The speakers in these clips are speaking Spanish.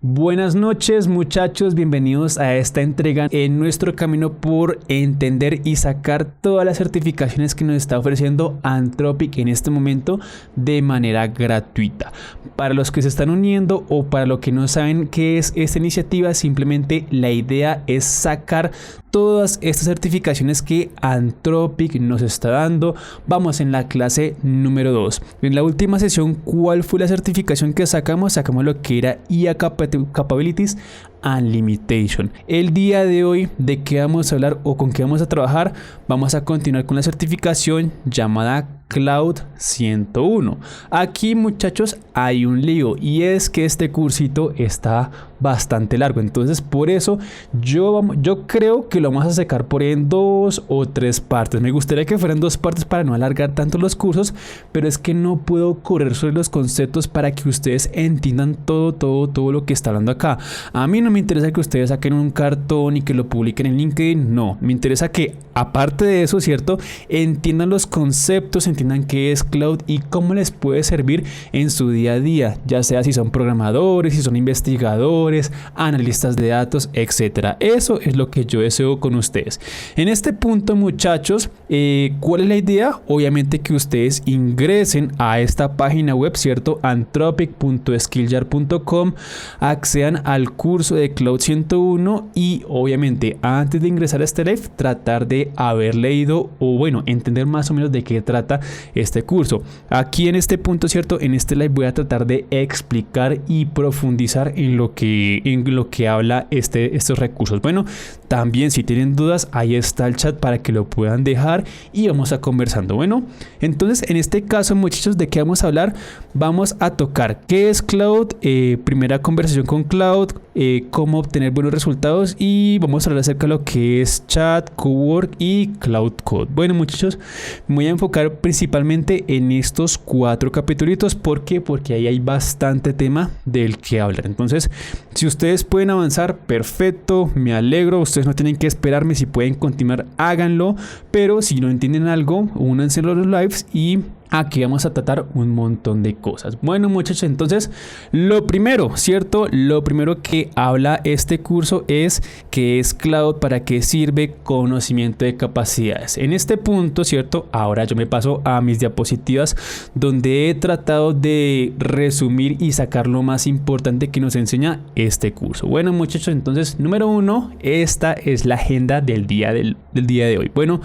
Buenas noches muchachos, bienvenidos a esta entrega en nuestro camino por entender y sacar todas las certificaciones que nos está ofreciendo Anthropic en este momento de manera gratuita. Para los que se están uniendo o para los que no saben qué es esta iniciativa, simplemente la idea es sacar todas estas certificaciones que Anthropic nos está dando. Vamos en la clase número 2. En la última sesión, ¿cuál fue la certificación que sacamos? Sacamos lo que era IA Capabilities and Limitation. El día de hoy, ¿de qué vamos a hablar o con qué vamos a trabajar? Vamos a continuar con la certificación llamada Cloud 101. Aquí muchachos hay un lío y es que este cursito está bastante largo, entonces por eso yo creo que lo vamos a sacar por en 2 o 3 partes. Me gustaría que fueran 2 partes para no alargar tanto los cursos, pero es que no puedo correr sobre los conceptos para que ustedes entiendan todo lo que está hablando acá. A mí no me interesa que ustedes saquen un cartón y que lo publiquen en LinkedIn, no, me interesa que aparte de eso, ¿cierto?, entiendan los conceptos, entiendan qué es cloud y cómo les puede servir en su día a día, ya sea si son programadores, si son investigadores, analistas de datos, etcétera. Eso es lo que yo deseo con ustedes. En este punto, muchachos, ¿cuál es la idea? Obviamente que ustedes ingresen a esta página web, ¿cierto? anthropic.skillyard.com, accedan al curso de Cloud 101 y obviamente antes de ingresar a este live, tratar de haber leído o bueno, entender más o menos de qué trata este curso. Aquí en este punto, ¿cierto?, en este live voy a tratar de explicar y profundizar en lo que habla estos recursos. Bueno, también si tienen dudas, ahí está el chat para que lo puedan dejar y vamos a conversando. Bueno, entonces en este caso, muchachos, ¿de qué vamos a hablar? Vamos a tocar qué es cloud, primera conversación con cloud, cómo obtener buenos resultados y vamos a hablar acerca de lo que es chat, cowork y cloud code. Bueno, muchachos, me voy a enfocar principalmente en estos 4 capítulos. ¿Por qué? Porque ahí hay bastante tema del que hablar. Entonces, si ustedes pueden avanzar, perfecto, me alegro. Ustedes no tienen que esperarme, si pueden continuar, háganlo. Pero si no entienden algo, únanse a los lives y aquí vamos a tratar un montón de cosas. Bueno, muchachos, entonces lo primero, ¿cierto? Lo primero que habla este curso es qué es cloud, para qué sirve, conocimiento de capacidades. En este punto, ¿cierto? Ahora yo me paso a mis diapositivas donde he tratado de resumir y sacar lo más importante que nos enseña este curso. Bueno, muchachos, entonces número 1, esta es la agenda del día de hoy. Bueno,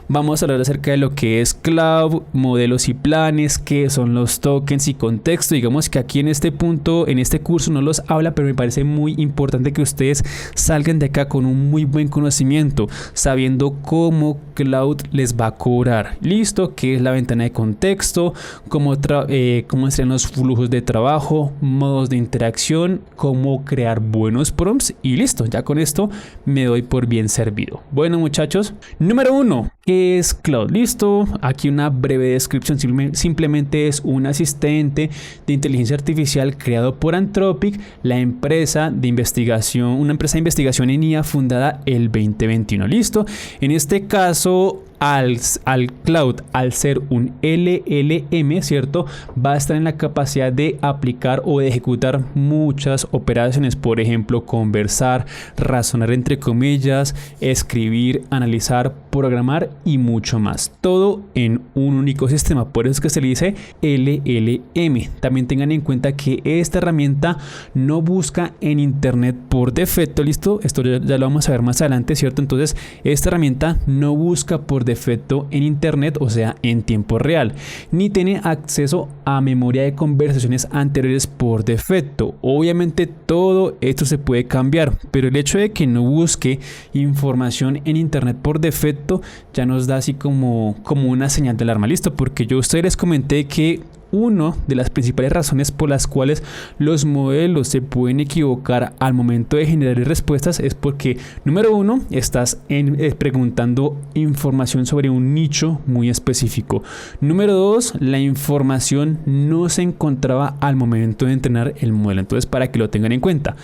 vamos a hablar acerca de lo que es cloud, modelos y planes, qué son los tokens y contexto. Digamos que aquí en este punto, en este curso no los habla, pero me parece muy importante que ustedes salgan de acá con un muy buen conocimiento, sabiendo cómo cloud les va a cobrar. Listo, qué es la ventana de contexto, cómo serían los flujos de trabajo, modos de interacción, cómo crear buenos prompts y listo, ya con esto me doy por bien servido. Bueno, muchachos, número 1, ¿qué es cloud? Listo, aquí una breve descripción. Simplemente es un asistente de inteligencia artificial creado por Anthropic, una empresa de investigación en IA fundada el 2021. Listo, en este caso al cloud, al ser un LLM, ¿cierto?, va a estar en la capacidad de aplicar o de ejecutar muchas operaciones, por ejemplo, conversar, razonar entre comillas, escribir, analizar, programar y mucho más. Todo en un único sistema, por eso es que se le dice LLM. También tengan en cuenta que esta herramienta no busca en internet por defecto. Listo, esto ya lo vamos a ver más adelante, ¿cierto? Entonces, esta herramienta no busca por defecto en internet, o sea, en tiempo real, ni tiene acceso a memoria de conversaciones anteriores por defecto. Obviamente todo esto se puede cambiar, pero el hecho de que no busque información en internet por defecto ya nos da así como una señal de alarma. Listo, porque yo a ustedes les comenté que una de las principales razones por las cuales los modelos se pueden equivocar al momento de generar respuestas es porque, número 1, estás preguntando información sobre un nicho muy específico. Número 2, la información no se encontraba al momento de entrenar el modelo. Entonces, para que lo tengan en cuenta,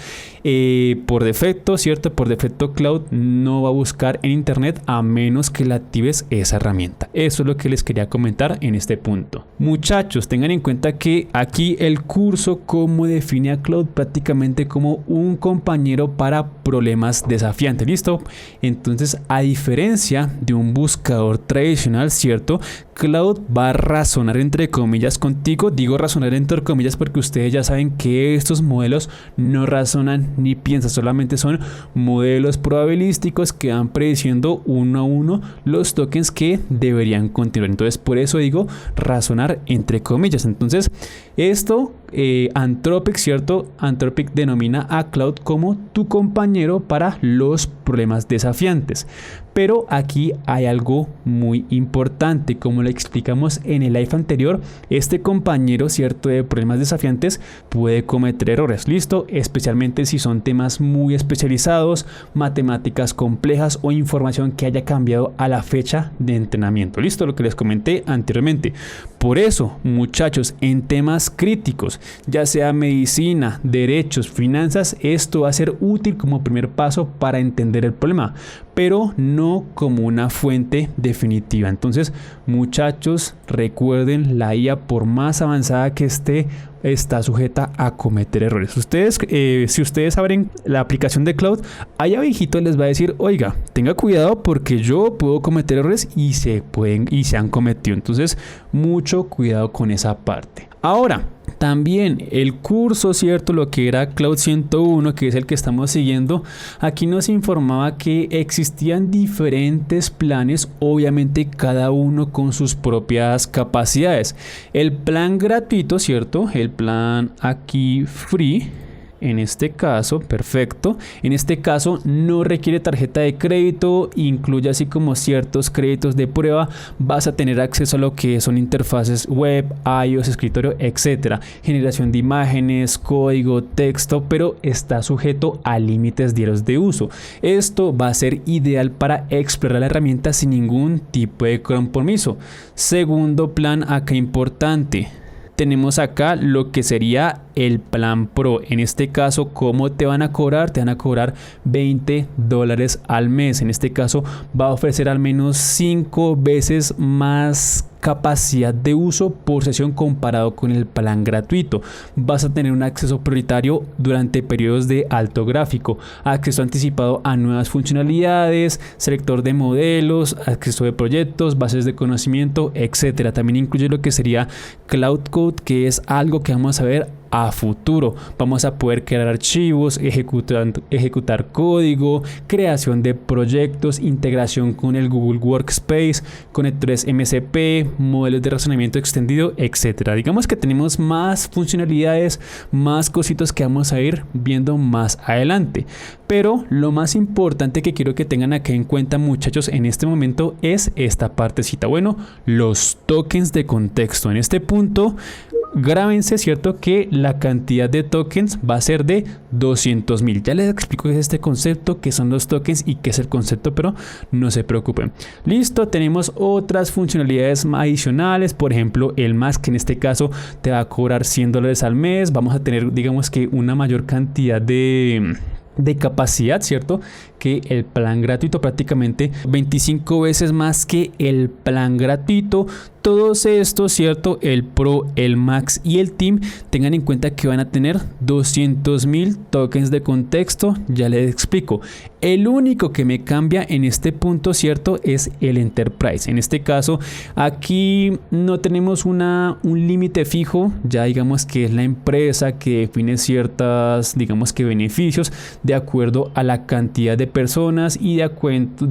por defecto, ¿cierto? Por defecto, Cloud no va a buscar en internet a menos que la actives esa herramienta. Eso es lo que les quería comentar en este punto. Muchachos, tengan tengan en cuenta que aquí el curso como define a Claude prácticamente como un compañero para problemas desafiantes, ¿listo? Entonces, a diferencia de un buscador tradicional, ¿cierto? Claude va a razonar entre comillas contigo. Digo razonar entre comillas porque ustedes ya saben que estos modelos no razonan ni piensan, solamente son modelos probabilísticos que van prediciendo uno a uno los tokens que deberían continuar. Entonces, por eso digo razonar entre comillas. Entonces, esto Anthropic, ¿cierto? Anthropic denomina a Claude como tu compañero para los problemas desafiantes. Pero aquí hay algo muy importante, como lo explicamos en el live anterior, este compañero, ¿cierto?, de problemas desafiantes puede cometer errores, ¿listo? Especialmente si son temas muy especializados, matemáticas complejas o información que haya cambiado a la fecha de entrenamiento, ¿listo? Lo que les comenté anteriormente. Por eso, muchachos, en temas críticos, ya sea medicina, derechos, finanzas, esto va a ser útil como primer paso para entender el problema, pero no como una fuente definitiva. Entonces, muchachos, recuerden, la IA, por más avanzada que esté, está sujeta a cometer errores. Ustedes, si ustedes abren la aplicación de Claude, ahí abajito les va a decir, oiga, tenga cuidado porque yo puedo cometer errores y se han cometido. Entonces, mucho cuidado con esa parte. Ahora, también el curso, ¿cierto? Lo que era Claude 101, que es el que estamos siguiendo, aquí nos informaba que existían diferentes planes, obviamente cada uno con sus propias capacidades. El plan gratuito, ¿cierto? El plan aquí free. En este caso, perfecto. En este caso no requiere tarjeta de crédito, incluye así como ciertos créditos de prueba. Vas a tener acceso a lo que son interfaces web, iOS, escritorio, etcétera. Generación de imágenes, código, texto, pero está sujeto a límites diarios de uso. Esto va a ser ideal para explorar la herramienta sin ningún tipo de compromiso. Segundo plan acá importante. Tenemos acá lo que sería el plan Pro. En este caso, ¿cómo te van a cobrar? Te van a cobrar $20 al mes. En este caso, va a ofrecer al menos 5 veces más capacidad de uso por sesión comparado con el plan gratuito. Vas a tener un acceso prioritario durante periodos de alto gráfico, acceso anticipado a nuevas funcionalidades, selector de modelos, acceso de proyectos, bases de conocimiento, etcétera. También incluye lo que sería Cloud Code, que es algo que vamos a ver a futuro. Vamos a poder crear archivos, ejecutar código, creación de proyectos, integración con el Google Workspace, conectores MCP, modelos de razonamiento extendido, etcétera. Digamos que tenemos más funcionalidades, más cositas que vamos a ir viendo más adelante. Pero lo más importante que quiero que tengan aquí en cuenta, muchachos, en este momento es esta partecita. Bueno, los tokens de contexto. En este punto, grábense, ¿cierto?, que la cantidad de tokens va a ser de 200,000. Ya les explico qué es este concepto, qué son los tokens y qué es el concepto, pero no se preocupen. Listo, tenemos otras funcionalidades adicionales, por ejemplo, el Max, que en este caso te va a cobrar $100 al mes. Vamos a tener, digamos que una mayor cantidad de capacidad, ¿cierto?, que el plan gratuito, prácticamente 25 veces más que el plan gratuito. Todos estos, ¿cierto?, el Pro, el Max y el Team, tengan en cuenta que van a tener 200,000 tokens de contexto. Ya les explico. El único que me cambia en este punto, ¿cierto?, es el Enterprise. En este caso, aquí no tenemos un límite fijo. Ya digamos que es la empresa que define ciertas, digamos que beneficios de acuerdo a la cantidad de personas y de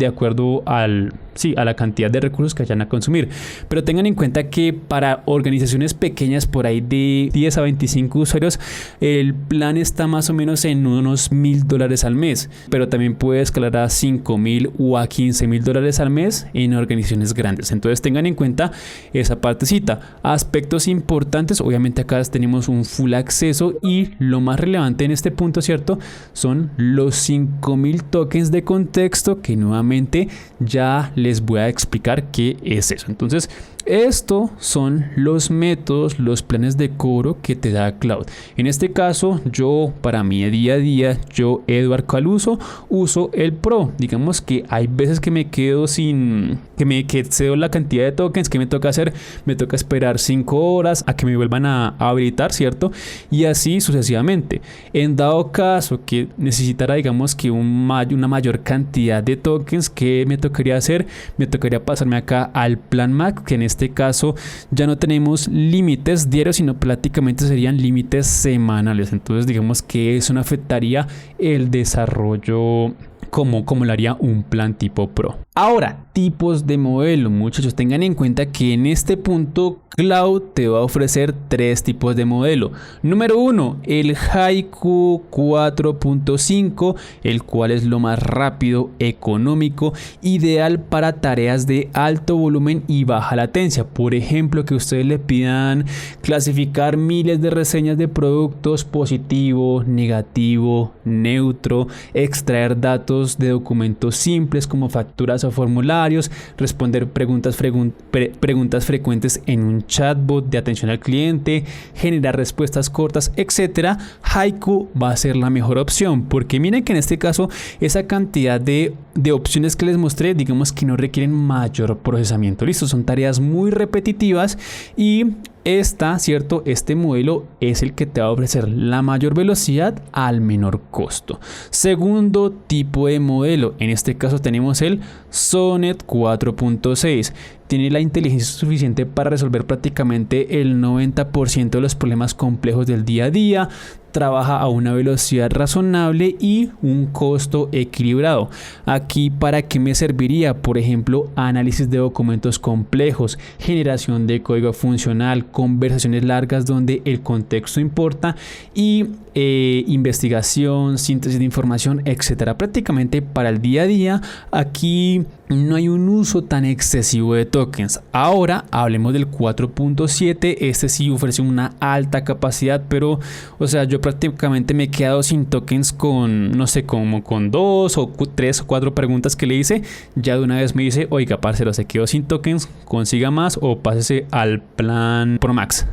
acuerdo a la cantidad de recursos que vayan a consumir. Pero tengan en cuenta que para organizaciones pequeñas, por ahí de 10 a 25 usuarios, el plan está más o menos en unos $1,000 al mes, pero también puede escalar a 5,000 o a $15,000 al mes en organizaciones grandes. Entonces tengan en cuenta esa partecita. Aspectos importantes, obviamente acá tenemos un full acceso y lo más relevante en este punto, ¿cierto?, son los 5,000 tokens de contexto, que nuevamente ya les voy a explicar qué es eso. Entonces, Estos son los métodos, los planes de cobro que te da Cloud. En este caso, yo para mi día a día, yo Eduard Caluso, uso el Pro. Digamos que hay veces que me quedo sin, que excedo la cantidad de tokens. ¿Que me toca hacer? Me toca esperar 5 horas a que me vuelvan a habilitar, ¿cierto? Y así sucesivamente. En dado caso que necesitara, digamos que una mayor cantidad de tokens, ¿qué me tocaría hacer? Me tocaría pasarme acá al plan Max, que en este caso ya no tenemos límites diarios, sino prácticamente serían límites semanales. Entonces digamos que eso no afectaría el desarrollo como lo haría un plan tipo Pro. Ahora, tipos de modelo. Muchachos, tengan en cuenta que en este punto Cloud te va a ofrecer 3 tipos de modelo. Número 1, el Haiku 4.5, el cual es lo más rápido, económico, ideal para tareas de alto volumen y baja latencia. Por ejemplo, que ustedes le pidan clasificar miles de reseñas de productos, positivo, negativo, neutro, extraer datos de documentos simples como facturas o formularios, responder preguntas frecuentes en un chatbot de atención al cliente, generar respuestas cortas, etcétera. Haiku va a ser la mejor opción, porque miren que en este caso esa cantidad de opciones que les mostré, digamos que no requieren mayor procesamiento. Listo, son tareas muy repetitivas y este modelo es el que te va a ofrecer la mayor velocidad al menor costo. Segundo tipo de modelo, en este caso tenemos el Sonnet 4.6. Tiene la inteligencia suficiente para resolver prácticamente el 90% de los problemas complejos del día a día. Trabaja a una velocidad razonable y un costo equilibrado. Aquí, ¿para qué me serviría? Por ejemplo, análisis de documentos complejos, generación de código funcional, conversaciones largas donde el contexto importa y investigación, síntesis de información, etcétera. Prácticamente para el día a día. Aquí no hay un uso tan excesivo de tokens. Ahora hablemos del 4.7. Este sí ofrece una alta capacidad, pero o sea, yo prácticamente me he quedado sin tokens con, no sé, como con 2 o 3 o 4 preguntas que le hice. Ya de una vez me dice, oiga, parcero, se quedó sin tokens, consiga más o pásese al plan Pro Max.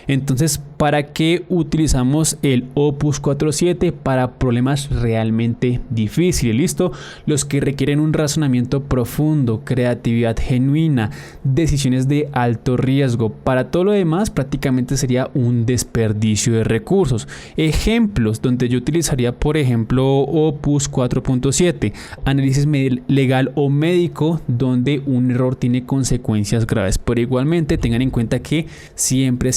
Entonces, ¿para qué utilizamos el Opus 4.7? Para problemas realmente difíciles, ¿listo? Los que requieren un razonamiento profundo, creatividad genuina, decisiones de alto riesgo. Para todo lo demás, prácticamente sería un desperdicio de recursos. Ejemplos donde yo utilizaría, por ejemplo, Opus 4.7, análisis legal o médico, donde un error tiene consecuencias graves. Pero igualmente tengan en cuenta que siempre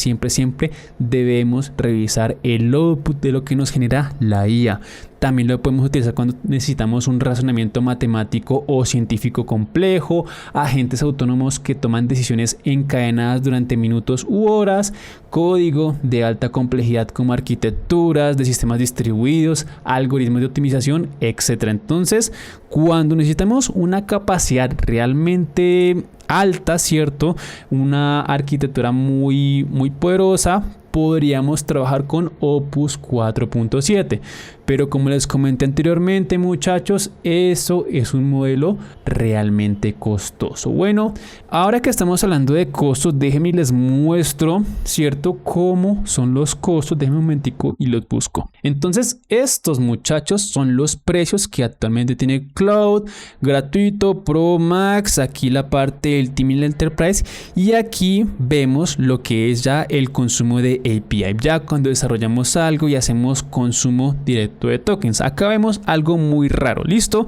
debemos revisar el output de lo que nos genera la IA. También lo podemos utilizar cuando necesitamos un razonamiento matemático o científico complejo, agentes autónomos que toman decisiones encadenadas durante minutos u horas, código de alta complejidad como arquitecturas de sistemas distribuidos, algoritmos de optimización, etc. Entonces, cuando necesitamos una capacidad realmente alta, ¿cierto? Una arquitectura muy poderosa, podríamos trabajar con Opus 4.7, pero como les comenté anteriormente, muchachos, eso es un modelo realmente costoso. Bueno, ahora que estamos hablando de costos, déjenme les muestro, ¿cierto? Cómo son los costos. Déjenme un momentico y los busco. Entonces, estos, muchachos, son los precios que actualmente tiene Cloud, gratuito, Pro Max, aquí la parte del Team Enterprise, y aquí vemos lo que es ya el consumo de API, ya cuando desarrollamos algo y hacemos consumo directo de tokens. Acá vemos algo muy raro, ¿listo?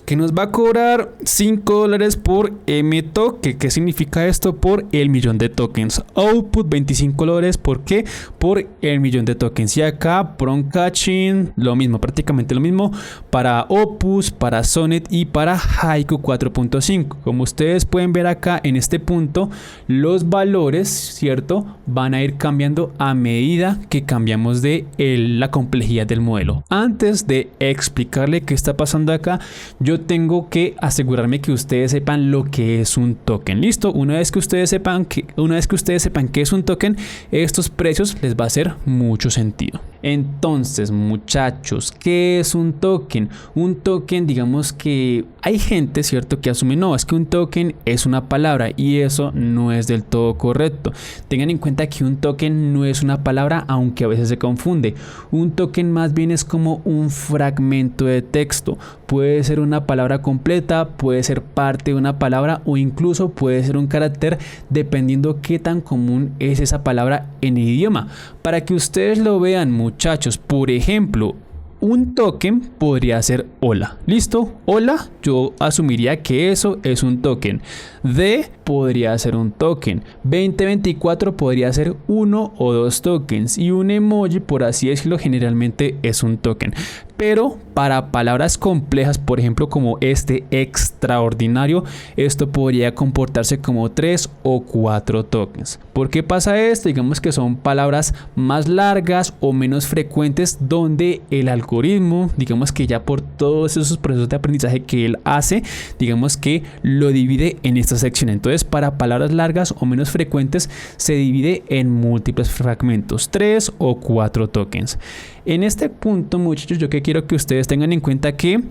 Que nos va a cobrar $5 por mtoken. ¿Qué significa esto? Por el millón de tokens. Output $25. ¿Por qué? Por el millón de tokens. Y acá prompt caching, lo mismo, prácticamente lo mismo para Opus, para Sonnet y para Haiku 4.5. Como ustedes pueden ver acá en este punto, los valores, ¿cierto? Van a ir cambiando a medida que cambiamos de la complejidad del modelo. Antes de explicarle qué está pasando acá, yo tengo que asegurarme que ustedes sepan lo que es un token. Listo, una vez que ustedes sepan qué es un token, estos precios les va a hacer mucho sentido. Entonces, muchachos, ¿qué es un token? Un token, digamos que hay gente, ¿cierto?, que asume, no, es que un token es una palabra y eso no es del todo correcto. Tengan en cuenta que un token no es una palabra, aunque a veces se confunde. Un token más bien es como un fragmento de texto. Puede ser una palabra completa, puede ser parte de una palabra o incluso puede ser un carácter, dependiendo qué tan común es esa palabra en el idioma. Para que ustedes lo vean, muchachos, por ejemplo, un token podría ser hola. ¿Listo? Hola, yo asumiría que eso es un token. De podría ser un token. 2024 podría ser uno o dos tokens. Y un emoji, por así decirlo, generalmente es un token. Pero para palabras complejas, por ejemplo como este extraordinario, esto podría comportarse como 3 o 4 tokens. ¿Por qué pasa esto? Digamos que son palabras más largas o menos frecuentes, donde el algoritmo, digamos que ya por todos esos procesos de aprendizaje que él hace, digamos que lo divide en esta sección. Entonces, para palabras largas o menos frecuentes se divide en múltiples fragmentos, 3 o 4 tokens. En este punto, muchachos, yo que quiero que ustedes tengan en cuenta que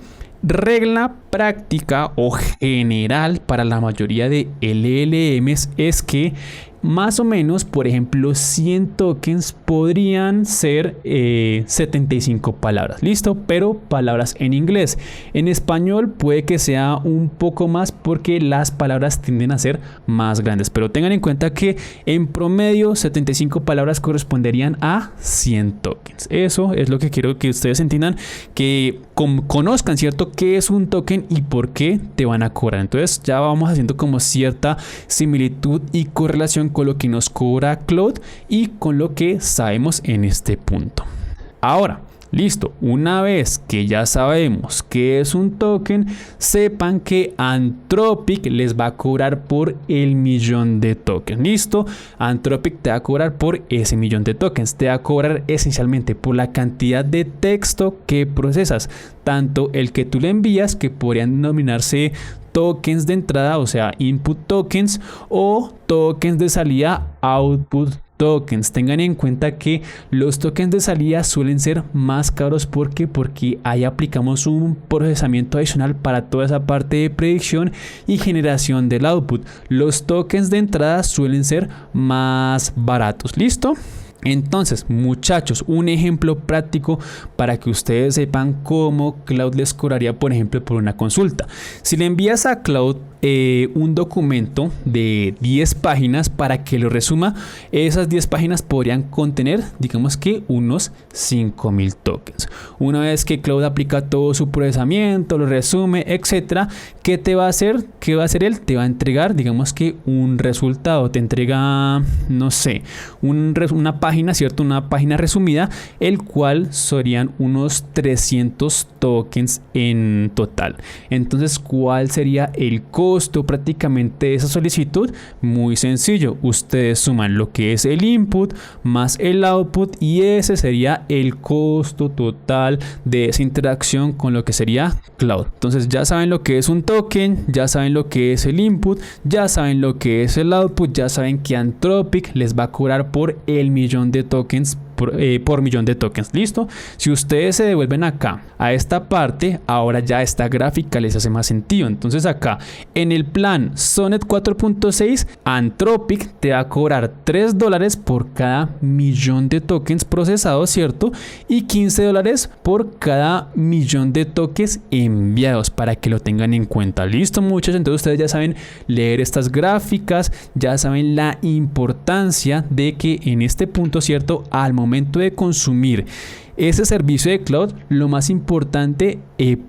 regla práctica o general para la mayoría de LLMs es que más o menos, por ejemplo, 100 tokens podrían ser 75 palabras, listo, pero palabras en inglés. En español puede que sea un poco más porque las palabras tienden a ser más grandes, pero tengan en cuenta que en promedio 75 palabras corresponderían a 100 tokens. Eso es lo que quiero que ustedes entiendan, que conozcan, ¿cierto?, qué es un token y por qué te van a cobrar. Entonces ya vamos haciendo como cierta similitud y correlación con lo que nos cobra Claude y con lo que sabemos en este punto. Ahora, listo, una vez que ya sabemos qué es un token, sepan que Anthropic les va a cobrar por el 1.000.000 de tokens. Listo, Anthropic te va a cobrar por ese 1.000.000 de tokens. Te va a cobrar esencialmente por la cantidad de texto que procesas, tanto el que tú le envías, que podrían denominarse tokens de entrada, o sea, input tokens, o tokens de salida, output tokens. Tengan en cuenta que los tokens de salida suelen ser más caros porque ahí aplicamos un procesamiento adicional para toda esa parte de predicción y generación del output. Los tokens de entrada suelen ser más baratos. ¿Listo? Entonces, muchachos, un ejemplo práctico para que ustedes sepan cómo Claude les cobraría, por ejemplo, por una consulta. Si le envías a Claude un documento de 10 páginas para que lo resuma, esas 10 páginas podrían contener, digamos que unos 5.000 tokens. Una vez que Claude aplica todo su procesamiento, lo resume, etcétera, ¿qué te va a hacer? ¿Qué va a hacer él? Te va a entregar, digamos que un resultado, te entrega, no sé, una página, ¿cierto? Una página resumida, el cual serían unos 300 tokens en total. Entonces, ¿cuál sería el costo prácticamente de esa solicitud? Muy sencillo, ustedes suman lo que es el input más el output y ese sería el costo total de esa interacción con lo que sería Claude. Entonces ya saben lo que es un token, ya saben lo que es el input, ya saben lo que es el output, ya saben que Anthropic les va a cobrar por el 1.000.000 de tokens por 1.000.000 de tokens. Listo. Si ustedes se devuelven acá a esta parte, ahora ya esta gráfica les hace más sentido. Entonces acá en el plan Sonnet 4.6, Anthropic te va a cobrar $3 por cada 1.000.000 de tokens procesados, ¿cierto? Y $15 por cada 1.000.000 de tokens enviados, para que lo tengan en cuenta. Listo, muchachos. Entonces ustedes ya saben leer estas gráficas, ya saben la importancia de que en este punto, ¿cierto?, al momento de consumir ese servicio de Claude, lo más importante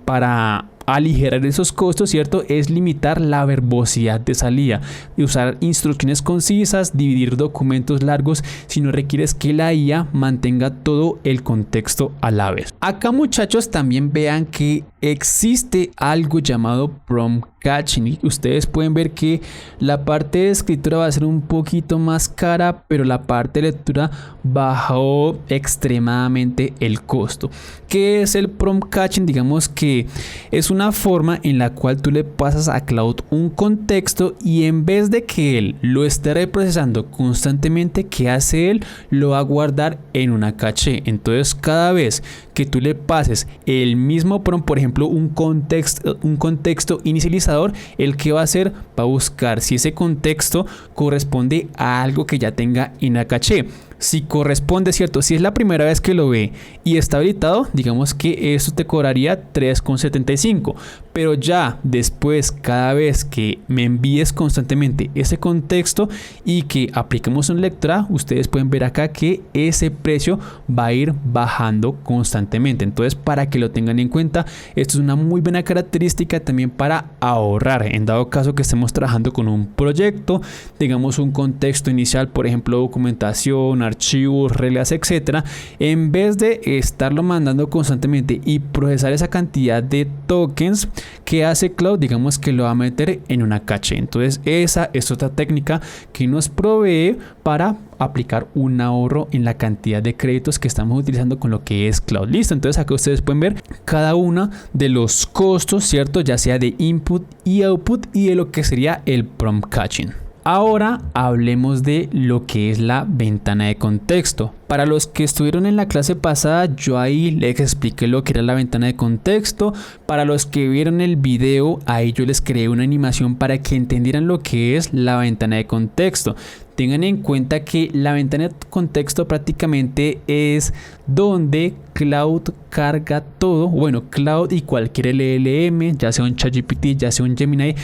para aligerar esos costos, ¿cierto?, es limitar la verbosidad de salida y usar instrucciones concisas, dividir documentos largos si no requieres que la IA mantenga todo el contexto a la vez. Acá, muchachos, también vean que existe algo llamado prompt caching. Ustedes pueden ver que la parte de escritura va a ser un poquito más cara, pero la parte de lectura bajó extremadamente el costo. ¿Qué es el prompt caching? Digamos que es una forma en la cual tú le pasas a Claude un contexto y en vez de que él lo esté reprocesando constantemente, ¿qué hace él? Lo va a guardar en una caché. Entonces cada vez que tú le pases el mismo prompt, por ejemplo un contexto inicializador, el que va a hacer, va a buscar si ese contexto corresponde a algo que ya tenga en la caché. Si corresponde, cierto, si es la primera vez que lo ve y está habilitado, digamos que eso te cobraría 3,75. Pero ya después, cada vez que me envíes constantemente ese contexto y que apliquemos un lectura, ustedes pueden ver acá que ese precio va a ir bajando constantemente. Entonces, para que lo tengan en cuenta, esto es una muy buena característica también para ahorrar. En dado caso que estemos trabajando con un proyecto, digamos un contexto inicial, por ejemplo, documentación, archivos, reglas, etcétera, en vez de estarlo mandando constantemente y procesar esa cantidad de tokens, que hace Claude, digamos que lo va a meter en una caché. Entonces esa es otra técnica que nos provee para aplicar un ahorro en la cantidad de créditos que estamos utilizando con lo que es Claude. Listo, entonces acá ustedes pueden ver cada uno de los costos, cierto, ya sea de input y output y de lo que sería el prompt caching. Ahora hablemos de lo que es la ventana de contexto. Para los que estuvieron en la clase pasada, yo ahí les expliqué lo que era la ventana de contexto. Para los que vieron el video, ahí yo les creé una animación para que entendieran lo que es la ventana de contexto. Tengan en cuenta que la ventana de contexto prácticamente es donde Claude carga todo. Bueno, Claude y cualquier LLM, ya sea un ChatGPT, ya sea un Gemini,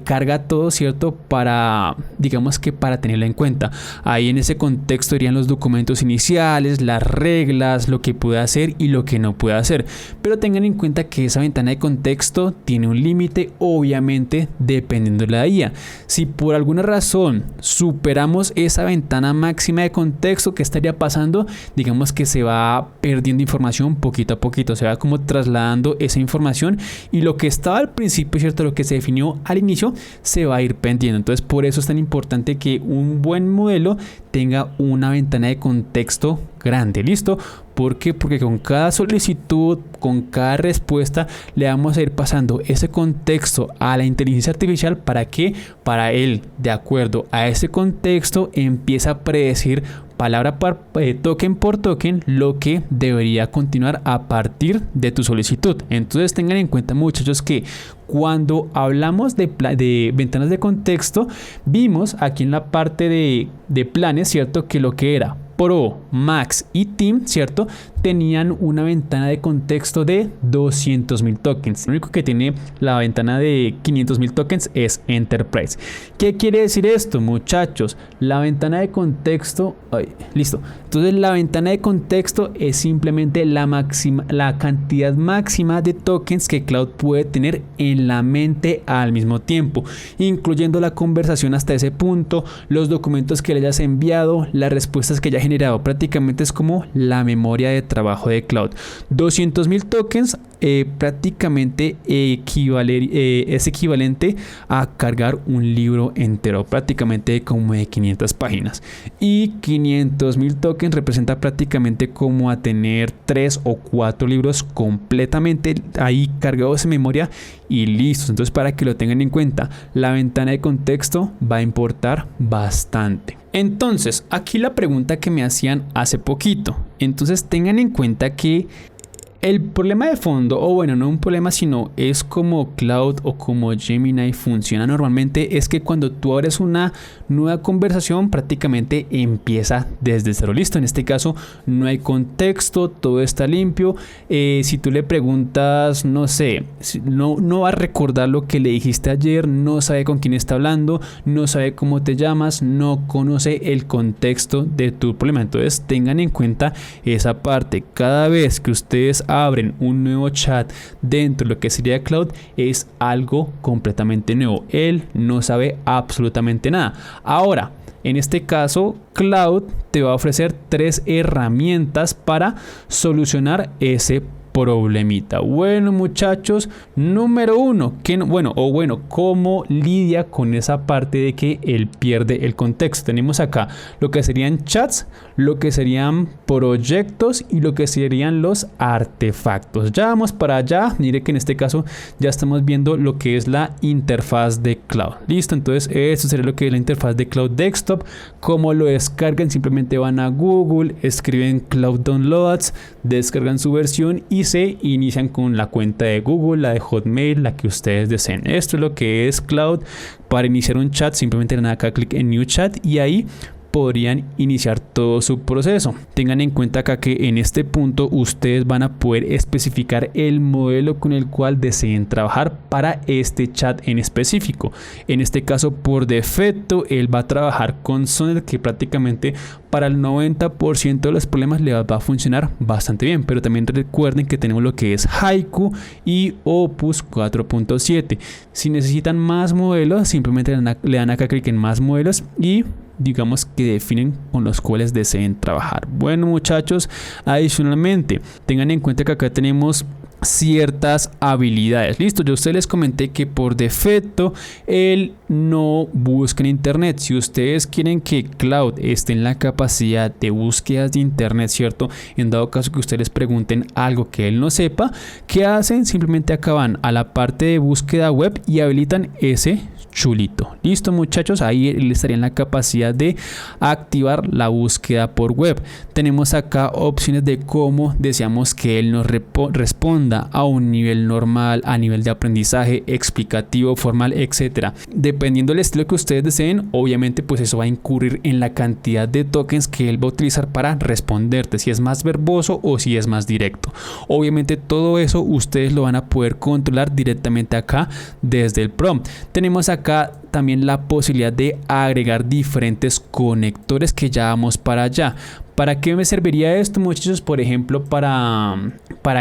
carga todo, ¿cierto? Para, digamos que para tenerlo en cuenta. Ahí en ese contexto irían los documentos iniciales, las reglas, lo que puede hacer y lo que no puede hacer. Pero tengan en cuenta que esa ventana de contexto tiene un límite, obviamente, dependiendo de la IA. Si por alguna razón superamos esa ventana máxima de contexto, ¿qué estaría pasando? Digamos que se va perdiendo información poquito a poquito, se va como trasladando esa información y lo que estaba al principio, ¿cierto? Lo que se definió al inicio se va a ir perdiendo. Entonces por eso es tan importante que un buen modelo tenga una ventana de contexto grande. ¿Listo? ¿Por qué? Porque con cada solicitud, con cada respuesta, le vamos a ir pasando ese contexto a la inteligencia artificial para que para él, de acuerdo a ese contexto, empieza a predecir palabra por token por token lo que debería continuar a partir de tu solicitud. Entonces tengan en cuenta, muchachos, que cuando hablamos de ventanas de contexto, vimos aquí en la parte de planes, ¿cierto? Que lo que era Pro, Max y Team, ¿cierto? Tenían una ventana de contexto de 200,000 tokens. Lo único que tiene la ventana de 500,000 tokens es Enterprise. ¿Qué quiere decir esto, muchachos? La ventana de contexto... listo. Entonces la ventana de contexto es simplemente la cantidad máxima de tokens que Claude puede tener en la mente al mismo tiempo, incluyendo la conversación hasta ese punto, los documentos que le hayas enviado, las respuestas que haya generado. Prácticamente es como la memoria de trabajo de Claude. 200,000 tokens prácticamente es equivalente a cargar un libro entero, prácticamente como de 500 páginas. Y 500,000 tokens representa prácticamente como a tener 3 o 4 libros completamente ahí cargados en memoria y listos. Entonces, para que lo tengan en cuenta, la ventana de contexto va a importar bastante. Entonces, aquí la pregunta que me hacían hace poquito. Entonces, tengan en cuenta que el problema de fondo, o bueno, no un problema, sino es como Claude o como Gemini funciona normalmente, es que cuando tú abres una nueva conversación, prácticamente empieza desde cero. Listo, en este caso no hay contexto, todo está limpio. Si tú le preguntas, no sé, no va a recordar lo que le dijiste ayer, no sabe con quién está hablando, no sabe cómo te llamas, no conoce el contexto de tu problema. Entonces tengan en cuenta esa parte. Cada vez que ustedes abren un nuevo chat dentro de lo que sería Claude, es algo completamente nuevo. Él no sabe absolutamente nada. Ahora, en este caso, Claude te va a ofrecer 3 herramientas para solucionar ese problemita. Bueno, muchachos, número 1, ¿cómo lidia con esa parte de que él pierde el contexto? Tenemos acá lo que serían chats, lo que serían proyectos y lo que serían los artefactos. Ya vamos para allá. Mire que en este caso ya estamos viendo lo que es la interfaz de Cloud. Listo, entonces esto sería lo que es la interfaz de Cloud Desktop. ¿Cómo lo descargan? Simplemente van a Google, escriben Cloud Downloads, descargan su versión y se inician con la cuenta de Google, la de Hotmail, la que ustedes deseen. Esto es lo que es Cloud. Para iniciar un chat simplemente le dan acá clic en New Chat y ahí podrían iniciar todo su proceso. Tengan en cuenta acá que en este punto ustedes van a poder especificar el modelo con el cual deseen trabajar para este chat en específico. En este caso, por defecto, él va a trabajar con Sonnet, que prácticamente para el 90% de los problemas le va a funcionar bastante bien. Pero también recuerden que tenemos lo que es Haiku y Opus 4.7. Si necesitan más modelos, simplemente le dan acá clic en más modelos y digamos que definen con los cuales deseen trabajar. Bueno, muchachos, adicionalmente tengan en cuenta que acá tenemos ciertas habilidades. Listo, yo a ustedes les comenté que por defecto él no busca en internet. Si ustedes quieren que Cloud esté en la capacidad de búsquedas de internet, cierto, en dado caso que ustedes pregunten algo que él no sepa, ¿qué hacen? Simplemente acá van a la parte de búsqueda web y habilitan ese chulito. Listo, muchachos, ahí él estaría en la capacidad de activar la búsqueda por web. Tenemos acá opciones de cómo deseamos que él nos responda, a un nivel normal, a nivel de aprendizaje, explicativo, formal, etcétera. Dependiendo del estilo que ustedes deseen, obviamente pues eso va a incurrir en la cantidad de tokens que él va a utilizar para responderte, si es más verboso o si es más directo. Obviamente todo eso ustedes lo van a poder controlar directamente acá desde el prompt. Tenemos acá también la posibilidad de agregar diferentes conectores que ya vamos para allá. ¿Para qué me serviría esto, muchachos? Por ejemplo, ¿para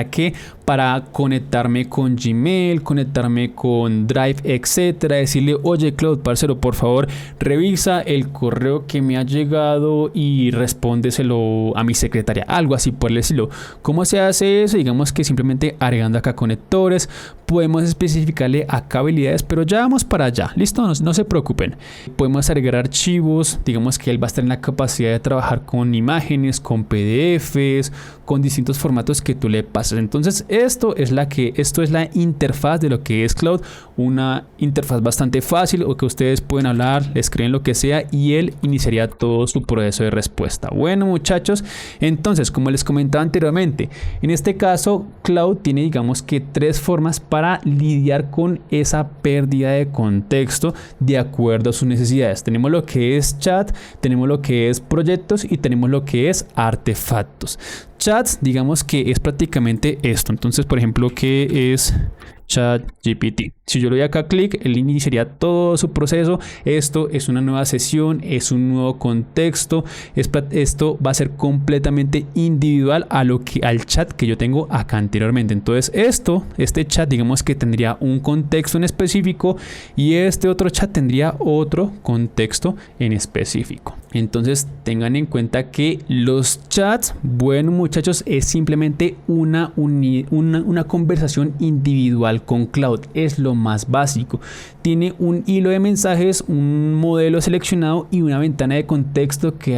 qué? Para conectarme con Gmail, conectarme con Drive, etcétera. Decirle, oye Cloud, parcero, por favor, revisa el correo que me ha llegado y respóndeselo a mi secretaria. Algo así por el estilo. ¿Cómo se hace eso? Digamos que simplemente agregando acá conectores. Podemos especificarle acá habilidades, pero ya vamos para allá. Listo, no se preocupen. Podemos agregar archivos. Digamos que él va a estar en la capacidad de trabajar con imágenes, con PDFs, con distintos formatos que tú le pases. Entonces esto es la interfaz de lo que es Cloud, una interfaz bastante fácil o que ustedes pueden hablar, le escriben lo que sea y él iniciaría todo su proceso de respuesta. Bueno, muchachos, entonces como les comentaba anteriormente, en este caso Cloud tiene digamos que 3 formas para lidiar con esa pérdida de contexto de acuerdo a sus necesidades. Tenemos lo que es chat, tenemos lo que es proyectos y tenemos lo que es artefactos. Chats, digamos que es prácticamente esto. Entonces, por ejemplo, ¿qué es ChatGPT? Si yo le doy acá clic, él iniciaría todo su proceso. Esto es una nueva sesión, es un nuevo contexto. Esto va a ser completamente individual al chat que yo tengo acá anteriormente. Entonces, este chat, digamos que tendría un contexto en específico y este otro chat tendría otro contexto en específico. Entonces, tengan en cuenta que los chats, bueno, muchachos, es simplemente una conversación individual con Cloud. Es lo más básico. Tiene un hilo de mensajes, un modelo seleccionado y una ventana de contexto que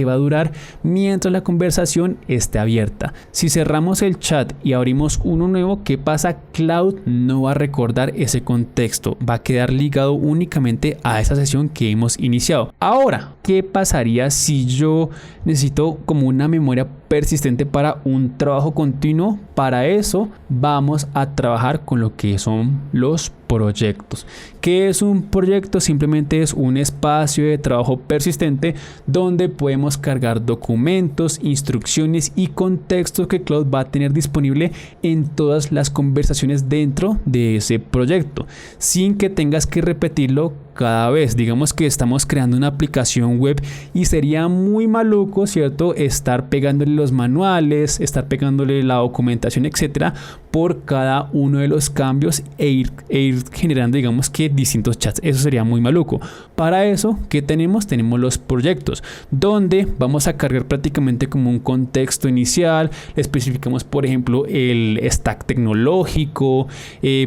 va a durar mientras la conversación esté abierta. Si cerramos el chat y abrimos uno nuevo, ¿qué pasa? Cloud no va a recordar ese contexto. Va a quedar ligado únicamente a esa sesión que hemos iniciado. Ahora, ¿qué pasaría si yo necesito como una memoria persistente para un trabajo continuo? Para eso vamos a trabajar con lo que son los proyectos. ¿Qué es un proyecto? Simplemente es un espacio de trabajo persistente donde podemos cargar documentos, instrucciones y contextos que Cloud va a tener disponible en todas las conversaciones dentro de ese proyecto, sin que tengas que repetirlo cada vez. Digamos que estamos creando una aplicación web y sería muy maluco, ¿cierto? Estar pegándole los manuales, estar pegándole la documentación, etcétera, por cada uno de los cambios e ir ir generando, digamos que distintos chats. Eso sería muy maluco. Para eso, ¿qué tenemos? Tenemos los proyectos, donde vamos a cargar prácticamente como un contexto inicial. Le especificamos, por ejemplo, el stack tecnológico,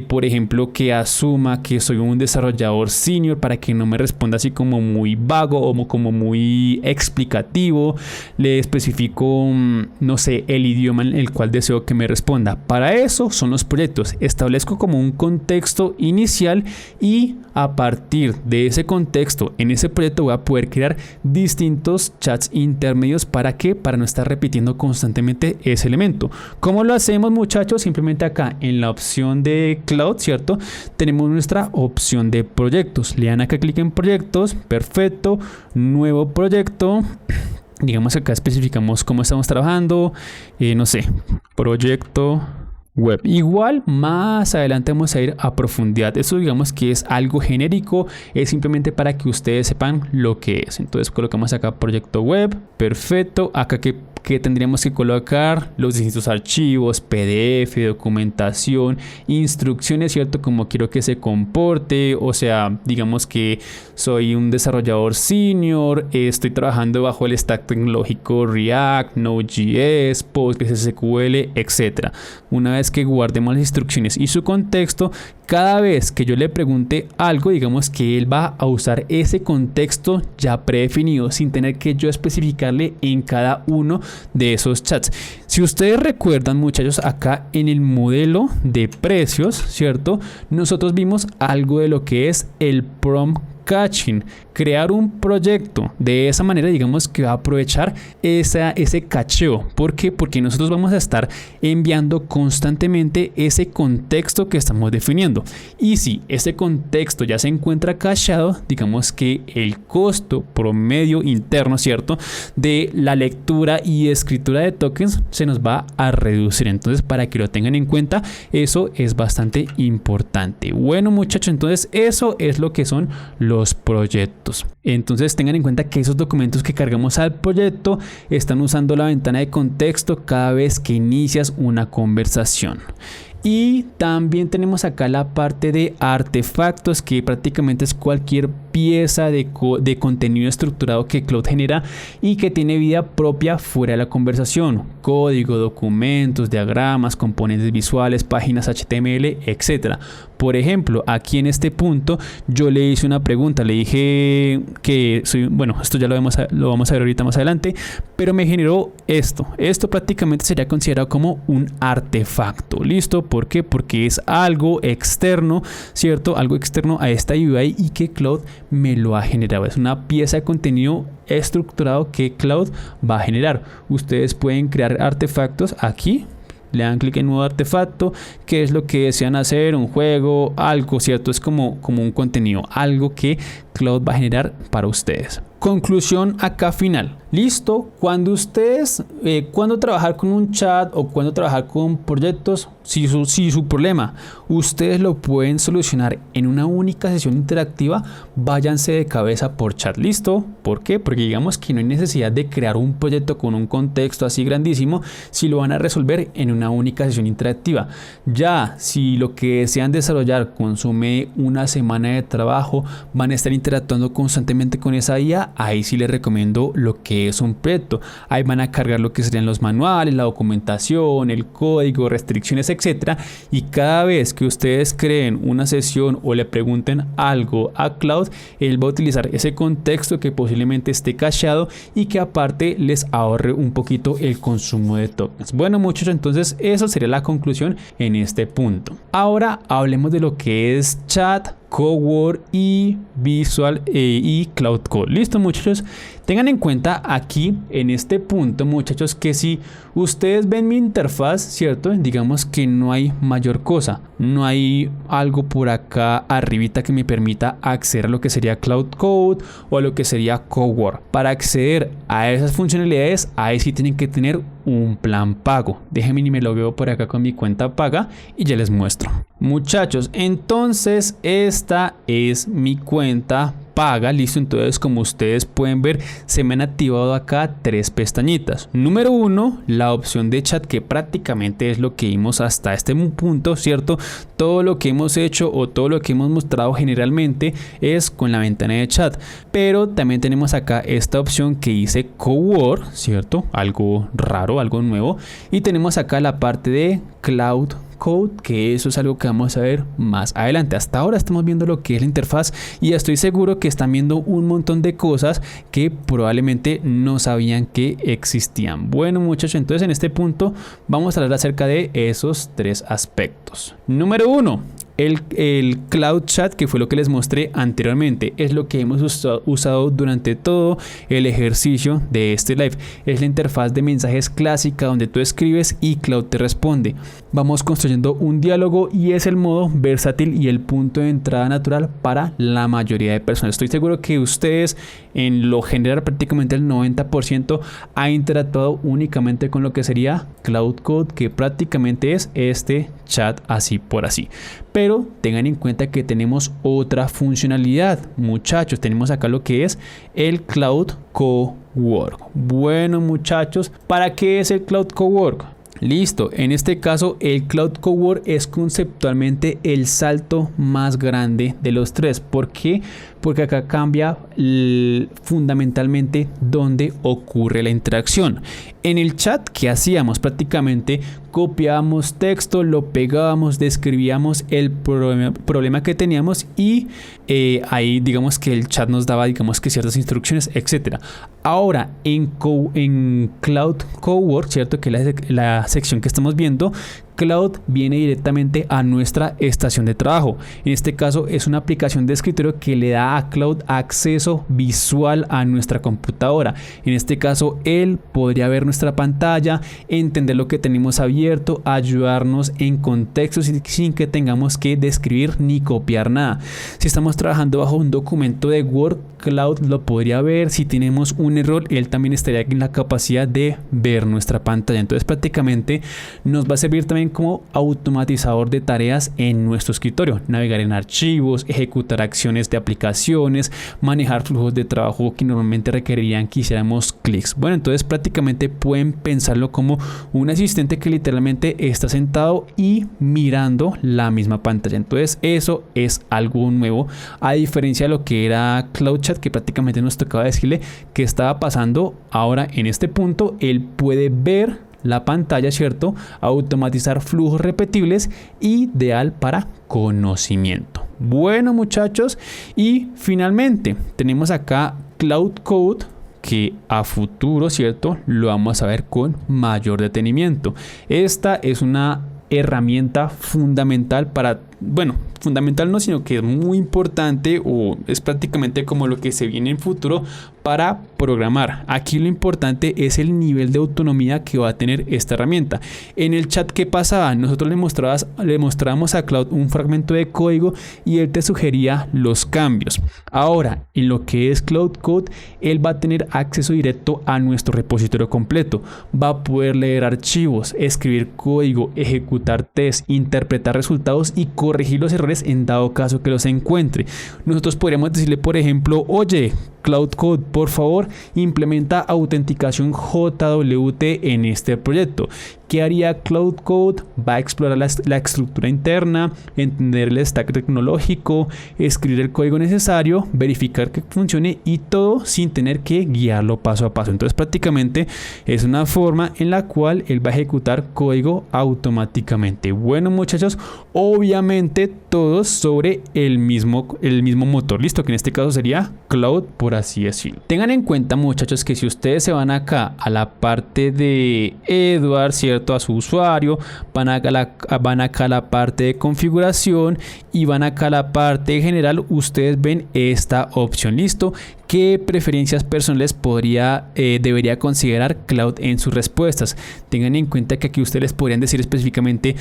por ejemplo, que asuma que soy un desarrollador senior para que no me responda así como muy vago o como muy explicativo. Le especifico, no sé, el idioma en el cual deseo que me responda. Para eso son los proyectos. Establezco como un contexto inicial y a partir de ese contexto, en ese proyecto voy a poder crear distintos chats intermedios. ¿Para qué? Para no estar repitiendo constantemente ese elemento. ¿Cómo lo hacemos, muchachos? Simplemente acá en la opción de Cloud, ¿cierto? Tenemos nuestra opción de proyectos. Le dan acá clic en proyectos. Perfecto. Nuevo proyecto. Digamos que acá especificamos cómo estamos trabajando. No sé, proyecto web. Igual más adelante vamos a ir a profundidad. Eso digamos que es algo genérico, es simplemente para que ustedes sepan lo que es. Entonces colocamos acá proyecto web. Perfecto. Acá que tendríamos que colocar los distintos archivos, PDF, documentación, instrucciones, ¿cierto? Como quiero que se comporte. O sea, digamos que soy un desarrollador senior, estoy trabajando bajo el stack tecnológico React, Node.js, PostgreSQL, etc. Una vez que guardemos las instrucciones y su contexto, cada vez que yo le pregunte algo, digamos que él va a usar ese contexto ya predefinido sin tener que yo especificarle en cada uno de esos chats. Si ustedes recuerdan, muchachos, acá en el modelo de precios, ¿cierto? Nosotros vimos algo de lo que es el prompt caching, crear un proyecto de esa manera, digamos que va a aprovechar ese cacheo. ¿Por qué? Porque nosotros vamos a estar enviando constantemente ese contexto que estamos definiendo, y si ese contexto ya se encuentra cacheado, digamos que el costo promedio interno, ¿cierto?, de la lectura y escritura de tokens se nos va a reducir. Entonces, para que lo tengan en cuenta, eso es bastante importante. Bueno, muchachos, entonces eso es lo que son los proyectos. Entonces tengan en cuenta que esos documentos que cargamos al proyecto están usando la ventana de contexto cada vez que inicias una conversación. Y también tenemos acá la parte de artefactos, que prácticamente es cualquier pieza de contenido estructurado que Cloud genera y que tiene vida propia fuera de la conversación: código, documentos, diagramas, componentes visuales, páginas HTML, etc. Por ejemplo, aquí en este punto yo le hice una pregunta, le dije que soy, bueno, esto ya lo vamos a ver ahorita más adelante, pero me generó esto. Esto prácticamente sería considerado como un artefacto. ¿Listo? ¿Por qué? Porque es algo externo, ¿cierto? Algo externo a esta UI y que Cloud me lo ha generado. Es una pieza de contenido estructurado que Cloud va a generar. Ustedes pueden crear artefactos aquí. Le dan clic en nuevo artefacto, que es lo que desean hacer, un juego, algo, ¿cierto? Es como un contenido, algo que Cloud va a generar para ustedes. Conclusión acá final. Listo, cuando ustedes, cuando trabajar con un chat o cuando trabajar con proyectos, si su problema ustedes lo pueden solucionar en una única sesión interactiva, váyanse de cabeza por chat. Listo, ¿por qué? Porque digamos que no hay necesidad de crear un proyecto con un contexto así grandísimo si lo van a resolver en una única sesión interactiva. Ya si lo que desean desarrollar consume una semana de trabajo, van a estar interactuando constantemente con esa IA, ahí sí les recomiendo lo que es un proyecto. Ahí van a cargar lo que serían los manuales, la documentación, el código, restricciones, etcétera. Y cada vez que ustedes creen una sesión o le pregunten algo a Cloud, él va a utilizar ese contexto que posiblemente esté cacheado y que aparte les ahorre un poquito el consumo de tokens. Bueno, muchachos, entonces esa sería la conclusión en este punto. Ahora hablemos de lo que es chat, Cowork y Visual y Cloud Call. Listo, muchachos, tengan en cuenta aquí en este punto, muchachos, que si ustedes ven mi interfaz, cierto, digamos que no hay mayor cosa, no hay algo por acá arribita que me permita acceder a lo que sería Cloud Code o a lo que sería Cowork. Para acceder a esas funcionalidades, ahí sí tienen que tener un plan pago. Déjenme y me lo veo por acá con mi cuenta paga y ya les muestro. Muchachos, entonces esta es mi cuenta paga, listo. Entonces, como ustedes pueden ver, se me han activado acá 3 pestañitas. Número 1, la opción de chat, que prácticamente es lo que vimos hasta este punto, ¿cierto? Todo lo que hemos hecho o todo lo que hemos mostrado generalmente es con la ventana de chat, pero también tenemos acá esta opción que dice Cowork, ¿cierto? Algo raro, algo nuevo. Y tenemos acá la parte de Cloud Code, que eso es algo que vamos a ver más adelante. Hasta ahora estamos viendo lo que es la interfaz y estoy seguro que están viendo un montón de cosas que probablemente no sabían que existían. Bueno, muchachos, entonces en este punto vamos a hablar acerca de esos 3 aspectos. Número 1, el Cloud Chat, que fue lo que les mostré anteriormente, es lo que hemos usado durante todo el ejercicio de este live. Es la interfaz de mensajes clásica donde tú escribes y Cloud te responde. Vamos construyendo un diálogo y es el modo versátil y el punto de entrada natural para la mayoría de personas. Estoy seguro que ustedes, en lo general, prácticamente el 90% ha interactuado únicamente con lo que sería Cloud Code, que prácticamente es este chat así por así. Pero tengan en cuenta que tenemos otra funcionalidad, muchachos. Tenemos acá lo que es el Cloud Cowork. Bueno, muchachos, ¿para qué es el Cloud Cowork? Listo, en este caso el Cloud Cowork es conceptualmente el salto más grande de los 3. ¿Por qué? Porque acá cambia fundamentalmente dónde ocurre la interacción. En el chat que hacíamos, prácticamente copiábamos texto, lo pegábamos, describíamos el problema que teníamos y ahí digamos que el chat nos daba digamos que ciertas instrucciones, etcétera. Ahora en Cloud Cowork, cierto, que es la sección que estamos viendo, Cloud viene directamente a nuestra estación de trabajo. En este caso es una aplicación de escritorio que le da a Cloud acceso visual a nuestra computadora. En este caso él podría ver nuestra pantalla, entender lo que tenemos abierto, ayudarnos en contextos sin que tengamos que describir ni copiar nada. Si estamos trabajando bajo un documento de Word, Cloud lo podría ver. Si tenemos un error, él también estaría en la capacidad de ver nuestra pantalla. Entonces prácticamente nos va a servir también como automatizador de tareas en nuestro escritorio, navegar en archivos, ejecutar acciones de aplicaciones, manejar flujos de trabajo que normalmente requerirían que hiciéramos clics. Bueno, entonces prácticamente pueden pensarlo como un asistente que literalmente está sentado y mirando la misma pantalla. Entonces eso es algo nuevo, a diferencia de lo que era Cloud Chat, que prácticamente nos tocaba decirle qué estaba pasando. Ahora en este punto él puede ver la pantalla, ¿cierto? Automatizar flujos repetibles, ideal para conocimiento. Bueno, muchachos, y finalmente tenemos acá Cloud Code, que a futuro, ¿cierto?, lo vamos a ver con mayor detenimiento. Esta es una herramienta fundamental para, bueno, fundamental no, sino que es muy importante, o es prácticamente como lo que se viene en futuro para programar. Aquí lo importante es el nivel de autonomía que va a tener esta herramienta. En el chat que pasaba, nosotros le mostrábamos a Cloud un fragmento de código y él te sugería los cambios. Ahora, en lo que es Cloud Code, él va a tener acceso directo a nuestro repositorio completo. Va a poder leer archivos, escribir código, ejecutar test, interpretar resultados y corregir los errores en dado caso que los encuentre. Nosotros podríamos decirle, por ejemplo, oye, Cloud Code, por favor, implementa autenticación JWT en este proyecto. ¿Qué haría Cloud Code? Va a explorar la estructura interna, entender el stack tecnológico, escribir el código necesario, verificar que funcione y todo sin tener que guiarlo paso a paso. Entonces prácticamente es una forma en la cual él va a ejecutar código automáticamente. Bueno, muchachos, obviamente todos sobre el mismo motor, listo, que en este caso sería Cloud, por así decirlo. Tengan en cuenta, muchachos, que si ustedes se van acá a la parte de Edward, ¿cierto?, a su usuario, van acá a la parte de configuración y van acá a la parte de general, ustedes ven esta opción, listo. ¿Qué preferencias personales debería considerar Cloud en sus respuestas? Tengan en cuenta que aquí ustedes podrían decir específicamente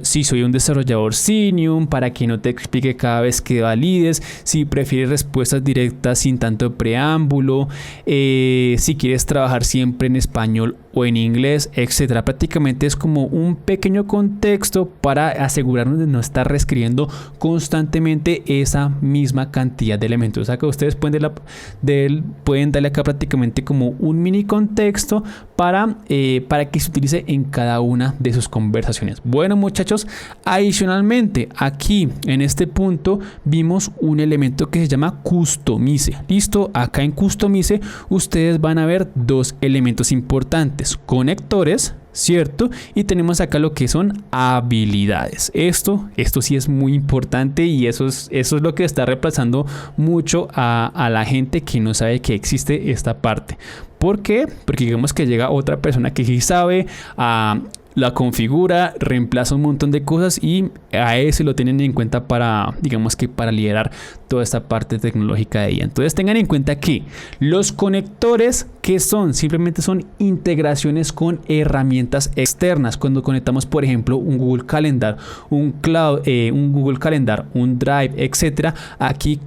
si soy un desarrollador senior, para que no te explique cada vez que valides, si prefieres respuestas directas sin tanto preámbulo, si quieres trabajar siempre en español o en inglés, etcétera. Prácticamente es como un pequeño contexto para asegurarnos de no estar reescribiendo constantemente esa misma cantidad de elementos. O sea que ustedes pueden darle acá prácticamente como un mini contexto para que se utilice en cada una de sus conversaciones. Bueno, muchachos, adicionalmente aquí en este punto vimos un elemento que se llama customize. Listo, acá en customize ustedes van a ver dos elementos importantes: conectores, ¿cierto? Y tenemos acá lo que son habilidades. Esto sí es muy importante, y eso es lo que está reemplazando mucho a la gente que no sabe que existe esta parte. ¿Por qué? Porque digamos que llega otra persona que sí sabe, la configura, reemplaza un montón de cosas, y a ese lo tienen en cuenta para, digamos que para liderar toda esta parte tecnológica de ella. Entonces tengan en cuenta que los conectores, que simplemente son integraciones con herramientas externas. Cuando conectamos, por ejemplo, un Google Calendar, un Cloud, un Google Calendar, un Drive, etcétera, aquí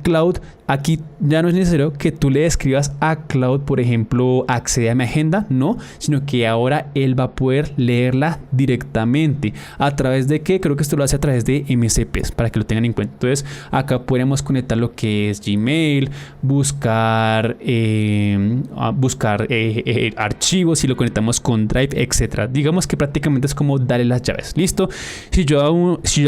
ya no es necesario que tú le escribas a Cloud, por ejemplo, accede a mi agenda, no, sino que ahora él va a poder leerla directamente. ¿A través de qué? Creo que esto lo hace a través de MCPs, para que lo tengan en cuenta. Entonces acá podemos conectar lo que es Gmail, buscar archivos, y lo conectamos con Drive, etcétera. Digamos que prácticamente es como darle las llaves. Listo. Si yo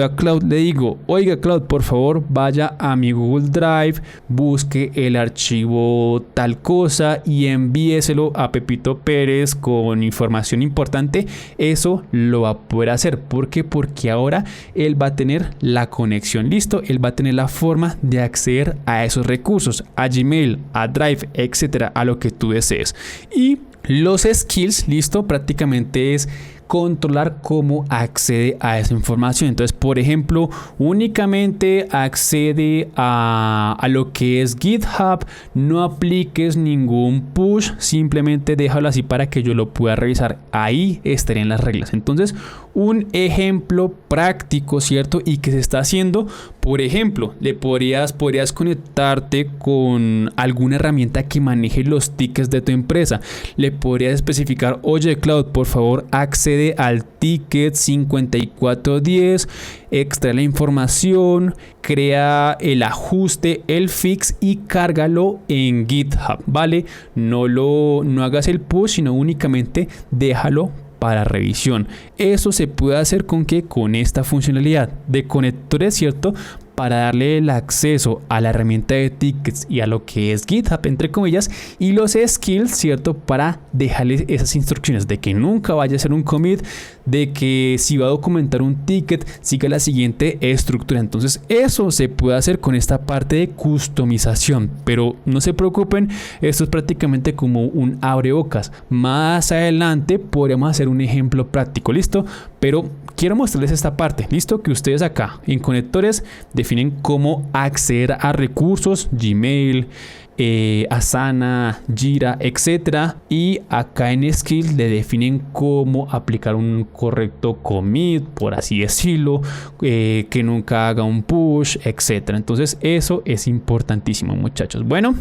a Cloud le digo, oiga Cloud, por favor vaya a mi Google Drive, busque el archivo tal cosa y envíeselo a Pepito Pérez con información importante, eso lo va a poder hacer. ¿Por qué? Porque ahora él va a tener la conexión. Listo, él va a tener la forma de acceder a esos recursos, a Gmail, a Drive, etcétera, a lo que tú desees. Y los skills, listo, prácticamente es controlar cómo accede a esa información. Entonces, por ejemplo, únicamente accede a lo que es GitHub, no apliques ningún push, simplemente déjalo así para que yo lo pueda revisar. Ahí estarían las reglas. Entonces, un ejemplo práctico, ¿cierto? Y que se está haciendo, por ejemplo, podrías conectarte con alguna herramienta que maneje los tickets de tu empresa. Le podrías especificar, oye Cloud, por favor accede al ticket 5410, extrae la información, crea el ajuste, el fix, y cárgalo en GitHub, ¿vale? No hagas el push, sino únicamente déjalo para revisión. Eso se puede hacer con esta funcionalidad de conectores, ¿cierto? Para darle el acceso a la herramienta de tickets y a lo que es GitHub, entre comillas, y los skills, ¿cierto? Para dejarle esas instrucciones de que nunca vaya a hacer un commit, de que si va a documentar un ticket, siga la siguiente estructura. Entonces eso se puede hacer con esta parte de customización, pero no se preocupen, esto es prácticamente como un abrebocas. Más adelante podríamos hacer un ejemplo práctico, ¿listo? Pero quiero mostrarles esta parte, ¿listo? Que ustedes acá en conectores definen cómo acceder a recursos, Gmail, Asana, Jira, etcétera, y acá en Skills le definen cómo aplicar un correcto commit, por así decirlo, que nunca haga un push, etcétera. Entonces eso es importantísimo, muchachos. Bueno,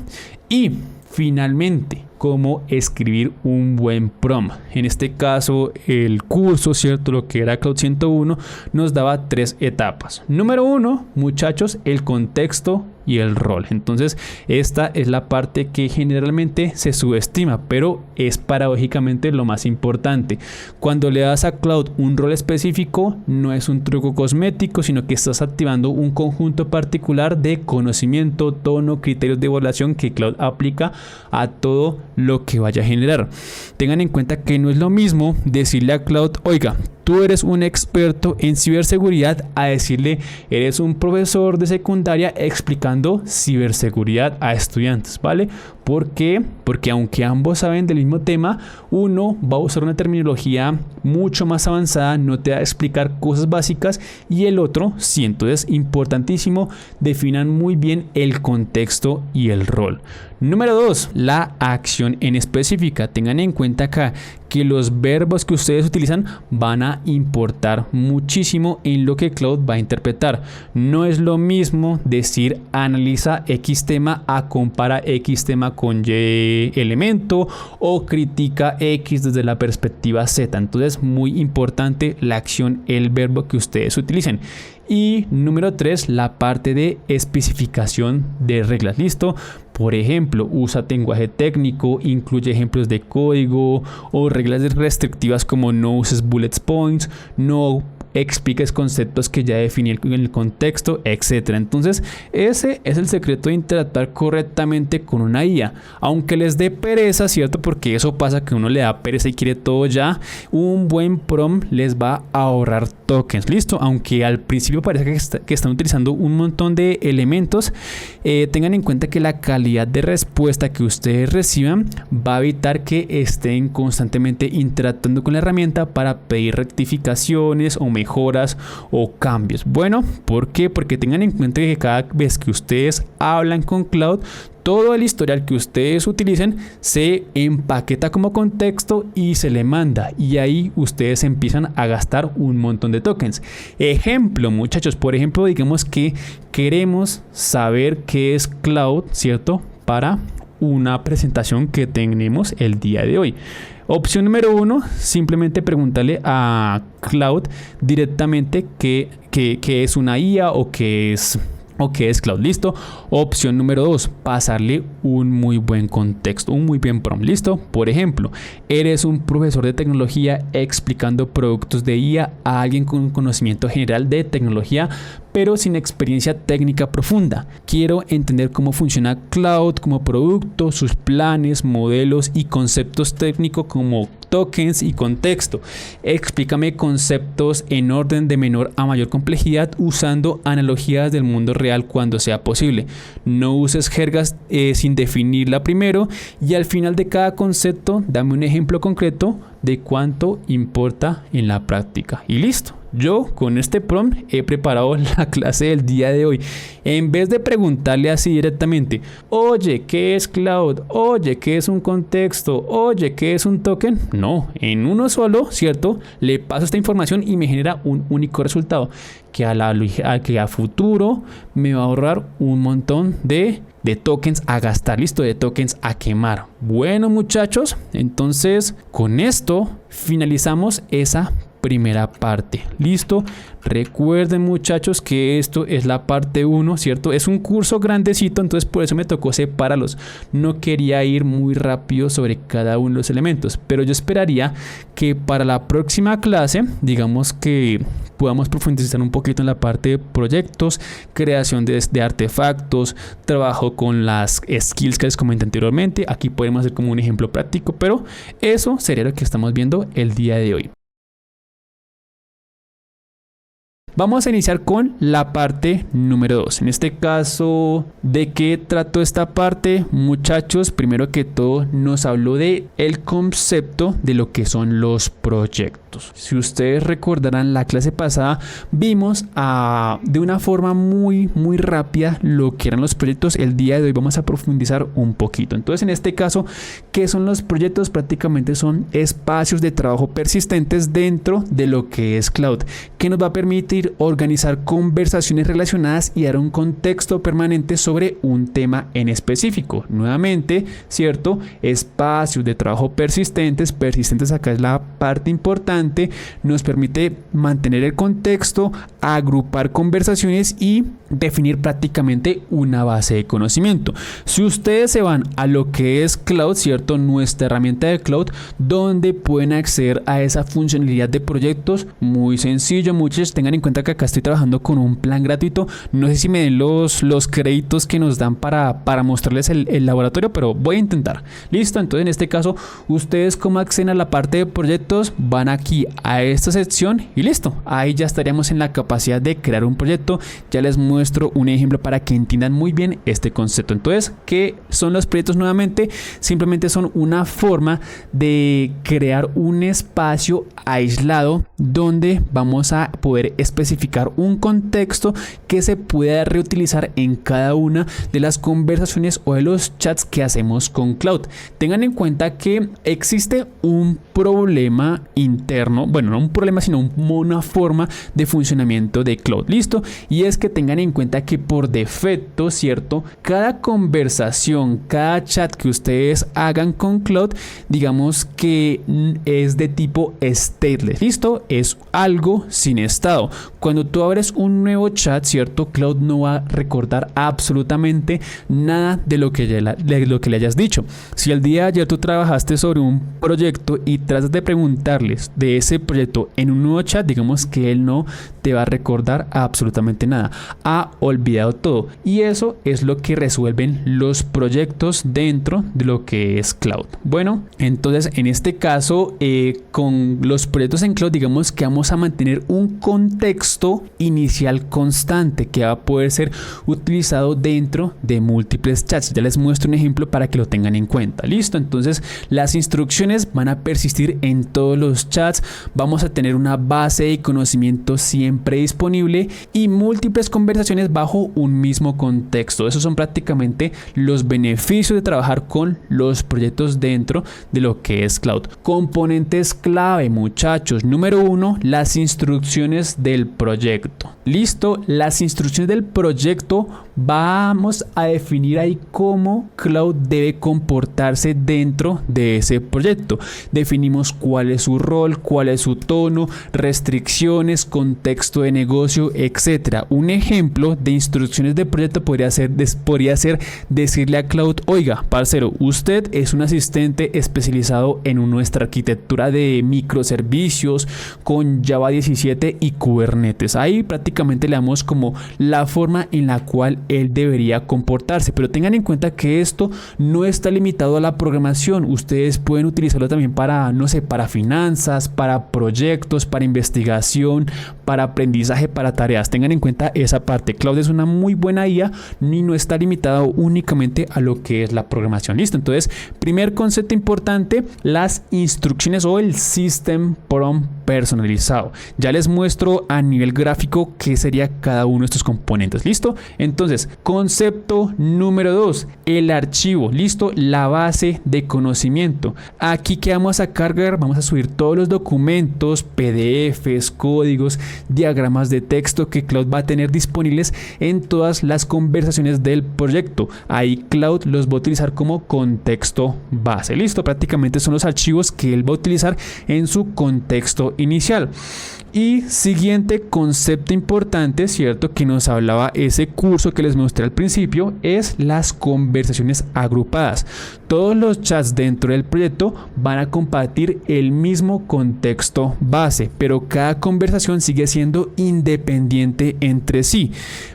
y finalmente, cómo escribir un buen prompt. En este caso, el curso, ¿cierto? Lo que era Cloud 101 nos daba 3 etapas. Número 1, muchachos, el contexto y el rol. Entonces, esta es la parte que generalmente se subestima, pero es paradójicamente lo más importante. Cuando le das a Cloud un rol específico, no es un truco cosmético, sino que estás activando un conjunto particular de conocimiento, tono, criterios de evaluación que Cloud aplica a todo lo que vaya a generar. Tengan en cuenta que no es lo mismo decirle a Cloud, oiga, tú eres un experto en ciberseguridad, a decirle, eres un profesor de secundaria explicando ciberseguridad a estudiantes, ¿vale? ¿Por qué? Porque aunque ambos saben del mismo tema, uno va a usar una terminología mucho más avanzada, no te va a explicar cosas básicas, y el otro sí. Entonces, importantísimo, definan muy bien el contexto y el rol. Número 2, la acción en específica. Tengan en cuenta acá que los verbos que ustedes utilizan van a importar muchísimo en lo que Cloud va a interpretar. No es lo mismo decir analiza X tema a compara X tema con Y elemento o critica X desde la perspectiva Z. Entonces, muy importante la acción, el verbo que ustedes utilicen. Y número 3, la parte de especificación de reglas. ¿Listo? Por ejemplo, usa lenguaje técnico, incluye ejemplos de código o reglas restrictivas como no uses bullet points, no expliques conceptos que ya definí en el contexto, etc. Entonces, ese es el secreto de interactuar correctamente con una IA. Aunque les dé pereza, ¿cierto? Porque eso pasa, que uno le da pereza y quiere todo ya. Un buen prompt les va a ahorrar tokens. ¿Listo? Aunque al principio parece que están utilizando un montón de elementos, tengan en cuenta que la calidad de respuesta que ustedes reciban va a evitar que estén constantemente interactuando con la herramienta para pedir rectificaciones o mejoras o cambios. Bueno, ¿por qué? Porque tengan en cuenta que cada vez que ustedes hablan con Cloud, todo el historial que ustedes utilicen se empaqueta como contexto y se le manda, y ahí ustedes empiezan a gastar un montón de tokens. Ejemplo, muchachos, por ejemplo, digamos que queremos saber qué es Cloud, ¿cierto? Para una presentación que tenemos el día de hoy. Opción número 1, simplemente preguntarle a Cloud directamente qué es una IA o qué es Cloud. Listo. Opción número 2, pasarle un muy buen contexto, un muy buen prompt. Listo. Por ejemplo, eres un profesor de tecnología explicando productos de IA a alguien con conocimiento general de tecnología, pero sin experiencia técnica profunda. Quiero entender cómo funciona Cloud como producto, sus planes, modelos y conceptos técnicos como tokens y contexto. Explícame conceptos en orden de menor a mayor complejidad usando analogías del mundo real cuando sea posible. No uses jergas sin definirla primero, y al final de cada concepto dame un ejemplo concreto de cuánto importa en la práctica. Y listo. Yo con este prompt he preparado la clase del día de hoy. En vez de preguntarle así directamente, oye, ¿qué es Cloud? Oye, ¿qué es un contexto? Oye, ¿qué es un token? No, en uno solo, ¿cierto? Le paso esta información y me genera un único resultado que a futuro me va a ahorrar un montón de tokens a gastar. Listo, de tokens a quemar. Bueno, muchachos, entonces con esto finalizamos esa primera parte. Listo. Recuerden, muchachos, que esto es la parte 1, ¿cierto? Es un curso grandecito, entonces por eso me tocó separarlos. No quería ir muy rápido sobre cada uno de los elementos, pero yo esperaría que para la próxima clase, digamos que podamos profundizar un poquito en la parte de proyectos, creación de artefactos, trabajo con las skills que les comenté anteriormente. Aquí podemos hacer como un ejemplo práctico, pero eso sería lo que estamos viendo el día de hoy. Vamos a iniciar con la parte número 2. En este caso, ¿de qué trató esta parte? Muchachos, primero que todo nos habló de el concepto de lo que son los proyectos. Si ustedes recordarán, la clase pasada vimos de una forma muy rápida lo que eran los proyectos. El día de hoy vamos a profundizar un poquito. Entonces, en este caso, ¿qué son los proyectos? Prácticamente son espacios de trabajo persistentes dentro de lo que es Cloud, que nos va a permitir organizar conversaciones relacionadas y dar un contexto permanente sobre un tema en específico. Nuevamente, ¿cierto? Espacios de trabajo persistentes acá es la parte importante, nos permite mantener el contexto, agrupar conversaciones y definir prácticamente una base de conocimiento. Si ustedes se van a lo que es Cloud, ¿cierto? Nuestra herramienta de Cloud, donde pueden acceder a esa funcionalidad de proyectos, muy sencillo. Muchos tengan en cuenta que acá estoy trabajando con un plan gratuito. No sé si me den los créditos que nos dan para mostrarles el laboratorio, pero voy a intentar. Listo. Entonces, en este caso, ustedes cómo acceden a la parte de proyectos. proyectos, van aquí a esta sección y listo. Ahí ya estaríamos en la capacidad de crear un proyecto. Ya les muestro un ejemplo para que entiendan muy bien este concepto. Entonces, ¿qué son los proyectos nuevamente? Simplemente son una forma de crear un espacio aislado donde vamos a poder especificar un contexto que se pueda reutilizar en cada una de las conversaciones o de los chats que hacemos con Cloud. Tengan en cuenta que existe un problema interno, bueno, no un problema, sino una forma de funcionamiento de Cloud, listo, y es que tengan en cuenta que por defecto, cierto, cada conversación, cada chat que ustedes hagan con Cloud, digamos que es de tipo stateless, listo, es algo sin estado. Cuando tú abres un nuevo chat, cierto, Cloud no va a recordar absolutamente nada de lo que le hayas dicho. Si el día de ayer tú trabajaste sobre un proyecto y tratas de preguntarles de ese proyecto en un nuevo chat, digamos que él no te va a recordar absolutamente nada, ha olvidado todo, y eso es lo que resuelven los proyectos dentro de lo que es Cloud. Bueno, entonces en este caso con los proyectos en Cloud, digamos que vamos a mantener un contexto inicial constante que va a poder ser utilizado dentro de múltiples chats. Ya les muestro un ejemplo para que lo tengan en cuenta. Listo, entonces las instrucciones van a persistir en todos los chats, vamos a tener una base de conocimiento siempre disponible y múltiples conversaciones bajo un mismo contexto. Esos son prácticamente los beneficios de trabajar con los proyectos dentro de lo que es Cloud. Componentes clave, muchachos. Número 1, las instrucciones del proyecto. Listo, las instrucciones del proyecto, vamos a definir ahí cómo Cloud debe comportarse dentro de ese proyecto. Definimos cuál es su rol, cuál es su tono, restricciones, contexto de negocio, etcétera. Un ejemplo de instrucciones de proyecto podría ser decirle a Cloud: oiga, parcero, usted es un asistente especializado en nuestra arquitectura de microservicios con Java 17 y Kubernetes. Ahí prácticamente le damos como la forma en la cual él debería comportarse, pero tengan en cuenta que esto no está limitado a la programación. Ustedes pueden utilizarlo también para, no sé, para finanzas, para proyectos, para investigación, para aprendizaje, para tareas. Tengan en cuenta esa parte. Cloud es una muy buena IA y no está limitado únicamente a lo que es la programación. Listo, entonces primer concepto importante, las instrucciones o el system prompt personalizado. Ya les muestro a nivel gráfico qué sería cada uno de estos componentes. Listo, entonces concepto número 2, el archivo. Listo, la base de conocimiento. Aquí que vamos a cargar, vamos a subir todos los documentos, PDFs, códigos, diagramas de texto que Cloud va a tener disponibles en todas las conversaciones del proyecto. Ahí Cloud los va a utilizar como contexto base. Listo, prácticamente son los archivos que él va a utilizar en su contexto inicial. Y siguiente concepto importante, cierto, que nos hablaba ese curso que les mostré al principio, es las conversaciones agrupadas. Todos los chats dentro del proyecto van a compartir el mismo contexto base, pero cada conversación sigue siendo independiente entre sí.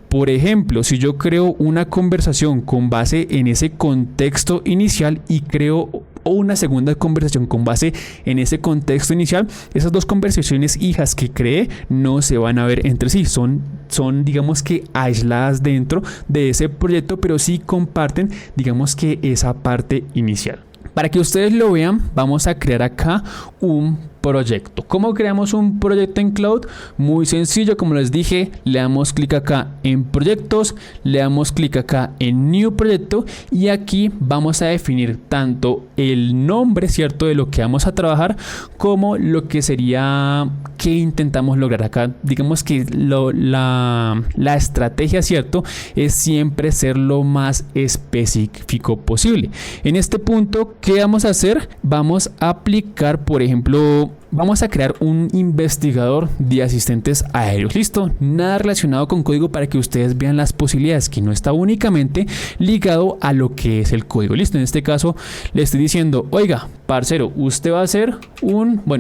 Por ejemplo, si yo creo una conversación con base en ese contexto inicial y creo una segunda conversación con base en ese contexto inicial, esas dos conversaciones hijas que creé no se van a ver entre sí, son digamos que aisladas dentro de ese proyecto, pero sí comparten digamos que esa parte inicial. Para que ustedes lo vean, vamos a crear acá un proyecto. ¿Cómo creamos un proyecto en Cloud? Muy sencillo, como les dije, le damos clic acá en proyectos, le damos clic acá en new proyecto y aquí vamos a definir tanto el nombre, cierto, de lo que vamos a trabajar como lo que sería que intentamos lograr acá. Digamos que la estrategia, cierto, es siempre ser lo más específico posible. En este punto, ¿qué vamos a hacer? Vamos a aplicar, por ejemplo, vamos a crear un investigador de asistentes aéreos. Listo, nada relacionado con código para que ustedes vean las posibilidades, que no está únicamente ligado a lo que es el código. Listo, en este caso le estoy diciendo: oiga, parcero, usted va a ser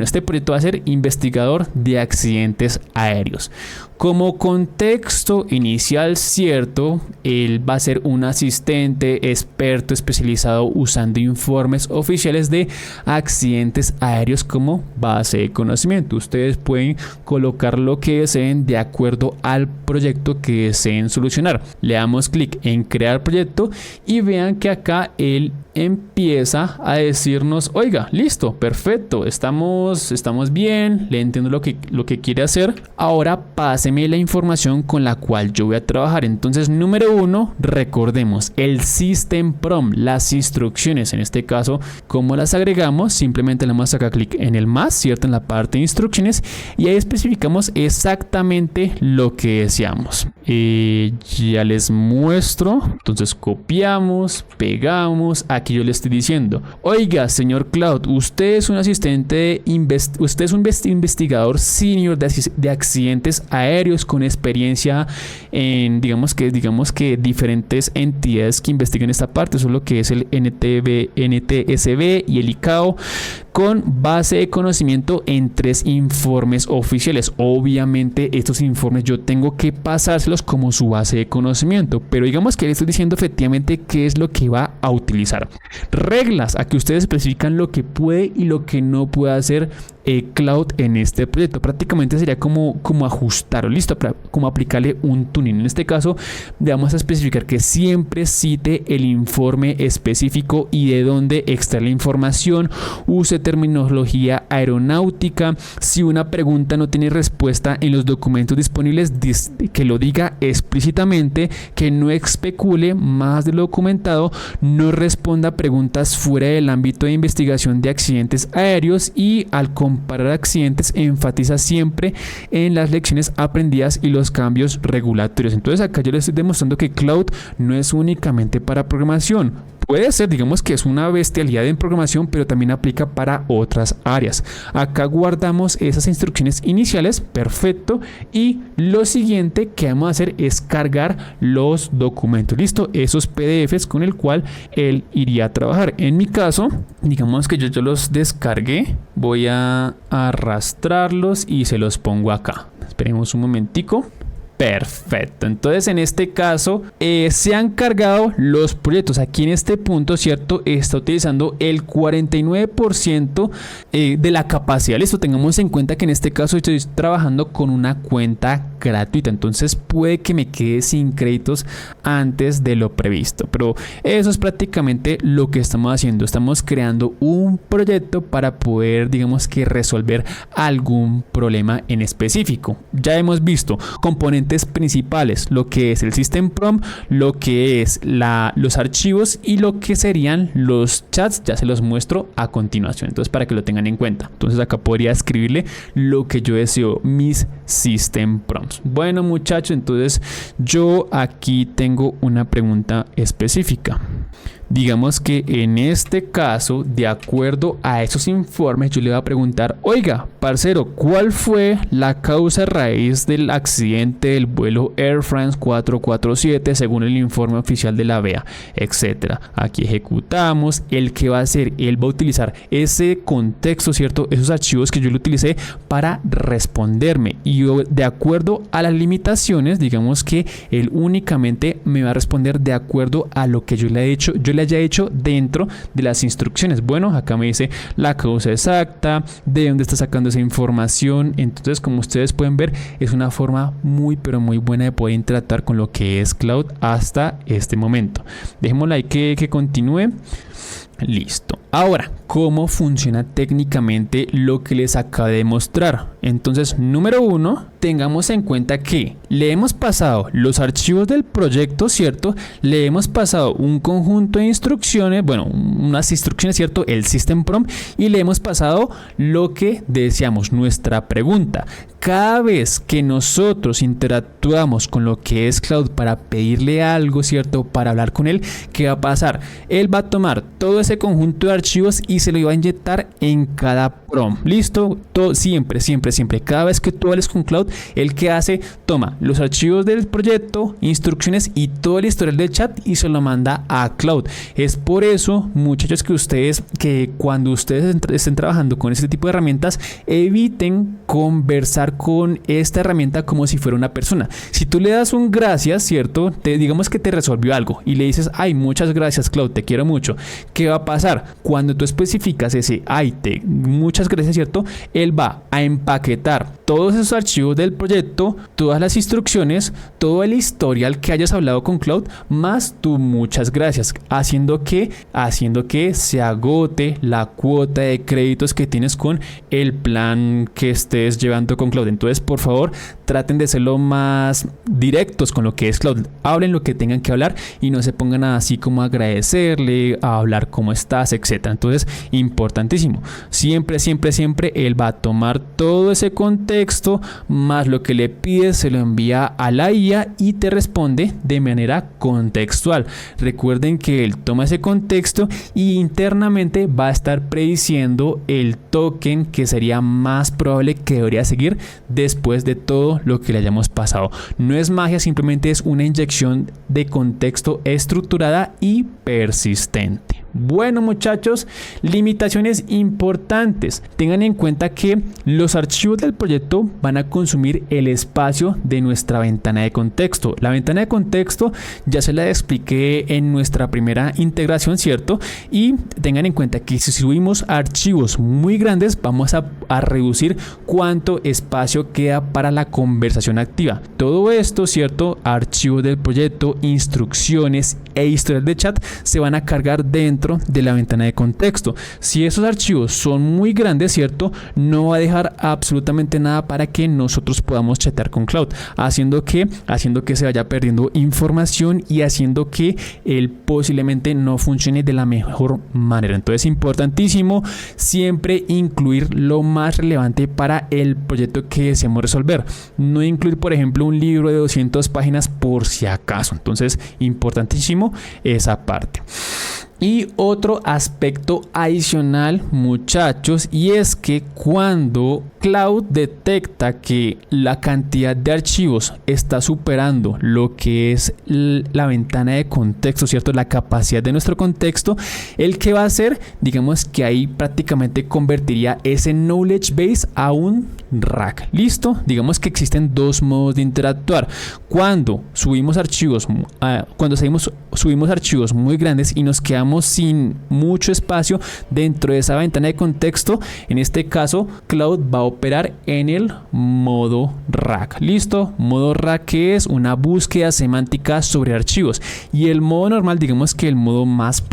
este proyecto va a ser investigador de accidentes aéreos. Como contexto inicial, cierto, él va a ser un asistente experto especializado usando informes oficiales de accidentes aéreos como base de conocimiento. Ustedes pueden colocar lo que deseen de acuerdo al proyecto que deseen solucionar. Le damos clic en crear proyecto y vean que acá él empieza a decirnos, oiga, listo, perfecto, estamos bien, le entiendo lo que quiere hacer. Ahora páseme la información con la cual yo voy a trabajar. Entonces, número 1, recordemos el System Prompt, las instrucciones. En este caso, ¿cómo las agregamos? Simplemente le damos acá clic en el más, ¿cierto? En la parte de instrucciones, y ahí especificamos exactamente lo que deseamos. Ya les muestro. Entonces copiamos, pegamos. Aquí yo le estoy diciendo, oiga, señor Cloud, usted es un asistente, usted es un investigador senior de accidentes aéreos con experiencia en, digamos que diferentes entidades que investigan esta parte. Eso es lo que es el NTSB y el ICAO, con base de conocimiento en 3 informes oficiales. Obviamente estos informes yo tengo que pasárselos como su base de conocimiento, pero digamos que le estoy diciendo efectivamente qué es lo que va a utilizar. Reglas, aquí ustedes especifican lo que puede y lo que no puede hacer Cloud en este proyecto. Prácticamente sería como ajustarlo, listo, como aplicarle un tuning. En este caso vamos a especificar que siempre cite el informe específico y de dónde extraer la información, use terminología aeronáutica. Si una pregunta no tiene respuesta en los documentos disponibles, que lo diga explícitamente, que no especule más de lo documentado, no responda preguntas fuera del ámbito de investigación de accidentes aéreos, y al comparar accidentes enfatiza siempre en las lecciones aprendidas y los cambios regulatorios. Entonces acá yo les estoy demostrando que Cloud no es únicamente para programación. Puede ser, digamos que es una bestialidad en programación, pero también aplica para otras áreas. Acá guardamos esas instrucciones iniciales, perfecto, y lo siguiente que vamos a hacer es cargar los documentos, listo, esos PDFs con el cual él iría a trabajar. En mi caso, digamos que yo los descargué, voy a arrastrarlos y se los pongo acá. Esperemos un momentico. Perfecto, entonces en este caso se han cargado los proyectos. Aquí en este punto, cierto, está utilizando el 49% de la capacidad. Listo, tengamos en cuenta que en este caso estoy trabajando con una cuenta gratuita, entonces puede que me quede sin créditos antes de lo previsto, pero eso es prácticamente lo que estamos haciendo. Estamos creando un proyecto para poder, digamos que, resolver algún problema en específico. Ya hemos visto componentes principales, lo que es el System Prompt, lo que es los archivos y lo que serían los chats. Ya se los muestro a continuación, entonces para que lo tengan en cuenta. Entonces acá podría escribirle lo que yo deseo, mis System Prompts. Bueno, muchachos, entonces yo aquí tengo una pregunta específica. Digamos que en este caso, de acuerdo a esos informes, yo le voy a preguntar, oiga, parcero, ¿cuál fue la causa raíz del accidente del vuelo Air France 447 según el informe oficial de la AVEA, etcétera? Aquí ejecutamos. El que va a hacer, él va a utilizar ese contexto, ¿cierto? Esos archivos que yo le utilicé para responderme, y de acuerdo a las limitaciones, digamos que él únicamente me va a responder de acuerdo a lo que yo le haya hecho dentro de las instrucciones. Bueno, acá me dice la causa exacta, de dónde está sacando esa información. Entonces, como ustedes pueden ver, es una forma muy pero muy buena de poder interactuar con lo que es Cloud hasta este momento. Dejémosla ahí que continúe. Listo. Ahora, ¿cómo funciona técnicamente lo que les acabo de mostrar? Entonces, número 1, tengamos en cuenta que le hemos pasado los archivos del proyecto, ¿cierto? Le hemos pasado un conjunto de instrucciones, bueno, unas instrucciones, ¿cierto? El System Prompt, y le hemos pasado lo que deseamos, nuestra pregunta. Cada vez que nosotros interactuamos con lo que es Cloud para pedirle algo, ¿cierto? Para hablar con él, ¿qué va a pasar? Él va a tomar todo ese ese conjunto de archivos y se lo iba a inyectar en cada prompt. ¿Listo? Todo, siempre. Cada vez que tú hables con Cloud, el que hace, toma los archivos del proyecto, instrucciones y todo el historial del chat y se lo manda a Cloud. Es por eso, muchachos, que cuando ustedes estén trabajando con este tipo de herramientas, eviten conversar con esta herramienta como si fuera una persona. Si tú le das un gracias, ¿cierto? Digamos que te resolvió algo y le dices, ay, muchas gracias, Cloud, te quiero mucho. ¿Qué va a pasar? Cuando tú especificas ese, ay, muchas gracias, ¿cierto? Él va a empaquetar todos esos archivos del proyecto, todas las instrucciones, todo el historial que hayas hablado con Cloud, más tu muchas gracias, haciendo que se agote la cuota de créditos que tienes con el plan que estés llevando con Cloud. Entonces, por favor, traten de ser lo más directos con lo que es Cloud. Hablen lo que tengan que hablar y no se pongan así como a agradecerle, a hablar cómo estás, etcétera. Entonces, importantísimo. Siempre él va a tomar todo ese contexto más lo que le pides, se lo envía a la IA y te responde de manera contextual. Recuerden que él toma ese contexto y internamente va a estar prediciendo el token que sería más probable que debería seguir después de todo lo que le hayamos pasado. No es magia, simplemente es una inyección de contexto estructurada y persistente. Bueno, muchachos, limitaciones importantes. Tengan en cuenta que los archivos del proyecto van a consumir el espacio de nuestra ventana de contexto. La ventana de contexto ya se la expliqué en nuestra primera integración, ¿cierto? Y tengan en cuenta que si subimos archivos muy grandes, vamos a reducir cuánto espacio queda para la conversación activa. Todo esto, ¿cierto? Archivos del proyecto, instrucciones e historias de chat se van a cargar dentro de la ventana de contexto. Si esos archivos son muy grandes, ¿cierto? No va a dejar absolutamente nada para que nosotros podamos chatear con Cloud, haciendo que se vaya perdiendo información y haciendo que él posiblemente no funcione de la mejor manera. Entonces, importantísimo siempre incluir lo más relevante para el proyecto que deseamos resolver. No incluir, por ejemplo, un libro de 200 páginas por si acaso. Entonces, importantísimo esa parte. Y otro aspecto adicional, muchachos, y es que cuando Cloud detecta que la cantidad de archivos está superando lo que es la ventana de contexto, ¿cierto? La capacidad de nuestro contexto, ¿el que va a hacer? Digamos que ahí prácticamente convertiría ese knowledge base a un rack. ¿Listo? Digamos que existen dos modos de interactuar. Cuando subimos archivos, subimos archivos muy grandes y nos quedamos sin mucho espacio dentro de esa ventana de contexto, en este caso Cloud va a operar en el modo rack. ¿Listo? Modo rack, que es una búsqueda semántica sobre archivos, y el modo normal, digamos que el modo más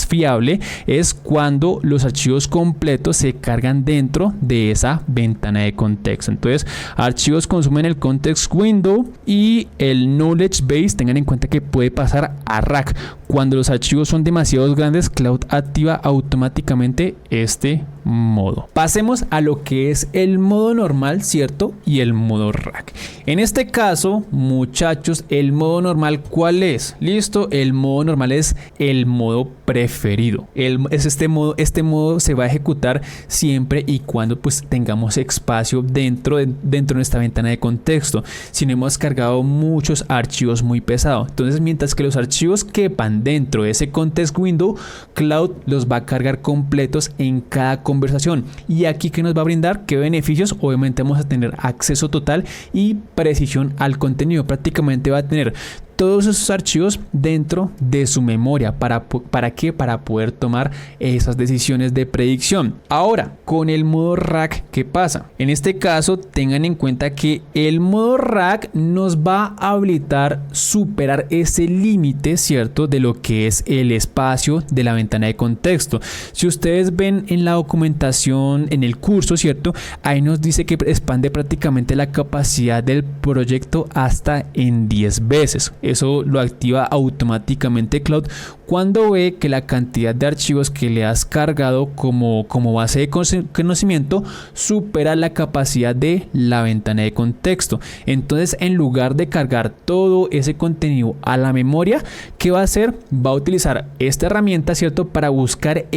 fiable, es cuando los archivos completos se cargan dentro de esa ventana de contexto. Entonces, archivos consumen el context window y el knowledge base, tengan en cuenta que puede pasar a rack. Cuando los archivos son demasiado grandes, Cloud activa automáticamente este modo. Pasemos a lo que es el modo normal, ¿cierto? Y el modo rack. En este caso, muchachos, el modo normal, ¿cuál es? ¿Listo? El modo normal es el modo preferido. Este modo se va a ejecutar siempre y cuando pues tengamos espacio dentro de nuestra ventana de contexto. Si no hemos cargado muchos archivos muy pesados. Entonces, mientras que los archivos quepan dentro de ese context window, Cloud los va a cargar completos en cada conversación. Y aquí, ¿qué nos va a brindar? ¿Qué beneficios? Obviamente vamos a tener acceso total y precisión al contenido. Prácticamente va a tener todos esos archivos dentro de su memoria. ¿Para qué? Para poder tomar esas decisiones de predicción. Ahora, con el modo rack, ¿qué pasa? En este caso, tengan en cuenta que el modo rack nos va a habilitar superar ese límite, ¿cierto? De lo que es el espacio de la ventana de contexto. Si ustedes ven en la documentación, en el curso, ¿cierto? Ahí nos dice que expande prácticamente la capacidad del proyecto hasta en 10 veces. Eso lo activa automáticamente Cloud cuando ve que la cantidad de archivos que le has cargado como base de conocimiento supera la capacidad de la ventana de contexto. Entonces, en lugar de cargar todo ese contenido a la memoria, ¿qué va a hacer? Va a utilizar esta herramienta, ¿cierto? Para buscar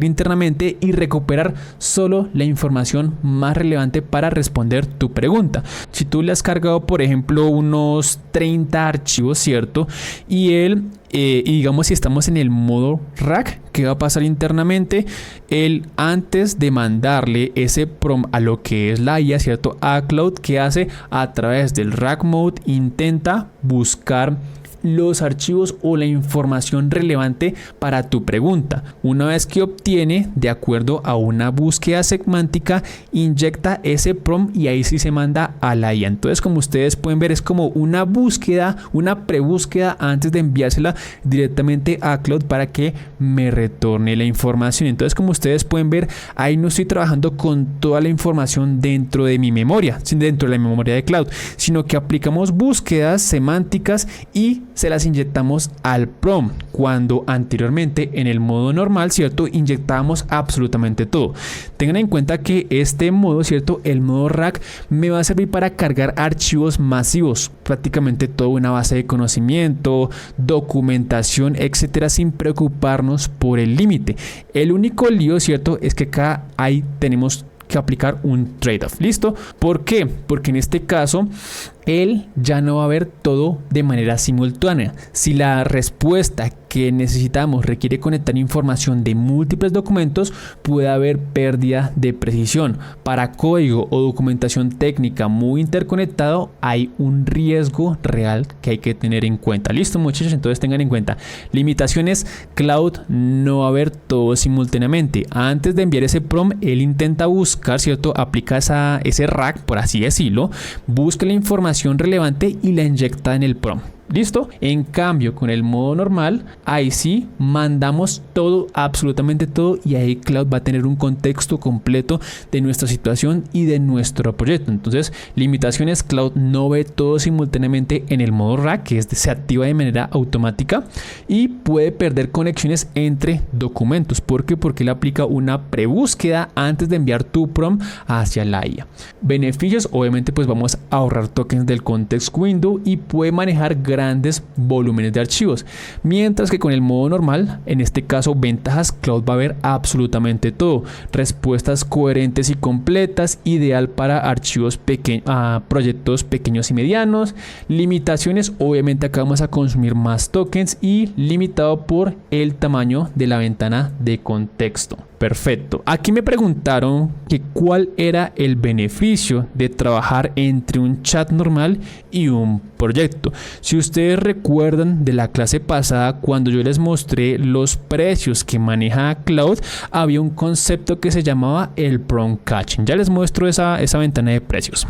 internamente y recuperar solo la información más relevante para responder tu pregunta. Si tú le has cargado, por ejemplo, unos 30 archivos, ¿cierto? Y él, digamos, si estamos en el modo rack, ¿qué va a pasar internamente? Él, antes de mandarle ese prompt a lo que es la IA, ¿cierto? A Claude, ¿qué hace? A través del rack mode intenta buscar los archivos o la información relevante para tu pregunta. Una vez que obtiene, de acuerdo a una búsqueda semántica, inyecta ese prompt y ahí sí se manda a la IA. Entonces, como ustedes pueden ver, es como una búsqueda, una prebúsqueda antes de enviársela directamente a Claude para que me retorne la información. Entonces, como ustedes pueden ver, ahí no estoy trabajando con toda la información dentro de mi memoria, dentro de la memoria de Claude, sino que aplicamos búsquedas semánticas y se las inyectamos al prompt, cuando anteriormente en el modo normal, ¿cierto? Inyectábamos absolutamente todo. Tengan en cuenta que este modo, ¿cierto? El modo rack me va a servir para cargar archivos masivos, prácticamente toda una base de conocimiento, documentación, etcétera, sin preocuparnos por el límite. El único lío, ¿cierto? Es que acá ahí tenemos que aplicar un trade-off. ¿Listo? ¿Por qué? Porque en este caso él ya no va a ver todo de manera simultánea. Si la respuesta que necesitamos requiere conectar información de múltiples documentos, puede haber pérdida de precisión. Para código o documentación técnica muy interconectado, hay un riesgo real que hay que tener en cuenta. ¿Listo, muchachos? Entonces tengan en cuenta limitaciones. Claude no va a ver todo simultáneamente. Antes de enviar ese prompt, él intenta buscar, ¿cierto? Aplica ese rack, por así decirlo, busca la información relevante y la inyecta en el prompt. ¿Listo? En cambio, con el modo normal, ahí sí mandamos todo, absolutamente todo, y ahí Claude va a tener un contexto completo de nuestra situación y de nuestro proyecto. Entonces, limitaciones: Claude no ve todo simultáneamente en el modo rack, que se activa de manera automática, y puede perder conexiones entre documentos. ¿Por qué? Porque él aplica una prebúsqueda antes de enviar tu prompt hacia la IA. Beneficios: obviamente, pues vamos a ahorrar tokens del context window y puede manejar grandes volúmenes de archivos, mientras que con el modo normal, en este caso, ventajas: Claude va a ver absolutamente todo, respuestas coherentes y completas, ideal para archivos pequeños, proyectos pequeños y medianos. Limitaciones: obviamente acá vamos a consumir más tokens y limitado por el tamaño de la ventana de contexto. Perfecto. Aquí me preguntaron que cuál era el beneficio de trabajar entre un chat normal y un proyecto. Si ustedes recuerdan de la clase pasada, cuando yo les mostré los precios que maneja Claude, había un concepto que se llamaba el prompt caching. Ya les muestro esa ventana de precios.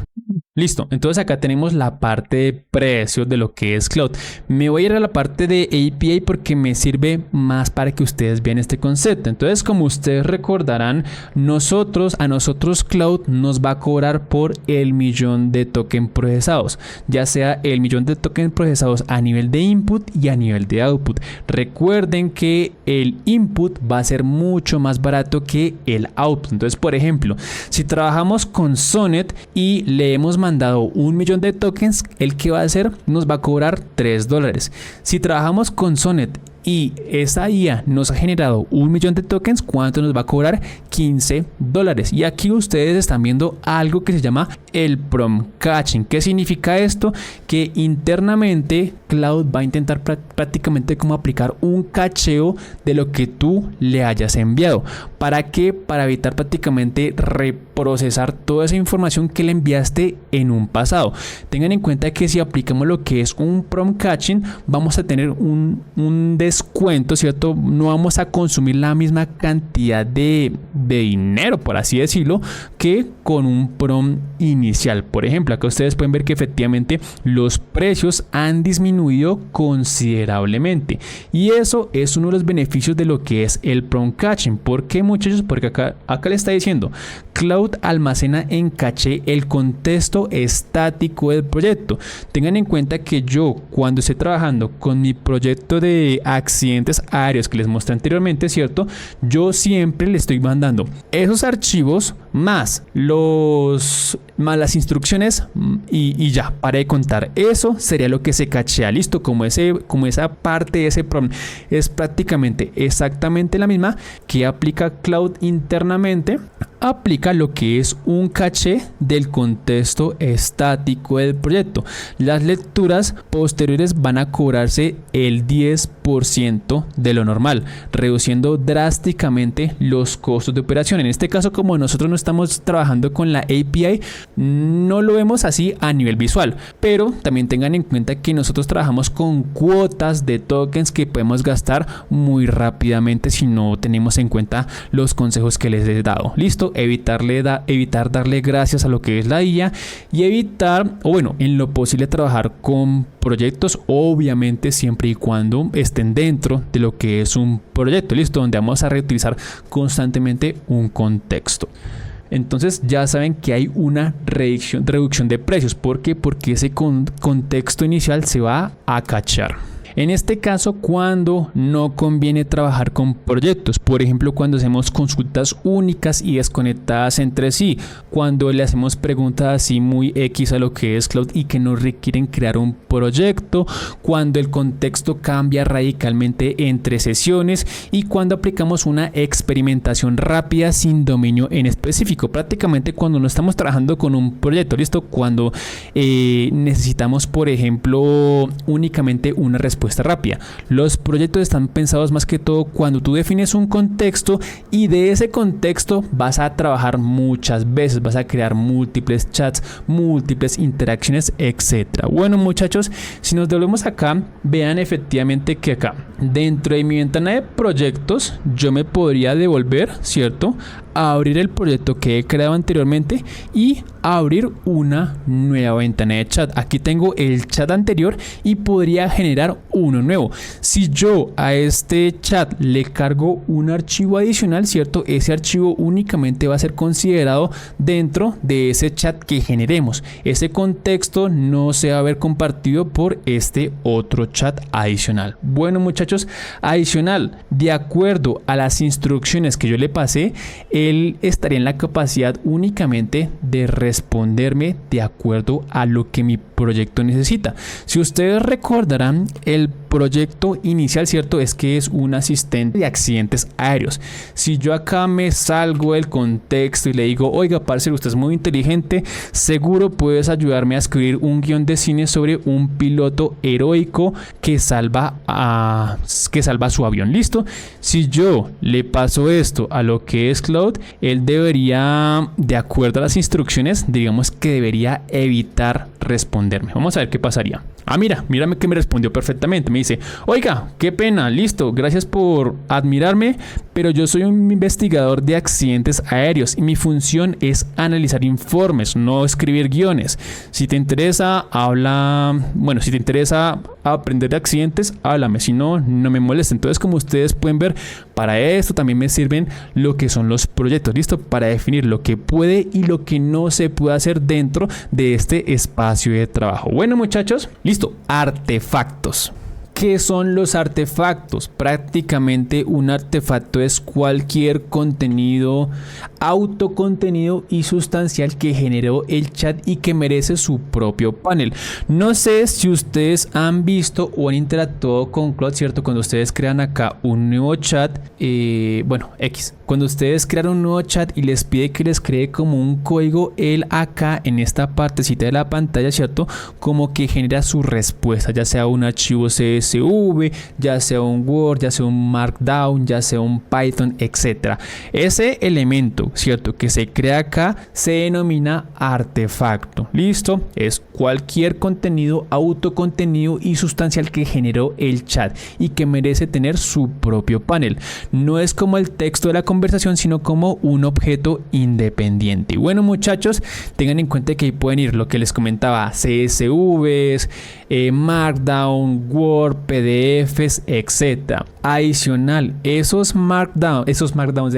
Listo, entonces acá tenemos la parte de precios de lo que es Claude. Me voy a ir a la parte de API porque me sirve más para que ustedes vean este concepto. Entonces, como ustedes recordarán, a nosotros Claude nos va a cobrar por el millón de tokens procesados, ya sea el millón de tokens procesados a nivel de input y a nivel de output. Recuerden que el input va a ser mucho más barato que el output. Entonces, por ejemplo, si trabajamos con Sonnet y le hemos mandado 1 millón de tokens, el que va a hacer nos va a cobrar $3. Si trabajamos con Sonnet y esa IA nos ha generado 1 millón de tokens, ¿cuánto nos va a cobrar? $15. Y aquí ustedes están viendo algo que se llama el prompt caching. ¿Qué significa esto? Que internamente Claude va a intentar prácticamente como aplicar un cacheo de lo que tú le hayas enviado. ¿Para qué? Para evitar prácticamente reprocesar toda esa información que le enviaste en un pasado. Tengan en cuenta que si aplicamos lo que es un prompt caching, vamos a tener un descuento, ¿cierto? No vamos a consumir la misma cantidad de dinero, por así decirlo, que con un prompt inicial. Por ejemplo, acá ustedes pueden ver que efectivamente los precios han disminuido considerablemente, y eso es uno de los beneficios de lo que es el prompt caching. ¿Por qué, muchachos? Porque acá le está diciendo Cloud almacena en caché el contexto estático del proyecto. Tengan en cuenta que yo, cuando estoy trabajando con mi proyecto de accidentes aéreos que les mostré anteriormente, ¿cierto? Yo siempre le estoy mandando esos archivos más las instrucciones y ya, para de contar. Eso sería lo que se cachea, listo, como esa parte de ese problem es prácticamente exactamente la misma que aplica Cloud internamente, aplica lo que es un caché del contexto estático del proyecto. Las lecturas posteriores van a cobrarse el 10% de lo normal, reduciendo drásticamente los costos de operación. En este caso, como nosotros no estamos trabajando con la API, no lo vemos así a nivel visual, pero también tengan en cuenta que nosotros trabajamos con cuotas de tokens que podemos gastar muy rápidamente si no tenemos en cuenta los consejos que les he dado. Listo, evitar darle gracias a lo que es la IA y evitar, o bueno, en lo posible trabajar con proyectos, obviamente siempre y cuando estén dentro de lo que es un proyecto, listo, donde vamos a reutilizar constantemente un contexto. Entonces ya saben que hay una reducción de precios. ¿Por qué? Porque ese contexto inicial se va a cachar. En este caso, cuando no conviene trabajar con proyectos, por ejemplo, cuando hacemos consultas únicas y desconectadas entre sí, cuando le hacemos preguntas así muy X a lo que es Cloud y que nos requieren crear un proyecto, cuando el contexto cambia radicalmente entre sesiones y cuando aplicamos una experimentación rápida sin dominio en específico, prácticamente cuando no estamos trabajando con un proyecto, listo, cuando necesitamos, por ejemplo, únicamente una respuesta rápida. Los proyectos están pensados más que todo cuando tú defines un contexto y de ese contexto vas a trabajar muchas veces, vas a crear múltiples chats, múltiples interacciones, etcétera. Bueno, muchachos, si nos devolvemos acá, vean efectivamente que acá dentro de mi ventana de proyectos yo me podría devolver, ¿cierto?, a abrir el proyecto que he creado anteriormente y abrir una nueva ventana de chat. Aquí tengo el chat anterior y podría generar uno nuevo. Si yo a este chat le cargo un archivo adicional, ¿cierto?, ese archivo únicamente va a ser considerado dentro de ese chat que generemos. Ese contexto no se va a ver compartido por este otro chat adicional. Bueno, muchachos, adicional, de acuerdo a las instrucciones que yo le pasé, él estaría en la capacidad únicamente de responderme de acuerdo a lo que mi proyecto necesita. Si ustedes recordarán, el proyecto inicial, ¿cierto?, es que es un asistente de accidentes aéreos. Si yo acá me salgo del contexto y le digo, oiga, parce, usted es muy inteligente, seguro puedes ayudarme a escribir un guión de cine sobre un piloto heroico que salva su avión, listo. Si yo le paso esto a lo que es Cloud, él debería, de acuerdo a las instrucciones, digamos que debería evitar responderme. Vamos a ver qué pasaría. Mírame que me respondió perfectamente. Me dice, oiga, qué pena, listo, gracias por admirarme, pero yo soy un investigador de accidentes aéreos y mi función es analizar informes, no escribir guiones. Si te interesa aprender de accidentes, háblame, si no, no me molesta. Entonces, como ustedes pueden ver, para esto también me sirven lo que son los proyectos, listo, para definir lo que puede y lo que no se puede hacer dentro de este espacio de trabajo. Bueno, muchachos, listo, artefactos. ¿Qué son los artefactos? Prácticamente un artefacto es cualquier contenido, autocontenido y sustancial que generó el chat y que merece su propio panel. No sé si ustedes han visto o han interactuado con Cloud, ¿cierto? Cuando ustedes crean acá un nuevo chat, cuando ustedes crean un nuevo chat y les pide que les cree como un código, él acá en esta partecita de la pantalla, ¿cierto?, como que genera su respuesta, ya sea un archivo CSV, ya sea un Word, ya sea un Markdown, ya sea un Python, etcétera. Ese elemento, ¿cierto?, que se crea acá se denomina artefacto. Listo, es cualquier contenido, autocontenido y sustancial que generó el chat y que merece tener su propio panel. No es como el texto de la conversación, conversación, sino como un objeto independiente. Bueno, muchachos, tengan en cuenta que ahí pueden ir lo que les comentaba, CSVs, Markdown, Word, PDFs, etc. Adicional, esos markdowns,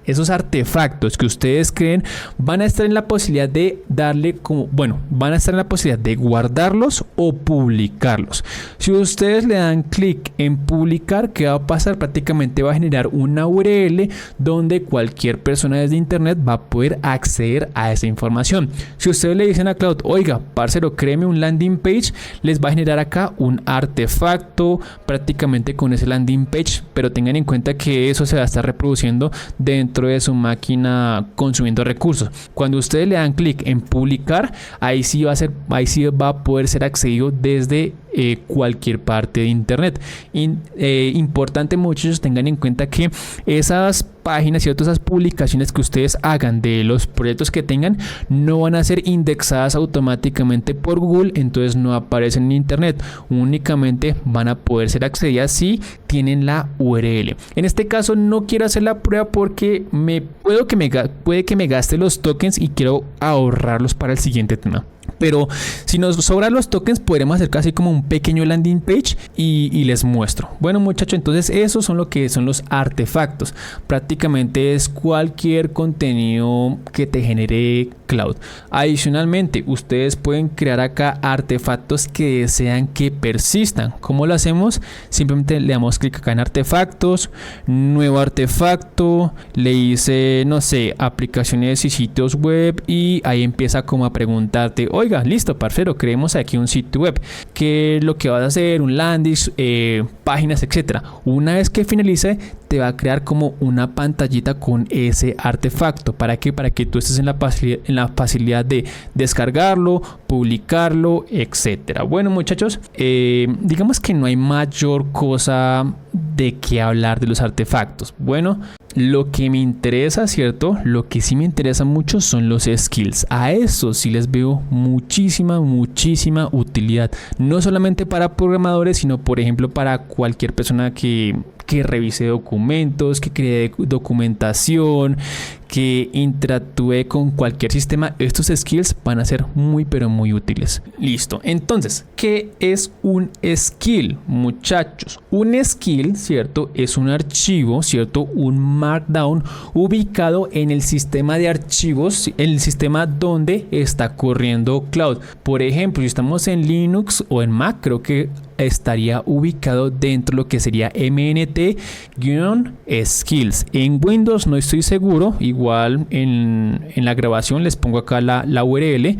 esos artefactos que ustedes creen van a estar en la posibilidad de van a estar en la posibilidad de guardarlos o publicarlos. Si ustedes le dan clic en publicar, ¿qué va a pasar? Prácticamente va a generar una URL donde cualquier persona desde internet va a poder acceder a esa información. Si ustedes le dicen a Cloud, oiga, parcero, créeme un landing page, les va a generar acá un artefacto prácticamente con ese landing page, pero tengan en cuenta que eso se va a estar reproduciendo dentro de su máquina consumiendo recursos. Cuando ustedes le dan clic en publicar, ahí sí va a poder ser accedido desde cualquier parte de internet. Importante, muchachos, tengan en cuenta que esas páginas y otras publicaciones que ustedes hagan de los proyectos que tengan no van a ser indexadas automáticamente por Google, entonces no aparecen en internet, únicamente van a poder ser accedidas si tienen la URL. En este caso no quiero hacer la prueba porque puede que me gaste los tokens y quiero ahorrarlos para el siguiente tema. Pero si nos sobran los tokens, podremos hacer casi como un pequeño landing page y les muestro. Bueno, muchachos, entonces esos son lo que son los artefactos. Prácticamente es cualquier contenido que te genere Cloud. Adicionalmente, ustedes pueden crear acá artefactos que desean que persistan. ¿Cómo lo hacemos? Simplemente le damos clic acá en artefactos, nuevo artefacto, le hice, no sé, aplicaciones y sitios web, y ahí empieza como a preguntarte, oiga, listo, parcero, creemos aquí un sitio web. ¿Qué es lo que vas a hacer? Un landing, páginas, etcétera. Una vez que finalice, te va a crear como una pantallita con ese artefacto. ¿Para qué? Para que tú estés en la facilidad de descargarlo, publicarlo, etcétera. Bueno, muchachos, digamos que no hay mayor cosa de qué hablar de los artefactos. Bueno, lo que me interesa, ¿cierto? Lo que sí me interesa mucho son los skills. A eso sí les veo muchísima utilidad. No solamente para programadores, sino por ejemplo para cualquier persona que revise documentos, que cree documentación, que interactúe con cualquier sistema. Estos skills van a ser muy útiles. Listo. Entonces, ¿qué es un skill, muchachos? Un skill, ¿cierto? Es un archivo, ¿cierto? Un markdown ubicado en el sistema de archivos, en el sistema donde está corriendo Cloud. Por ejemplo, si estamos en Linux o en Mac, creo que estaría ubicado dentro de lo que sería mnt-skills. En Windows no estoy seguro, igual en la grabación les pongo acá la URL,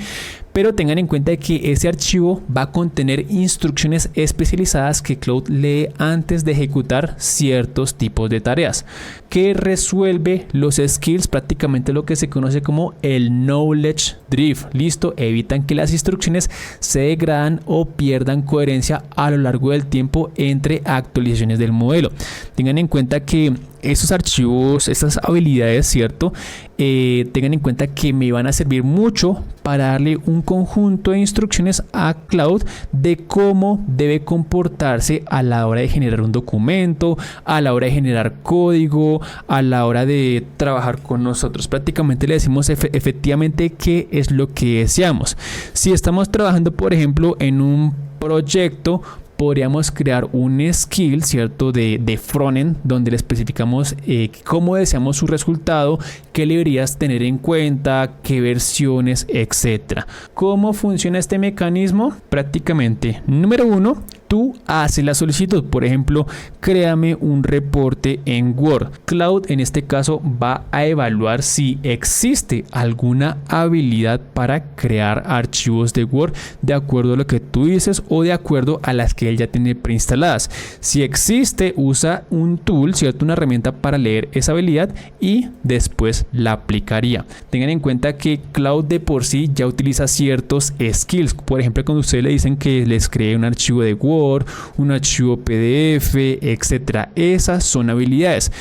pero tengan en cuenta que ese archivo va a contener instrucciones especializadas que Cloud lee antes de ejecutar ciertos tipos de tareas, que resuelve los skills, prácticamente lo que se conoce como el knowledge drift. Listo, evitan que las instrucciones se degradan o pierdan coherencia a lo largo del tiempo entre actualizaciones del modelo. Tengan en cuenta que esos archivos, estas habilidades, ¿cierto? Tengan en cuenta que me van a servir mucho para darle un conjunto de instrucciones a Cloud de cómo debe comportarse a la hora de generar un documento, a la hora de generar código, a la hora de trabajar con nosotros. Prácticamente le decimos efectivamente qué es lo que deseamos. Si estamos trabajando, por ejemplo, en un proyecto, podríamos crear un skill, ¿cierto? De frontend, donde le especificamos cómo deseamos su resultado, qué deberías tener en cuenta, qué versiones, etcétera. ¿Cómo funciona este mecanismo? Prácticamente, número 1, tú haces la solicitud. Por ejemplo, créame un reporte en Word. Cloud en este caso va a evaluar si existe alguna habilidad para crear archivos de Word de acuerdo a lo que tú dices o de acuerdo a las que él ya tiene preinstaladas. Si existe, usa un tool, ¿cierto? Una herramienta para leer esa habilidad y después la aplicaría. Tengan en cuenta que Cloud de por sí ya utiliza ciertos skills. Por ejemplo, cuando ustedes le dicen que les cree un archivo de Word, un archivo PDF, etcétera. Esas son habilidades.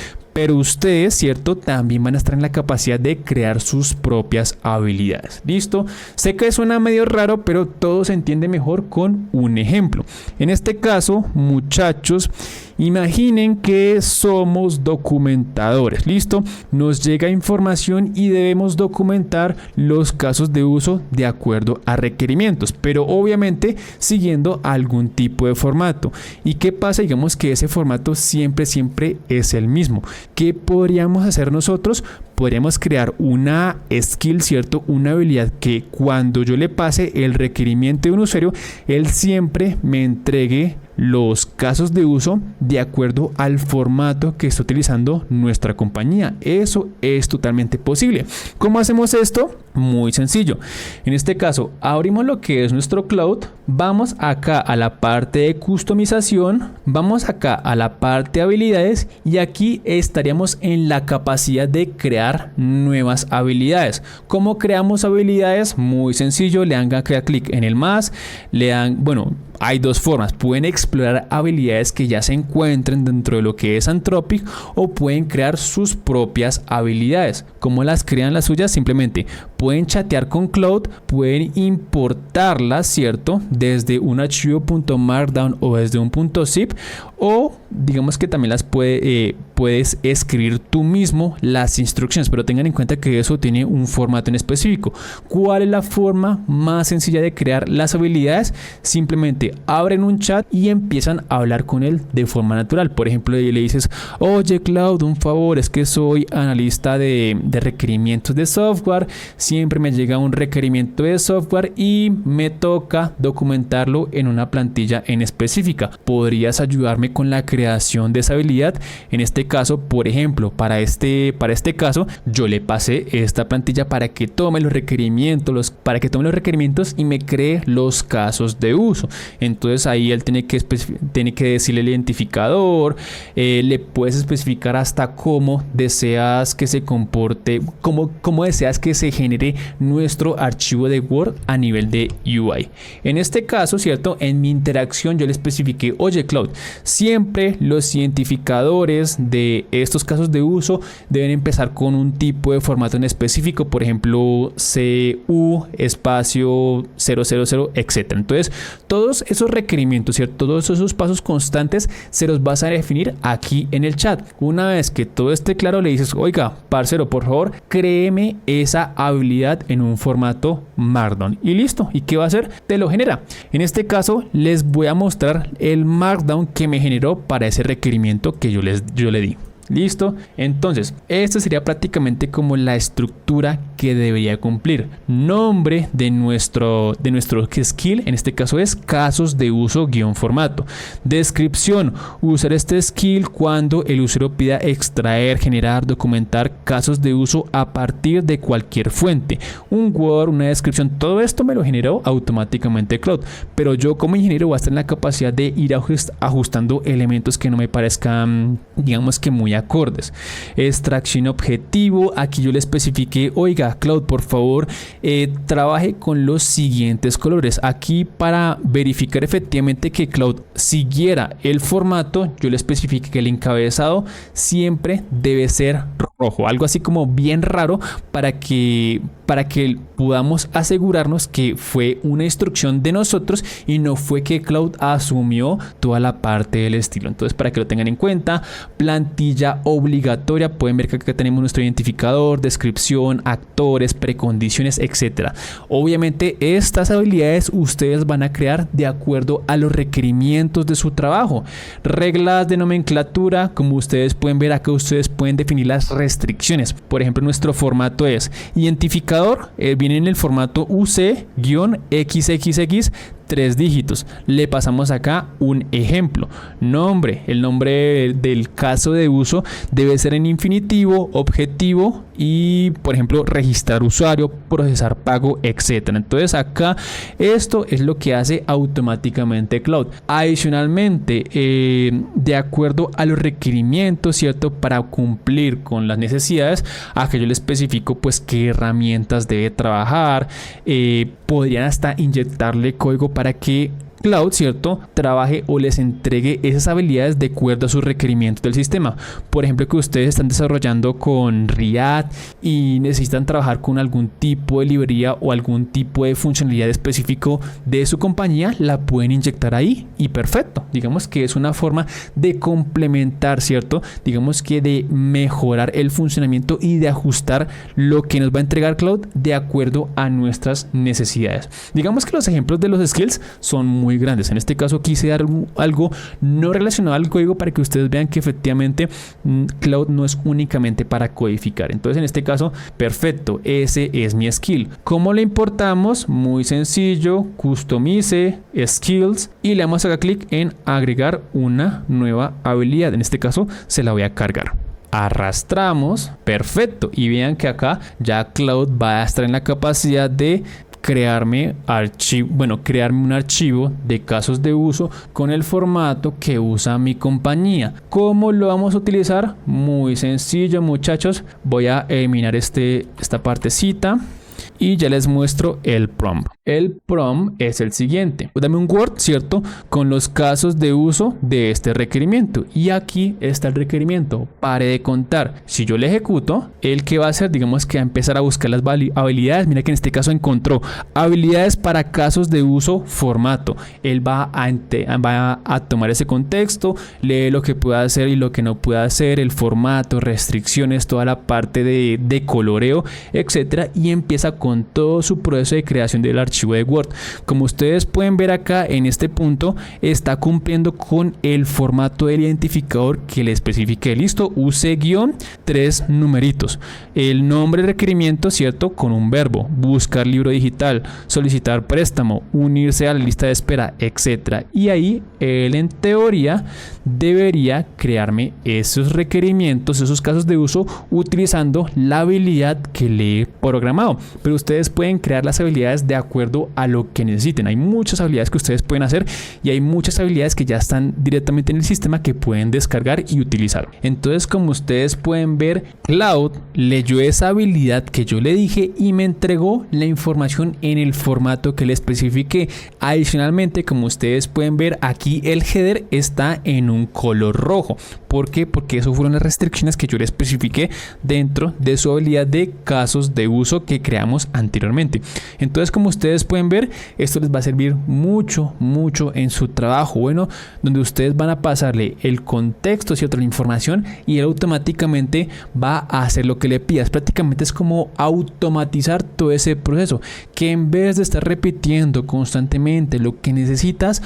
pero ustedes, ¿cierto? También van a estar en la capacidad de crear sus propias habilidades. ¿Listo? Sé que suena medio raro, pero todo se entiende mejor con un ejemplo. En este caso, muchachos, imaginen que somos documentadores. ¿Listo? Nos llega información y debemos documentar los casos de uso de acuerdo a requerimientos, pero obviamente siguiendo algún tipo de formato. ¿Y qué pasa? Digamos que ese formato siempre es el mismo. ¿Qué podríamos hacer nosotros? Podríamos crear una skill, ¿cierto? Una habilidad que cuando yo le pase el requerimiento de un usuario, él siempre me entregue los casos de uso de acuerdo al formato que está utilizando nuestra compañía. Eso es totalmente posible. ¿Cómo hacemos esto? Muy sencillo. En este caso, abrimos lo que es nuestro Cloud, vamos acá a la parte de customización, vamos acá a la parte de habilidades y aquí estaríamos en la capacidad de crear nuevas habilidades. ¿Cómo creamos habilidades? Muy sencillo, le dan acá clic en el más, le dan, bueno, hay dos formas, pueden explorar habilidades que ya se encuentren dentro de lo que es Anthropic o pueden crear sus propias habilidades. ¿Cómo las crean las suyas? Simplemente pueden chatear con Cloud, pueden importarlas, ¿cierto? Desde un archivo .markdown o desde un .zip o digamos que también las puedes escribir tú mismo las instrucciones, pero tengan en cuenta que eso tiene un formato en específico. ¿Cuál es la forma más sencilla de crear las habilidades? Simplemente abren un chat y empiezan a hablar con él de forma natural. Por ejemplo, le dices, oye Cloud, un favor, es que soy analista de requerimientos de software, siempre me llega un requerimiento de software y me toca documentarlo en una plantilla en específica. ¿Podrías ayudarme con la creación de esa habilidad? En este caso, por ejemplo, para este caso, yo le pasé esta plantilla para que tome los requerimientos, y me cree los casos de uso. Entonces ahí él tiene que decirle el identificador, le puedes especificar hasta cómo deseas que se comporte, cómo deseas que se genere nuestro archivo de Word a nivel de UI. En este caso, ¿cierto? En mi interacción yo le especifiqué, oye Cloud, siempre los identificadores de estos casos de uso deben empezar con un tipo de formato en específico, por ejemplo CU espacio 000, etc. Entonces todos esos requerimientos, ¿cierto? Todos esos pasos constantes se los vas a definir aquí en el chat. Una vez que todo esté claro, le dices, oiga, parcero, por favor, créeme esa habilidad en un formato Markdown. Y listo. ¿Y qué va a hacer? Te lo genera. En este caso, les voy a mostrar el Markdown que me generó para ese requerimiento que yo le di. ¿Listo? Entonces, esta sería prácticamente como la estructura que debería cumplir. Nombre de nuestro skill, en este caso es casos de uso guión formato. Descripción, usar este skill cuando el usuario pida extraer, generar, documentar casos de uso a partir de cualquier fuente. Un Word, una descripción, todo esto me lo generó automáticamente Cloud. Pero yo como ingeniero voy a estar en la capacidad de ir ajustando elementos que no me parezcan, digamos que muy acordes. Extracción objetivo, aquí yo le especifiqué, oiga Cloud, por favor trabaje con los siguientes colores. Aquí para verificar efectivamente que Cloud siguiera el formato, yo le especifiqué que el encabezado siempre debe ser rojo, algo así como bien raro para que podamos asegurarnos que fue una instrucción de nosotros y no fue que Cloud asumió toda la parte del estilo. Entonces, para que lo tengan en cuenta, plantilla obligatoria, pueden ver que acá tenemos nuestro identificador, descripción, actores, precondiciones, etcétera. Obviamente estas habilidades ustedes van a crear de acuerdo a los requerimientos de su trabajo. Reglas de nomenclatura, como ustedes pueden ver acá, ustedes pueden definir las restricciones. Por ejemplo, nuestro formato es identificador, viene en el formato UC-XXX 3 dígitos. Le pasamos acá un ejemplo. Nombre, el nombre del caso de uso debe ser en infinitivo, objetivo y, por ejemplo, registrar usuario, procesar pago, etcétera. Entonces acá esto es lo que hace automáticamente Cloud. Adicionalmente, de acuerdo a los requerimientos, ¿cierto? Para cumplir con las necesidades, acá yo le especifico pues qué herramientas debe trabajar. Podrían hasta inyectarle código para que Cloud, ¿cierto?, trabaje o les entregue esas habilidades de acuerdo a sus requerimientos del sistema. Por ejemplo, que ustedes están desarrollando con React y necesitan trabajar con algún tipo de librería o algún tipo de funcionalidad específico de su compañía, la pueden inyectar ahí y perfecto. Digamos que es una forma de complementar, ¿cierto? Digamos que de mejorar el funcionamiento y de ajustar lo que nos va a entregar Cloud de acuerdo a nuestras necesidades. Digamos que los ejemplos de los skills son muy grandes. En este caso quise dar algo no relacionado al código para que ustedes vean que efectivamente Cloud no es únicamente para codificar. Entonces en este caso, perfecto, ese es mi skill. ¿Cómo le importamos? Muy sencillo, customize, skills, y le damos acá clic en agregar una nueva habilidad. En este caso se la voy a cargar. Arrastramos, perfecto, y vean que acá ya Cloud va a estar en la capacidad de crearme un archivo de casos de uso con el formato que usa mi compañía. ¿Cómo lo vamos a utilizar? Muy sencillo, muchachos. Voy a eliminar esta partecita y ya les muestro el prompt. El prompt es el siguiente: dame un Word, ¿cierto?, con los casos de uso de este requerimiento. Y aquí está el requerimiento: pare de contar. Si yo le ejecuto, ¿el que va a hacer? Digamos que va a empezar a buscar las habilidades. Mira que en este caso encontró habilidades para casos de uso formato. Él va a tomar ese contexto, lee lo que pueda hacer y lo que no pueda hacer, el formato, restricciones, toda la parte de coloreo, etcétera, y empieza con todo su proceso de creación del archivo de Word. Como ustedes pueden ver acá en este punto, está cumpliendo con el formato del identificador que le especifique. Listo, use -3 numeritos, el nombre del requerimiento, ¿cierto?, con un verbo, buscar libro digital, solicitar préstamo, unirse a la lista de espera, etcétera. Y ahí él en teoría debería crearme esos requerimientos, esos casos de uso, utilizando la habilidad que le he programado. Pero ustedes pueden crear las habilidades de acuerdo a lo que necesiten. Hay muchas habilidades que ustedes pueden hacer y hay muchas habilidades que ya están directamente en el sistema que pueden descargar y utilizar. Entonces, como ustedes pueden ver, Cloud leyó esa habilidad que yo le dije y me entregó la información en el formato que le especifiqué. Adicionalmente, como ustedes pueden ver, aquí el header está en un color rojo. ¿Por qué? Porque eso fueron las restricciones que yo le especifiqué dentro de su habilidad de casos de uso que creamos anteriormente. Entonces, como ustedes pueden ver, esto les va a servir mucho en su trabajo, bueno, donde ustedes van a pasarle el contexto, ¿cierto?, la información, y él automáticamente va a hacer lo que le pidas. Prácticamente es como automatizar todo ese proceso, que en vez de estar repitiendo constantemente lo que necesitas,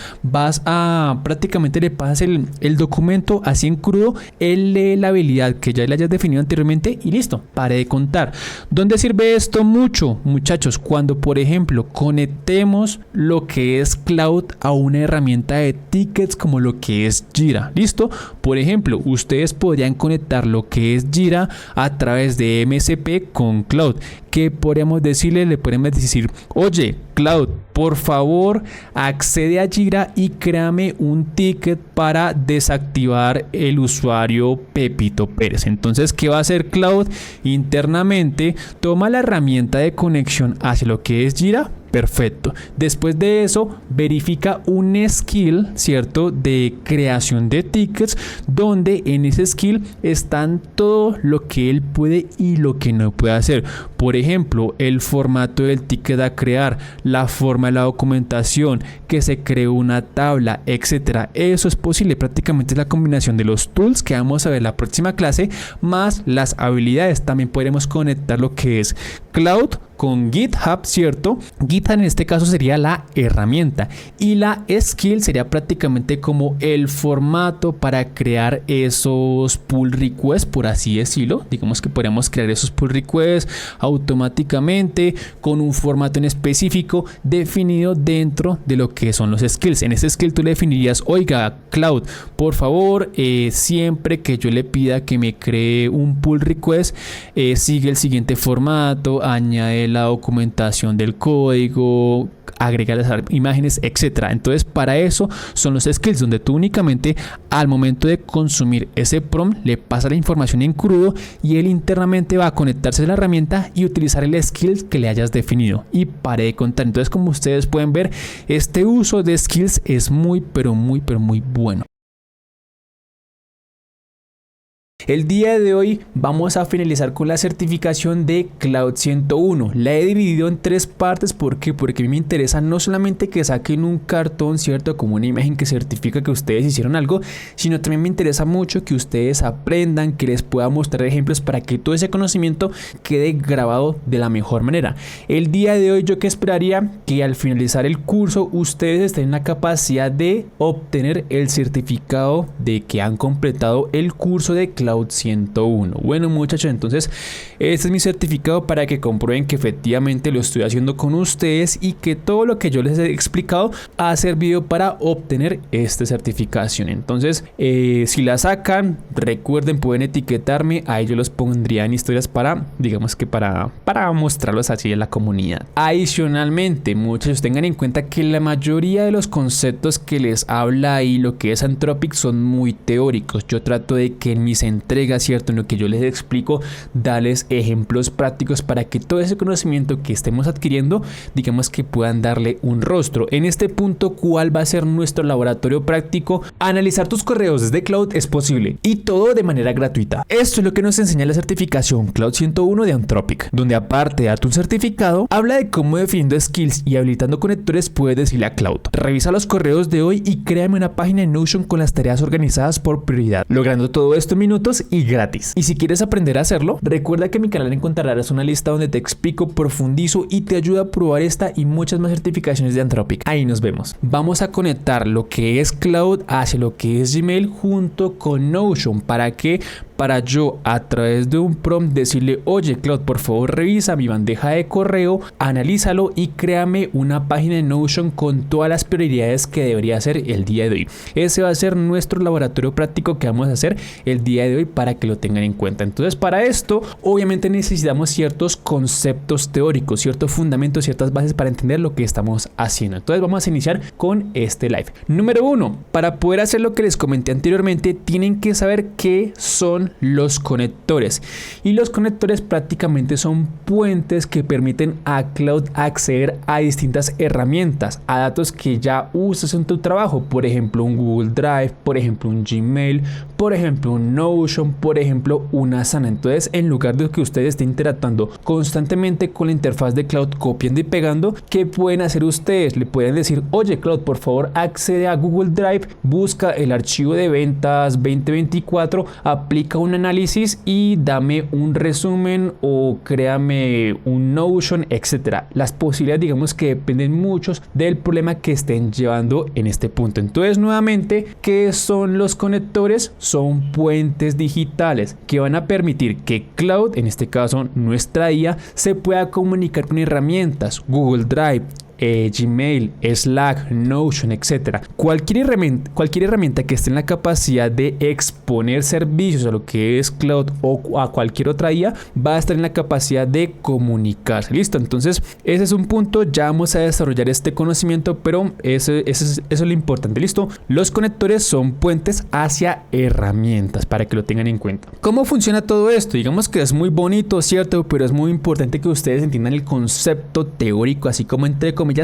prácticamente le pasas el documento así en crudo, él lee la habilidad que ya le hayas definido anteriormente y listo, pare de contar. ¿Dónde sirve esto mucho, muchachos? Cuando, por ejemplo, conectemos lo que es Cloud a una herramienta de tickets como lo que es Jira. ¿Listo? Por ejemplo, ustedes podrían conectar lo que es Jira a través de MSP con Cloud. ¿Qué podríamos decirle? Le podemos decir: oye, Cloud, por favor, accede a Jira y créame un ticket para desactivar el usuario Pepito Pérez. Entonces, ¿qué va a hacer Cloud? Internamente toma la herramienta de conexión hacia lo que es Jira. Perfecto. Después de eso, verifica un skill, ¿cierto?, de creación de tickets, donde en ese skill están todo lo que él puede y lo que no puede hacer. Por ejemplo, el formato del ticket a crear, la forma de la documentación, que se cree una tabla, etcétera. Eso es posible. Prácticamente es la combinación de los tools que vamos a ver en la próxima clase, más las habilidades. También podremos conectar lo que es Cloud con GitHub, ¿cierto? GitHub en este caso sería la herramienta y la skill sería prácticamente como el formato para crear esos pull requests, por así decirlo. Digamos que podríamos crear esos pull requests automáticamente con un formato en específico definido dentro de lo que son los skills. En ese skill tú le definirías: oiga, Cloud, por favor, siempre que yo le pida que me cree un pull request, sigue el siguiente formato, añade la documentación del código, agrega las imágenes, etcétera. Entonces para eso son los skills, donde tú únicamente al momento de consumir ese prompt le pasas la información en crudo y él internamente va a conectarse a la herramienta y utilizar el skill que le hayas definido. Y pare de contar. Entonces, como ustedes pueden ver, este uso de skills es muy bueno. El día de hoy vamos a finalizar con la certificación de Cloud 101. La he dividido en 3 partes. ¿Por qué? Porque a mí me interesa no solamente que saquen un cartón, ¿cierto? Como una imagen que certifica que ustedes hicieron algo, sino también me interesa mucho que ustedes aprendan, que les pueda mostrar ejemplos para que todo ese conocimiento quede grabado de la mejor manera. El día de hoy yo que esperaría que al finalizar el curso ustedes estén en la capacidad de obtener el certificado de que han completado el curso de Cloud 101. Bueno, muchachos, entonces este es mi certificado para que comprueben que efectivamente lo estoy haciendo con ustedes y que todo lo que yo les he explicado ha servido para obtener esta certificación. Entonces si la sacan, recuerden, pueden etiquetarme, ahí yo los pondría en historias para, digamos que para mostrarlos así en la comunidad. Adicionalmente, muchachos, tengan en cuenta que la mayoría de los conceptos que les habla ahí, lo que es Anthropic, son muy teóricos. Yo trato de que en mis entrega, ¿cierto? En lo que yo les explico, darles ejemplos prácticos para que todo ese conocimiento que estemos adquiriendo, digamos que puedan darle un rostro. En este punto, ¿cuál va a ser nuestro laboratorio práctico? Analizar tus correos desde Cloud es posible y todo de manera gratuita. Esto es lo que nos enseña la certificación Cloud 101 de Anthropic, donde aparte de darte un certificado, habla de cómo definiendo skills y habilitando conectores puedes decirle a Cloud: revisa los correos de hoy y créame una página en Notion con las tareas organizadas por prioridad, logrando todo esto en minutos y gratis. Y si quieres aprender a hacerlo, recuerda que en mi canal encontrarás una lista donde te explico, profundizo y te ayuda a probar esta y muchas más certificaciones de Anthropic. Ahí nos vemos. Vamos a conectar lo que es Cloud hacia lo que es Gmail junto con Notion. ¿Para qué? Para yo a través de un prompt decirle: oye Cloud, por favor revisa mi bandeja de correo, analízalo y créame una página en Notion con todas las prioridades que debería hacer el día de hoy. Ese va a ser nuestro laboratorio práctico que vamos a hacer el día de hoy para que lo tengan en cuenta. Entonces, para esto obviamente necesitamos ciertos conceptos teóricos, ciertos fundamentos, ciertas bases para entender lo que estamos haciendo. Entonces vamos a iniciar con este live. Número 1, para poder hacer lo que les comenté anteriormente, tienen que saber qué son los conectores. Y los conectores prácticamente son puentes que permiten a Cloud acceder a distintas herramientas, a datos que ya usas en tu trabajo, por ejemplo un Google Drive, por ejemplo un Gmail, por ejemplo un Notion, por ejemplo una Asana. Entonces, en lugar de que ustedes estén interactuando constantemente con la interfaz de Cloud, copiando y pegando, ¿qué pueden hacer ustedes? Le pueden decir: oye Cloud, por favor accede a Google Drive, busca el archivo de ventas 2024, aplica un análisis y dame un resumen o créame un Notion, etcétera. Las posibilidades, digamos que dependen mucho del problema que estén llevando en este punto. Entonces, nuevamente, ¿qué son los conectores? Son puentes digitales que van a permitir que Cloud, en este caso nuestra IA, se pueda comunicar con herramientas Google Drive, Gmail, Slack, Notion, etcétera. Cualquier herramienta que esté en la capacidad de exponer servicios a lo que es Cloud o a cualquier otra IA va a estar en la capacidad de comunicarse. Listo, entonces ese es un punto. Ya vamos a desarrollar este conocimiento, pero eso es lo importante. Listo, los conectores son puentes hacia herramientas para que lo tengan en cuenta. ¿Cómo funciona todo esto? Digamos que es muy bonito, cierto, pero es muy importante que ustedes entiendan el concepto teórico, así como entre comillas,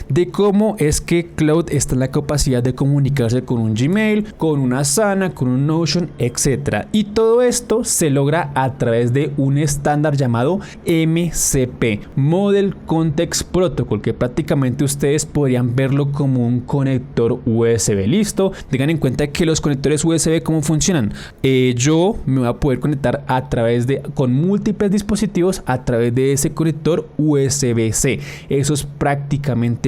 de cómo es que Cloud está en la capacidad de comunicarse con un Gmail, con una Asana, con un Notion, etcétera. Y todo esto se logra a través de un estándar llamado MCP, Model Context Protocol, que prácticamente ustedes podrían verlo como un conector USB. Listo, tengan en cuenta que los conectores USB, ¿cómo funcionan? Yo me voy a poder conectar a través de, con múltiples dispositivos a través de ese conector USB-C. Eso es prácticamente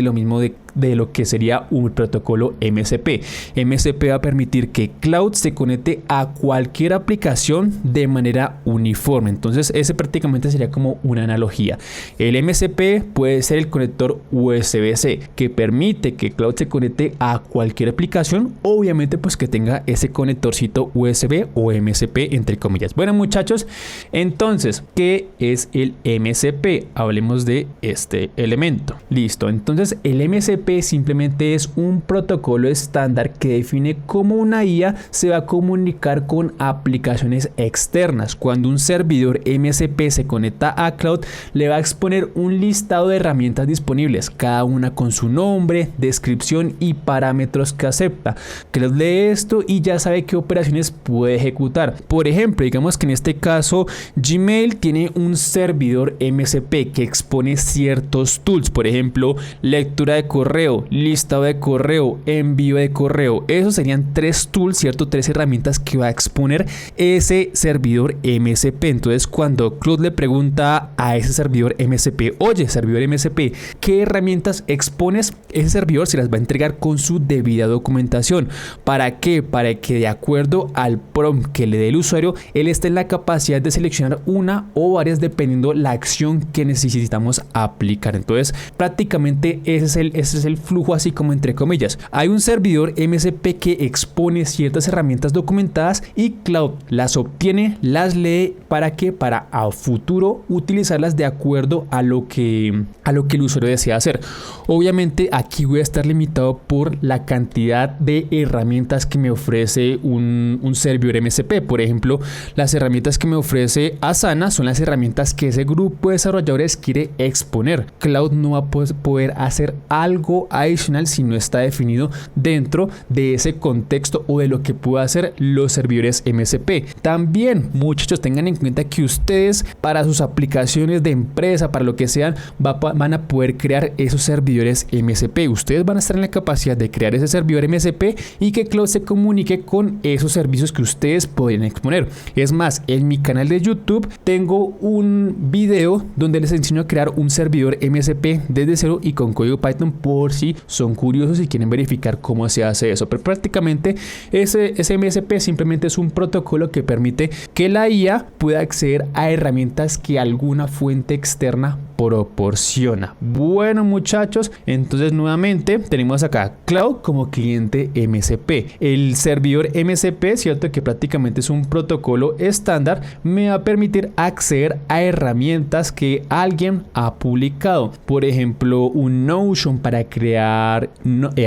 lo mismo de de lo que sería un protocolo MCP. MCP va a permitir que Cloud se conecte a cualquier aplicación de manera uniforme. Entonces ese prácticamente sería como una analogía. El MCP puede ser el conector USB-C que permite que Cloud se conecte a cualquier aplicación, obviamente pues que tenga ese conectorcito USB o MCP entre comillas. Bueno muchachos, entonces ¿qué es el MCP? Hablemos de este elemento. Listo, entonces el MCP simplemente es un protocolo estándar que define cómo una IA se va a comunicar con aplicaciones externas. Cuando un servidor MCP se conecta a Cloud, le va a exponer un listado de herramientas disponibles, cada una con su nombre, descripción y parámetros que acepta. Cloud lee esto y ya sabe qué operaciones puede ejecutar. Por ejemplo, digamos que en este caso Gmail tiene un servidor MCP que expone ciertos tools, por ejemplo, lectura de correo, listado de correo, envío de correo. Esos serían 3 tools, ¿cierto? 3 herramientas que va a exponer ese servidor MCP. Entonces, cuando Cloud le pregunta a ese servidor MCP, oye, servidor MCP, ¿qué herramientas expones? Ese servidor se las va a entregar con su debida documentación. ¿Para qué? Para que de acuerdo al prompt que le dé el usuario, él esté en la capacidad de seleccionar una o varias dependiendo la acción que necesitamos aplicar. Entonces, prácticamente ese es el flujo, así como entre comillas. Hay un servidor MCP que expone ciertas herramientas documentadas y Cloud las obtiene, las lee, ¿para qué? Para a futuro utilizarlas de acuerdo a lo que el usuario desea hacer. Obviamente aquí voy a estar limitado por la cantidad de herramientas que me ofrece un servidor MCP. Por ejemplo, las herramientas que me ofrece Asana son las herramientas que ese grupo de desarrolladores quiere exponer. Cloud no va a poder hacer algo adicional si no está definido dentro de ese contexto o de lo que pueda hacer los servidores MCP. También, muchachos, tengan en cuenta que ustedes para sus aplicaciones de empresa, para lo que sean, van a poder crear esos servidores MCP. Ustedes van a estar en la capacidad de crear ese servidor MCP y que Cloud se comunique con esos servicios que ustedes podrían exponer. Es más, en mi canal de YouTube tengo un video donde les enseño a crear un servidor MCP desde cero y con código Python, por si son curiosos y quieren verificar cómo se hace eso. Pero prácticamente ese MCP simplemente es un protocolo que permite que la IA pueda acceder a herramientas que alguna fuente externa proporciona. Bueno muchachos, entonces nuevamente tenemos acá Cloud como cliente MCP. El servidor MCP, cierto, que prácticamente es un protocolo estándar, me va a permitir acceder a herramientas que alguien ha publicado. Por ejemplo, un Notion para crear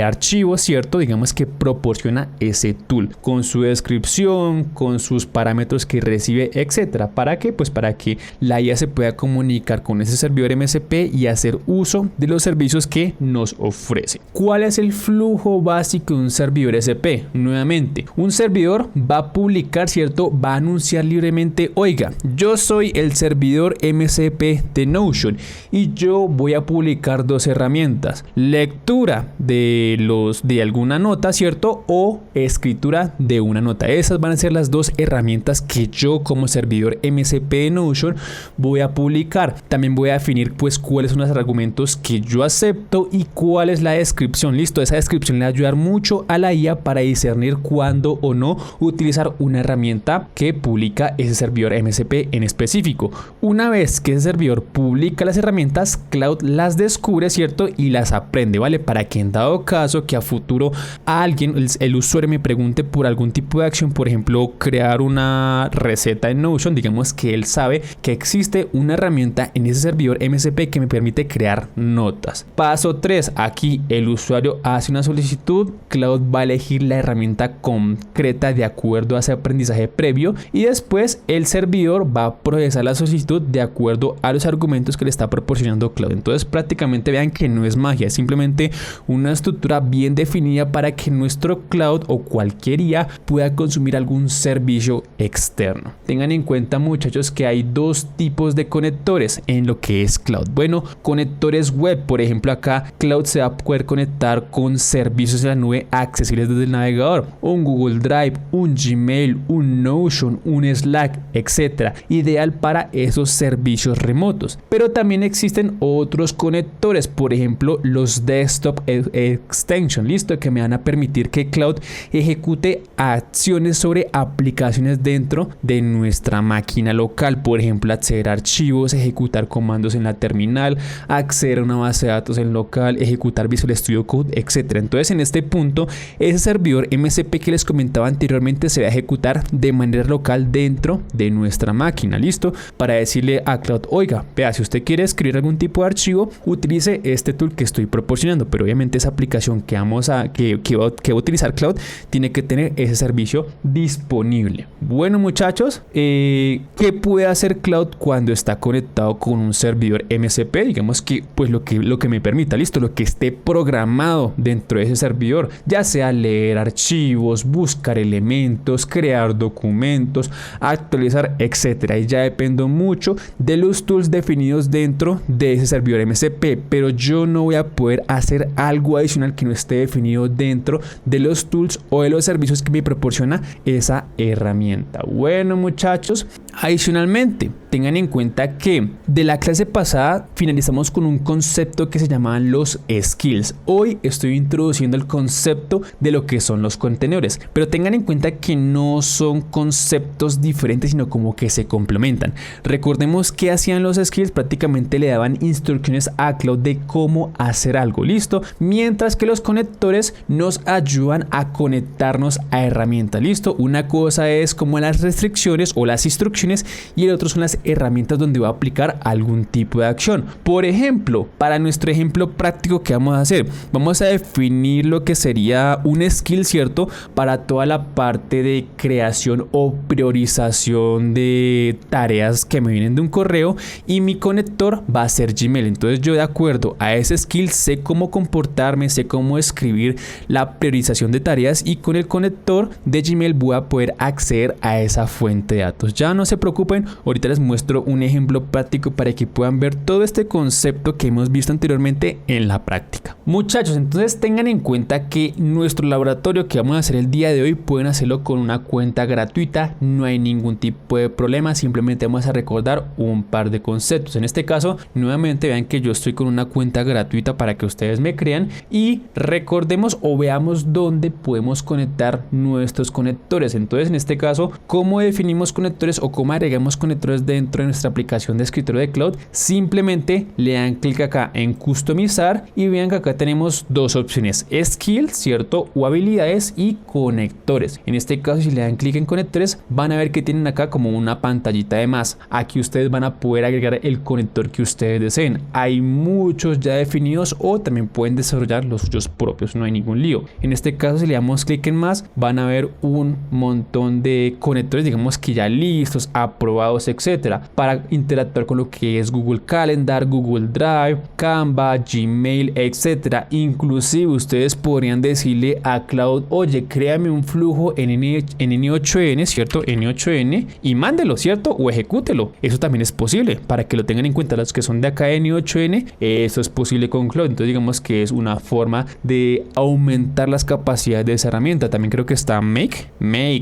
archivos, cierto, digamos que proporciona ese tool con su descripción, con sus parámetros que recibe, etcétera. ¿Para qué? Pues para que la IA se pueda comunicar con ese servidor MCP y hacer uso de los servicios que nos ofrece. ¿Cuál es el flujo básico de un servidor MCP? Nuevamente, un servidor va a publicar, cierto, va a anunciar libremente, oiga, yo soy el servidor MCP de Notion y yo voy a publicar 2 herramientas: lectura de alguna nota, cierto, o escritura de una nota. Esas van a ser las 2 herramientas que yo como servidor MCP de Notion voy a publicar. También voy a definir pues cuáles son los argumentos que yo acepto y cuál es la descripción. Listo, esa descripción le va a ayudar mucho a la IA para discernir cuándo o no utilizar una herramienta que publica ese servidor MCP en específico. Una vez que ese servidor publica las herramientas, Cloud las descubre, cierto, y las aprende, ¿vale? Para que en dado caso que a futuro alguien, el usuario, me pregunte por algún tipo de acción, por ejemplo, crear una receta en Notion, digamos que él sabe que existe una herramienta en ese servidor MCP que me permite crear notas. Paso 3, aquí el usuario hace una solicitud, Cloud va a elegir la herramienta concreta de acuerdo a ese aprendizaje previo y después el servidor va a procesar la solicitud de acuerdo a los argumentos que le está proporcionando Cloud. Entonces prácticamente vean que no es magia, es simplemente una estructura bien definida para que nuestro Cloud o cualquier IA pueda consumir algún servicio externo. Tengan en cuenta, muchachos, que hay 2 tipos de conectores en lo que es es Cloud? Bueno, conectores web, por ejemplo acá Cloud se va a poder conectar con servicios de la nube accesibles desde el navegador, un Google Drive, un Gmail, un Notion, un Slack, etcétera, ideal para esos servicios remotos. Pero también existen otros conectores, por ejemplo los Desktop Extension, listo, que me van a permitir que Cloud ejecute acciones sobre aplicaciones dentro de nuestra máquina local, por ejemplo acceder a archivos, ejecutar comandos en la terminal, acceder a una base de datos en local, ejecutar Visual Studio Code, etcétera. Entonces en este punto ese servidor MCP que les comentaba anteriormente se va a ejecutar de manera local dentro de nuestra máquina, listo, para decirle a Cloud, oiga, vea, si usted quiere escribir algún tipo de archivo, utilice este tool que estoy proporcionando, pero obviamente esa aplicación que va a utilizar Cloud tiene que tener ese servicio disponible. Bueno muchachos, ¿qué puede hacer Cloud cuando está conectado con un servidor MCP? Digamos que pues lo que me permita, listo, lo que esté programado dentro de ese servidor, ya sea leer archivos, buscar elementos, crear documentos, actualizar, etcétera. Y ya dependo mucho de los tools definidos dentro de ese servidor MCP, pero yo no voy a poder hacer algo adicional que no esté definido dentro de los tools o de los servicios que me proporciona esa herramienta. Bueno muchachos, adicionalmente tengan en cuenta que de la clase pasada finalizamos con un concepto que se llamaban los skills. Hoy estoy introduciendo el concepto de lo que son los contenedores, pero tengan en cuenta que no son conceptos diferentes, sino como que se complementan. Recordemos que hacían los skills, prácticamente le daban instrucciones a Cloud de cómo hacer algo, listo, mientras que los conectores nos ayudan a conectarnos a herramientas, listo. Una cosa es como las restricciones o las instrucciones y el otro son las herramientas donde va a aplicar algún tipo de acción. Por ejemplo, para nuestro ejemplo práctico, ¿qué vamos a hacer? Vamos a definir lo que sería un skill, ¿cierto? Para toda la parte de creación o priorización de tareas que me vienen de un correo, y mi conector va a ser Gmail. Entonces yo, de acuerdo a ese skill, sé cómo comportarme, sé cómo escribir la priorización de tareas, y con el conector de Gmail voy a poder acceder a esa fuente de datos. Ya no se preocupen, ahorita les muestro un ejemplo práctico para que puedan ver todo este concepto que hemos visto anteriormente en la práctica. Muchachos, entonces tengan en cuenta que nuestro laboratorio que vamos a hacer el día de hoy pueden hacerlo con una cuenta gratuita, no hay ningún tipo de problema, simplemente vamos a recordar un par de conceptos. En este caso, nuevamente vean que yo estoy con una cuenta gratuita para que ustedes me crean, y recordemos o veamos dónde podemos conectar nuestros conectores. Entonces en este caso, ¿cómo definimos conectores o cómo agregamos conectores dentro de nuestra aplicación de escritorio de Cloud? Simplemente le dan clic acá en customizar y vean que acá tenemos dos opciones: skills, cierto, o habilidades, y conectores. En este caso, si le dan clic en conectores, van a ver que tienen acá como una pantallita de más. Aquí ustedes van a poder agregar el conector que ustedes deseen. Hay muchos ya definidos, o también pueden desarrollar los suyos propios, no hay ningún lío. En este caso, si le damos clic en más, van a ver un montón de conectores, digamos que ya listos, aprobados, etcétera, para interactuar con lo que es Google Calendar, Google Drive, Canva, Gmail, etcétera. Inclusive ustedes podrían decirle a Cloud, oye, créame un flujo en N8N, cierto, N8N, y mándelo, cierto, o ejecútelo. Eso también es posible, para que lo tengan en cuenta los que son de acá de N8N. Eso es posible con Cloud. Entonces digamos que es una forma de aumentar las capacidades de esa herramienta. También creo que está Make,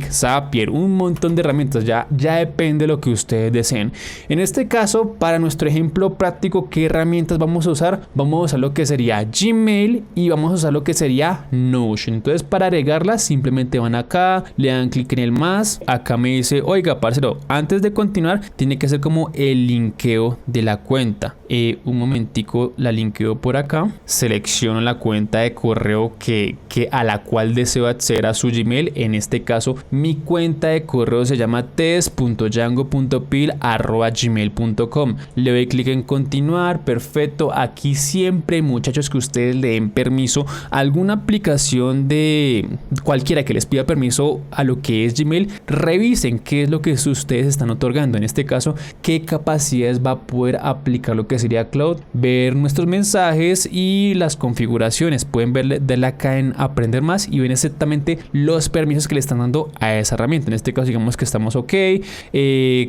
Zapier, un montón de herramientas. Ya depende de lo que ustedes deseen. En este caso, para nuestro ejemplo práctico, ¿qué herramientas vamos a usar? Vamos a usar lo que sería Gmail y vamos a usar lo que sería Notion. Entonces, para agregarlas, simplemente van acá, le dan clic en el más. Acá me dice, oiga, parcero, antes de continuar, tiene que hacer como el linkeo de la cuenta. Un momentico, la linkeo por acá. Selecciono la cuenta de correo a la cual deseo acceder a su Gmail. En este caso, mi cuenta de correo se llama test.django.pil@gmail.com. Le doy clic en continuar. Perfecto. Aquí siempre, muchachos, que ustedes le den permiso a alguna aplicación de cualquiera que les pida permiso a lo que es Gmail, revisen qué es lo que ustedes están otorgando. En este caso, qué capacidades va a poder aplicar lo que sería Cloud, ver nuestros mensajes y las configuraciones. Pueden darle acá en aprender más y ven exactamente los permisos que le están dando a esa herramienta. En este caso, digamos que estamos ok,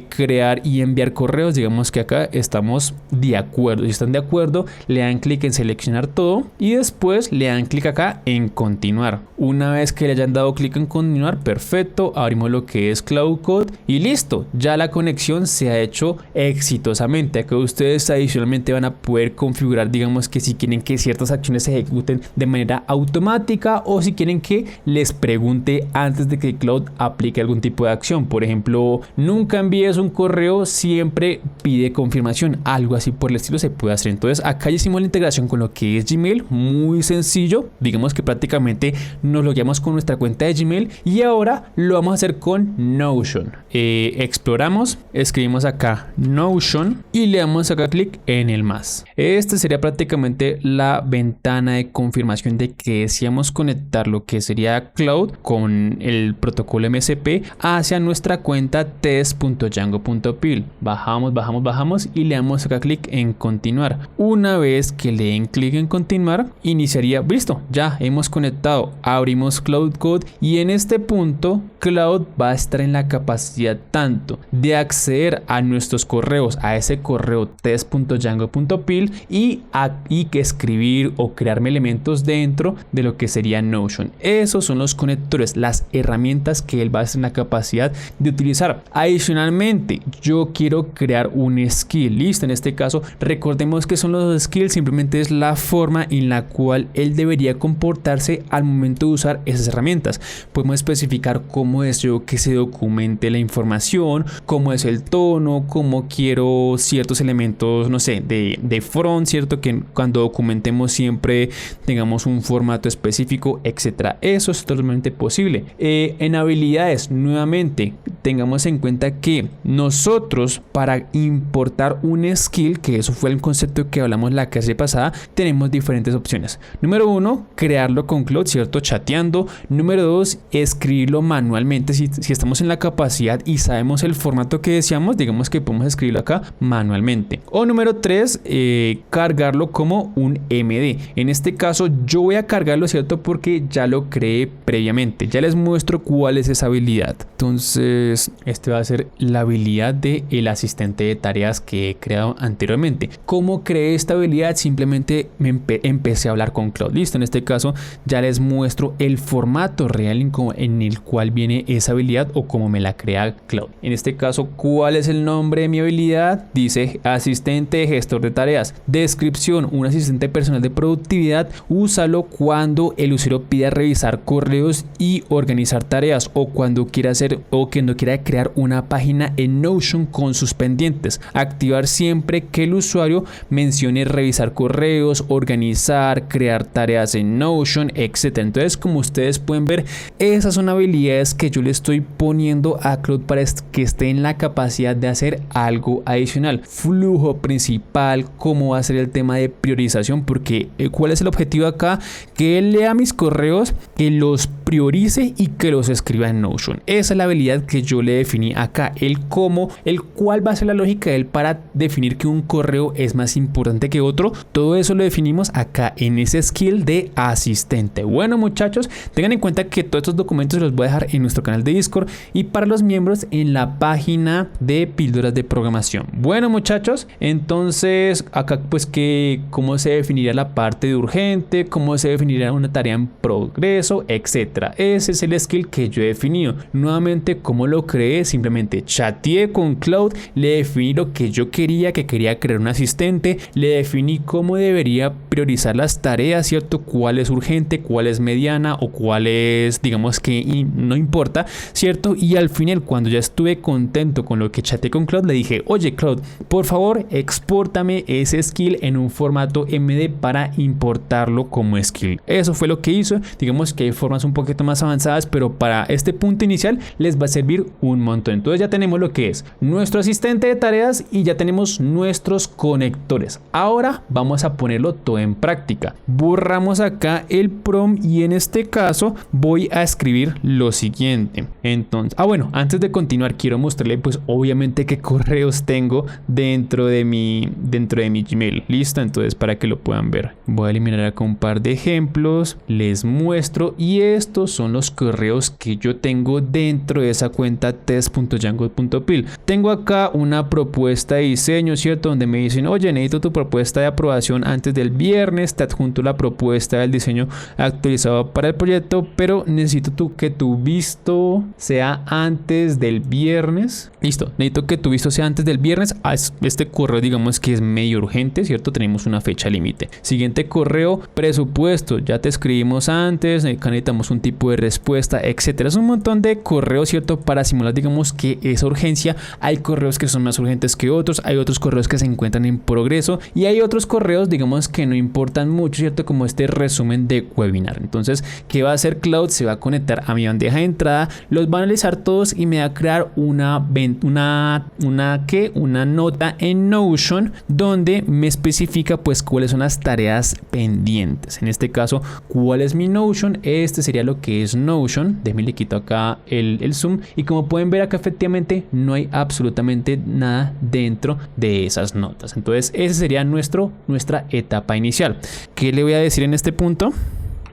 crear y enviar correos, digamos que acá estamos de acuerdo. Si están de acuerdo, le dan clic en seleccionar todo y después le dan clic acá en continuar. Una vez que le hayan dado clic en continuar, perfecto, abrimos lo que es Cloud Code y listo, ya la conexión se ha hecho exitosamente. Acá ustedes adicionalmente van a poder configurar, digamos que si quieren que ciertas acciones se ejecuten de manera automática o si quieren que les pregunte antes de que Cloud aplique algún tipo de acción. Por ejemplo, nunca envíes un correo, siempre pide confirmación, algo así por el estilo se puede hacer. Entonces acá ya hicimos la integración con lo que es Gmail, muy sencillo, digamos que prácticamente nos logueamos con nuestra cuenta de Gmail y ahora lo vamos a hacer con Notion. Exploramos, escribimos acá Notion y le damos acá clic en el más. Este sería prácticamente la ventana de confirmación de que deseamos conectar lo que sería Cloud con el protocolo MSP hacia nuestra cuenta test.django.py. Bajamos y le damos acá clic en continuar. Una vez que le den clic en continuar, iniciaría, listo, ya hemos conectado, abrimos Cloud Code y en este punto Cloud va a estar en la capacidad tanto de acceder a nuestros correos, a ese correo test.django.py y que escribir o crearme elementos dentro de lo que sería Notion. Esos son los conectores, las herramientas que él va a estar en la capacidad de utilizar. Adicionalmente, yo quiero crear un skill, listo, en este caso recordemos que son los skills, simplemente es la forma en la cual él debería comportarse al momento de usar esas herramientas. Podemos especificar cómo deseo que se documente la información, cómo es el tono, cómo quiero ciertos elementos, no sé, de front, cierto, que cuando documentemos siempre tengamos un formato específico, etcétera. Eso es totalmente posible. En habilidades, nuevamente, tengamos en cuenta que nosotros para importar un skill, que eso fue el concepto que hablamos la clase pasada, tenemos diferentes opciones. Número 1, crearlo con Cloud, cierto, chateando. Número 2, escribirlo manualmente. Si estamos en la capacidad y sabemos el formato que deseamos, digamos que podemos escribirlo acá manualmente. O número 3, cargarlo como un MD. En este caso yo voy a cargarlo, cierto, porque ya lo creé previamente. Ya les muestro cuál es esa habilidad. Entonces este va a ser la habilidad de el asistente de tareas que he creado anteriormente. ¿Cómo creé esta habilidad? Simplemente empecé a hablar con Cloud. Listo, en este caso ya les muestro el formato real en el cual viene esa habilidad o cómo me la crea Cloud. En este caso, ¿cuál es el nombre de mi habilidad? Dice asistente gestor de tareas. Descripción: un asistente personal de productividad. Úsalo cuando el usuario pida revisar correos y organizar tareas, o cuando quiera hacer o que no quiera crear una página en Notion con sus pendientes. Activar siempre que el usuario mencione revisar correos, organizar, crear tareas en Notion, etc. Entonces, como ustedes pueden ver, esas son habilidades que yo le estoy poniendo a Cloud para que esté en la capacidad de hacer algo adicional. Flujo principal, cómo va a ser el tema de priorización, porque ¿cuál es el objetivo acá? Que él lea mis correos, que los priorice y que los escriba en Notion. Esa es la habilidad que yo le definí acá, el cómo, el cuál va a ser la lógica de él para definir que un correo es más importante que otro. Todo eso lo definimos acá en ese skill de asistente. Bueno, muchachos, tengan en cuenta que todos estos documentos los voy a dejar en nuestro canal de Discord y para los miembros en la página de píldoras de programación. Bueno, muchachos, entonces acá pues que cómo se definiría la parte de urgente, cómo se definiría una tarea en progreso, etcétera. Ese es el skill que yo he definido. Nuevamente, ¿cómo lo creé? Simplemente chateé con Cloud, le definí lo que yo quería, que quería crear un asistente, le definí cómo debería priorizar las tareas, ¿cierto? Cuál es urgente, cuál es mediana o cuál es, digamos que no importa, ¿cierto? Y al final, cuando ya estuve contento con lo que chateé con Cloud, le dije: oye Cloud, por favor expórtame ese skill en un formato MD para importarlo como skill. Eso fue lo que hizo. Digamos que hay formas un poquito más avanzadas, pero para este punto inicial les va a servir un montón. Entonces ya tenemos lo que es nuestro asistente de tareas y ya tenemos nuestros conectores. Ahora vamos a ponerlo todo en práctica. Borramos acá el prompt y en este caso voy a escribir lo siguiente. Entonces, bueno, antes de continuar quiero mostrarle pues obviamente qué correos tengo dentro de mi Gmail. Listo, entonces para que lo puedan ver, voy a eliminar acá un par de ejemplos, les muestro, y esto ¿cierto? Son los correos que yo tengo dentro de esa cuenta test.django.pil. Tengo acá una propuesta de diseño, ¿cierto? Donde me dicen, oye, necesito tu propuesta de aprobación antes del viernes, te adjunto la propuesta del diseño actualizado para el proyecto, pero necesito que tu visto sea antes del viernes. Listo, necesito que tu visto sea antes del viernes. Este correo digamos que es medio urgente, ¿cierto? Tenemos una fecha límite. Siguiente correo, presupuesto, ya te escribimos antes, necesitamos un tipo de respuesta, etcétera. Es un montón de correos, ¿cierto? Para simular digamos que esa urgencia. Hay correos que son más urgentes que otros, hay otros correos que se encuentran en progreso y hay otros correos digamos que no importan mucho, ¿cierto? Como este resumen de webinar. Entonces, ¿qué va a hacer Cloud? Se va a conectar a mi bandeja de entrada, los va a analizar todos y me va a crear una nota en Notion donde me especifica pues cuáles son las tareas pendientes. En este caso, ¿cuál es mi Notion? Este sería lo que es Notion. Déjenme le quito acá el zoom y como pueden ver acá efectivamente no hay absolutamente nada dentro de esas notas. Entonces, esa sería nuestra etapa inicial. ¿Qué le voy a decir en este punto?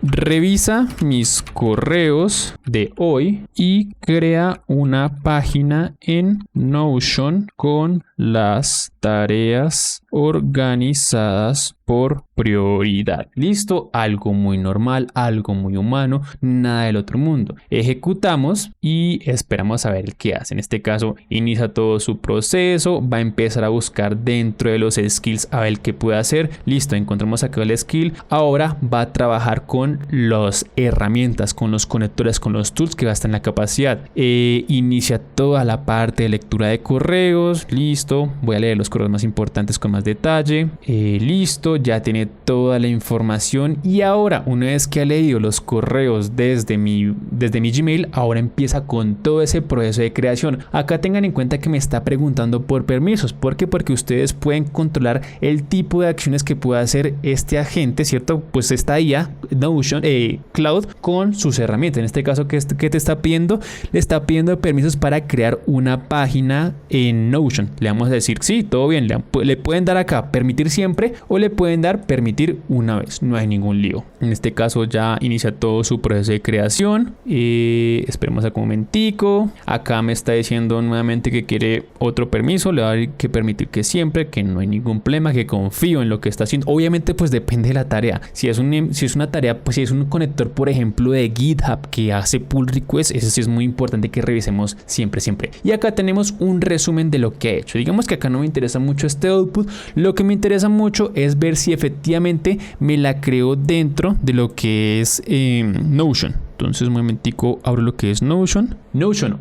Revisa mis correos de hoy y crea una página en Notion con las tareas organizadas por prioridad. Listo, algo muy normal, algo muy humano, nada del otro mundo. Ejecutamos y esperamos a ver qué hace. En este caso, inicia todo su proceso, va a empezar a buscar dentro de los skills a ver qué puede hacer. Listo, encontramos acá el skill. Ahora va a trabajar con las herramientas, con los conectores, con los tools que va a estar en la capacidad. Inicia toda la parte de lectura de correos. Listo, voy a leer los correos más importantes con más detalle. Listo, ya tiene toda la información y ahora una vez que ha leído los correos desde mi Gmail, ahora empieza con todo ese proceso de creación. Acá tengan en cuenta que me está preguntando por permisos. ¿Por qué? Porque ustedes pueden controlar el tipo de acciones que puede hacer este agente, ¿cierto? Pues esta IA, Notion, Cloud, con sus herramientas. En este caso, ¿qué te está pidiendo? Le está pidiendo permisos para crear una página en Notion. Le vamos a decir, sí, todo bien. Le pueden dar acá permitir siempre o le pueden dar permitir una vez, no hay ningún lío. En este caso ya inicia todo su proceso de creación. Esperemos un momentico. Acá me está diciendo nuevamente que quiere otro permiso, le va a dar que permitir que siempre, que no hay ningún problema, que confío en lo que está haciendo. Obviamente pues depende de la tarea. Si es una tarea, pues si es un conector por ejemplo de GitHub que hace pull request, eso sí es muy importante que revisemos siempre. Y acá tenemos un resumen de lo que ha hecho. Digamos que acá no me interesa mucho este output, lo que me interesa mucho es ver si efectivamente me la creo dentro de lo que es Notion. Entonces un momentico abro lo que es Notion,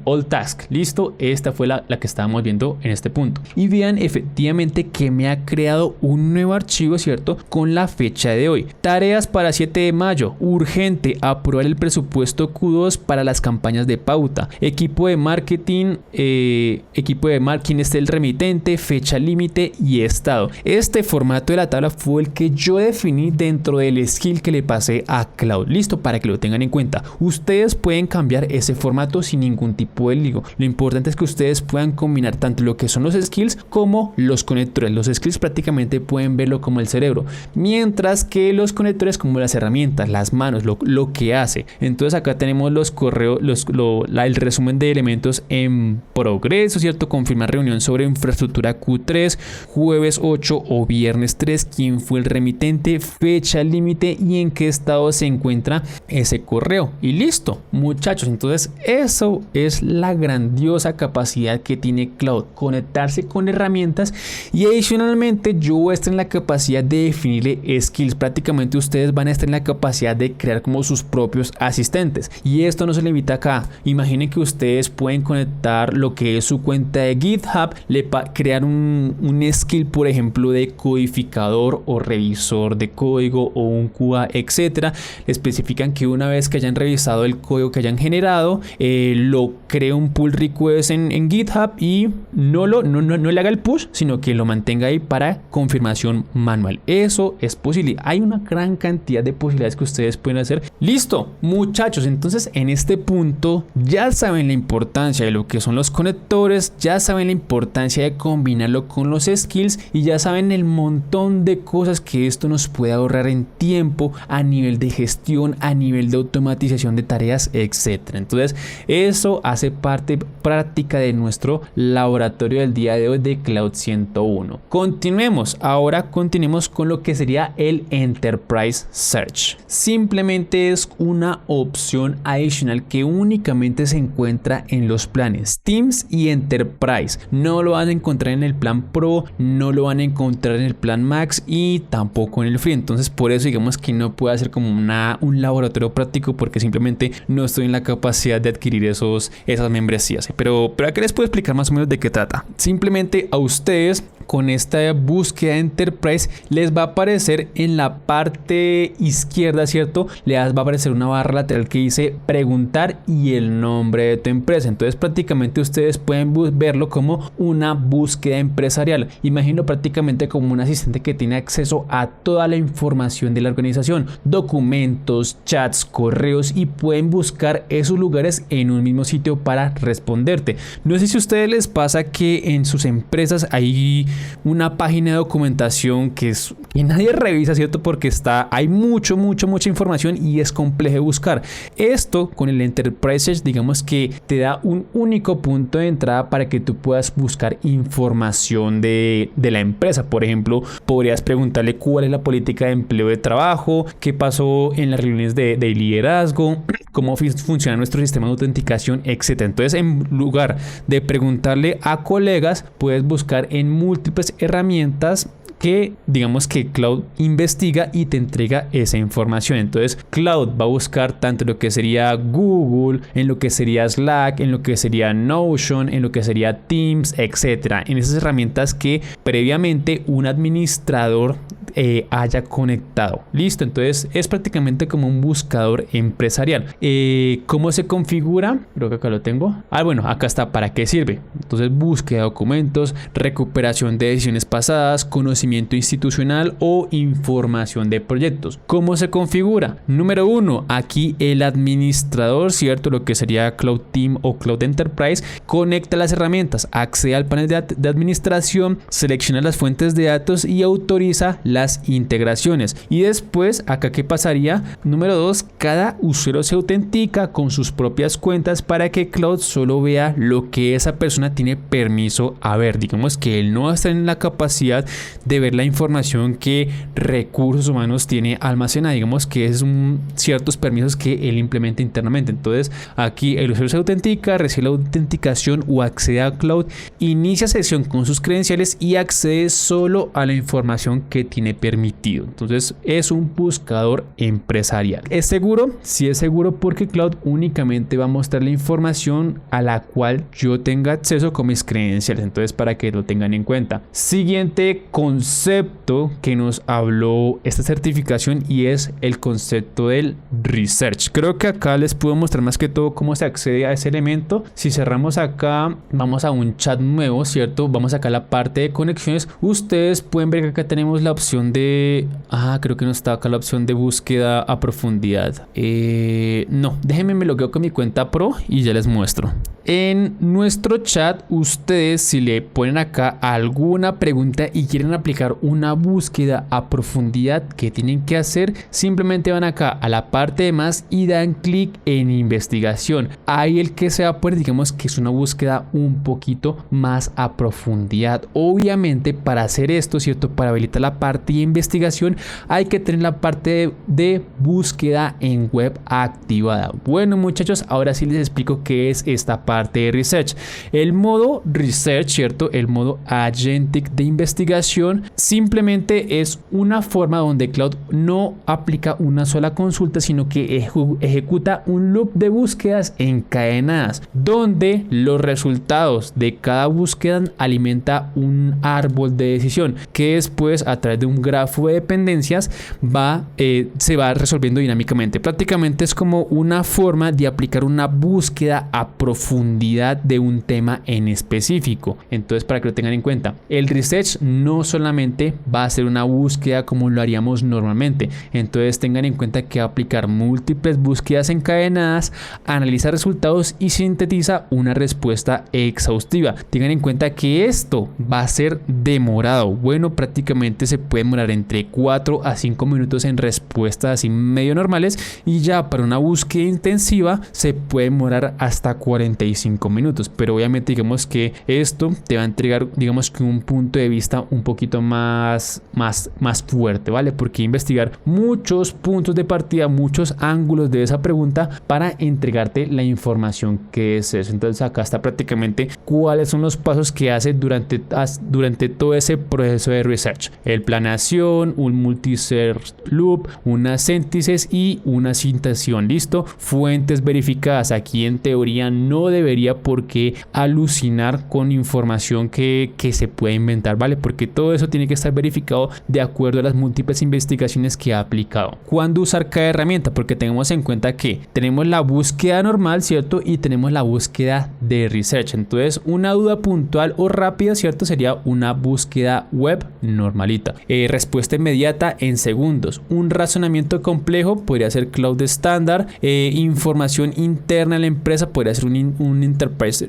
All Task, listo, esta fue la que estábamos viendo en este punto y vean efectivamente que me ha creado un nuevo archivo, cierto, con la fecha de hoy. Tareas para 7 de mayo, urgente, aprobar el presupuesto Q2 para las campañas de pauta, equipo de marketing, el remitente, fecha límite y estado. Este formato de la tabla fue el que yo definí dentro del skill que le pasé a Cloud, listo, para que lo tengan en cuenta. Ustedes pueden cambiar ese formato sin ningún tipo de lío. Lo importante es que ustedes puedan combinar tanto lo que son los skills como los conectores. Los skills prácticamente pueden verlo como el cerebro, mientras que los conectores como las herramientas, las manos, lo que hace. Entonces acá tenemos los correos, el resumen de elementos en progreso, ¿cierto? Confirmar reunión sobre infraestructura Q3, jueves 8 o viernes 3, quién fue el remitente, fecha límite y en qué estado se encuentra ese correo. Y listo, muchachos. Entonces eso es la grandiosa capacidad que tiene Cloud, conectarse con herramientas y adicionalmente yo voy a estar en la capacidad de definirle skills. Prácticamente ustedes van a estar en la capacidad de crear como sus propios asistentes y esto no se limita acá. Imaginen que ustedes pueden conectar lo que es su cuenta de GitHub, crear un skill por ejemplo de codificador o revisor de código o un QA, etcétera. Le especifican que una vez que hayan revisado el código que hayan generado, lo crea un pull request en GitHub y no le haga el push, sino que lo mantenga ahí para confirmación manual. Eso es posible. Hay una gran cantidad de posibilidades que ustedes pueden hacer. Listo, muchachos. Entonces en este punto ya saben la importancia de lo que son los conectores, ya saben la importancia de combinarlo con los skills y ya saben el montón de cosas que esto nos puede ahorrar en tiempo a nivel de gestión, a nivel de automatización asociación de tareas, etcétera. Entonces eso hace parte práctica de nuestro laboratorio del día de hoy de Cloud 101. Ahora continuemos con lo que sería el Enterprise Search. Simplemente es una opción adicional que únicamente se encuentra en los planes Teams y Enterprise. No lo van a encontrar en el plan Pro, no lo van a encontrar en el plan Max y tampoco en el Free. Entonces por eso digamos que no puede ser como un laboratorio práctico, porque simplemente no estoy en la capacidad de adquirir esas membresías. Pero aquí les puedo explicar más o menos de qué trata. Simplemente a ustedes con esta búsqueda Enterprise les va a aparecer en la parte izquierda, ¿cierto? Les va a aparecer una barra lateral que dice preguntar y el nombre de tu empresa. Entonces prácticamente ustedes pueden verlo como una búsqueda empresarial. Imagino prácticamente como un asistente que tiene acceso a toda la información de la organización, documentos, chats, correos, y pueden buscar esos lugares en un mismo sitio para responderte. No sé si a ustedes les pasa que en sus empresas hay una página de documentación que nadie revisa, ¿cierto? Porque hay mucha información y es complejo de buscar. Esto con el Enterprise Search, digamos que te da un único punto de entrada para que tú puedas buscar información de la empresa. Por ejemplo, podrías preguntarle cuál es la política de empleo de trabajo, qué pasó en las reuniones de liderazgo, cómo funciona nuestro sistema de autenticación, etc. Entonces, en lugar de preguntarle a colegas, puedes buscar en múltiples herramientas que digamos que Cloud investiga y te entrega esa información. Entonces Cloud va a buscar tanto lo que sería Google, en lo que sería Slack, en lo que sería Notion, en lo que sería Teams, etcétera, en esas herramientas que previamente un administrador haya conectado. Listo, entonces es prácticamente como un buscador empresarial. ¿Cómo se configura? Creo que acá lo tengo. Bueno, acá está. ¿Para qué sirve? Entonces, búsqueda de documentos, recuperación de decisiones pasadas, conocimiento institucional o información de proyectos. ¿Cómo se configura? Número 1, aquí el administrador, ¿cierto? Lo que sería Cloud Team o Cloud Enterprise, conecta las herramientas, accede al panel de administración, selecciona las fuentes de datos y autoriza las integraciones. Y después, acá ¿qué pasaría? Número 2, cada usuario se autentica con sus propias cuentas para que Cloud solo vea lo que esa persona tiene permiso a ver. Digamos que él no va a estar en la capacidad de ver la información que recursos humanos tiene almacenada. Digamos que es ciertos permisos que él implementa internamente. Entonces aquí el usuario se autentica, recibe la autenticación o accede a Cloud, inicia sesión con sus credenciales y accede solo a la información que tiene permitido. Entonces es un buscador empresarial. ¿Es seguro? Sí es seguro, porque Cloud únicamente va a mostrar la información a la cual yo tenga acceso con mis credenciales. Entonces, para que lo tengan en cuenta. Siguiente concepto que nos habló esta certificación, y es el concepto del research. Creo que acá les puedo mostrar más que todo cómo se accede a ese elemento. Si cerramos acá, vamos a un chat nuevo, ¿cierto? Vamos acá a la parte de conexiones. Ustedes pueden ver que acá tenemos la opción de... creo que no está acá la opción de búsqueda a profundidad. No, déjenme me logueo con mi cuenta Pro y ya les muestro. En nuestro chat, ustedes si le ponen acá alguna pregunta y quieren aplicar una búsqueda a profundidad, ¿qué tienen que hacer? Simplemente van acá a la parte de más y dan clic en investigación. Ahí el que se va a poner, digamos que es una búsqueda un poquito más a profundidad. Obviamente, para hacer esto, ¿cierto? Para habilitar la parte de investigación, hay que tener la parte de búsqueda en web activada. Bueno, muchachos, ahora sí les explico qué es esta parte de research. El modo research, ¿cierto? El modo agentic de investigación simplemente es una forma donde Cloud no aplica una sola consulta, sino que ejecuta un loop de búsquedas encadenadas, donde los resultados de cada búsqueda alimenta un árbol de decisión que después, a través de un grafo de dependencias, se va resolviendo dinámicamente. Prácticamente es como una forma de aplicar una búsqueda a profundidad de un tema en específico. Entonces, para que lo tengan en cuenta, el research no solamente va a ser una búsqueda como lo haríamos normalmente. Entonces, tengan en cuenta que va a aplicar múltiples búsquedas encadenadas, analiza resultados y sintetiza una respuesta exhaustiva. Tengan en cuenta que esto va a ser demorado. Bueno, prácticamente se puede demorar entre 4 a 5 minutos en respuestas así medio normales, y ya para una búsqueda intensiva se puede demorar hasta 45 minutos. Pero obviamente digamos que esto te va a entregar digamos que un punto de vista un poquito más fuerte, ¿vale? Porque investigar muchos puntos de partida, muchos ángulos de esa pregunta para entregarte la información que es eso. Entonces acá está prácticamente cuáles son los pasos que hace durante todo ese proceso de research: el planeación, un multi-search loop, una síntesis y una citación. Listo, fuentes verificadas. Aquí en teoría no debería por qué alucinar con información que se puede inventar, ¿vale? Porque todo eso tiene que estar verificado de acuerdo a las múltiples investigaciones que ha aplicado. ¿Cuándo usar cada herramienta? Porque tenemos en cuenta que tenemos la búsqueda normal, ¿cierto? Y tenemos la búsqueda de research. Entonces, una duda puntual o rápida, ¿cierto? Sería una búsqueda web normalita. Respuesta inmediata en segundos. Un razonamiento complejo podría ser Cloud Standard. Información interna a la empresa podría ser un Enterprise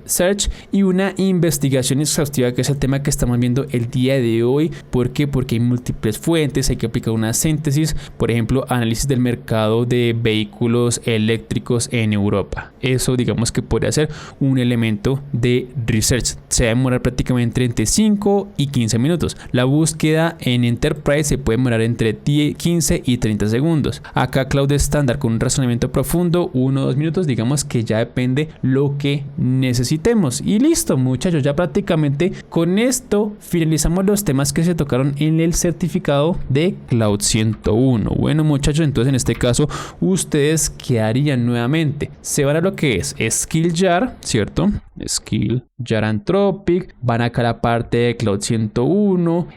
Search. Y una investigación exhaustiva, que es el tema que estamos viendo el día de hoy. ¿Por qué? Porque hay múltiples fuentes, hay que aplicar una síntesis. Por ejemplo, análisis del mercado de vehículos eléctricos en Europa. Eso digamos que podría ser un elemento de research. Se va a demorar prácticamente entre 5 y 15 minutos. La búsqueda en Enterprise se puede demorar entre 15 y 30 segundos. Acá Cloud Standard con un razonamiento profundo, 1 o 2 minutos. Digamos que ya depende lo que necesitemos. Y listo, muchachos, ya prácticamente con esto finalizamos los temas que se tocaron en el certificado de Cloud 101. Bueno, muchachos, entonces en este caso ustedes ¿qué harían nuevamente? Se van a lo que es SkillJar, ¿cierto? SkillJar Anthropic, van acá a la parte de Cloud 101.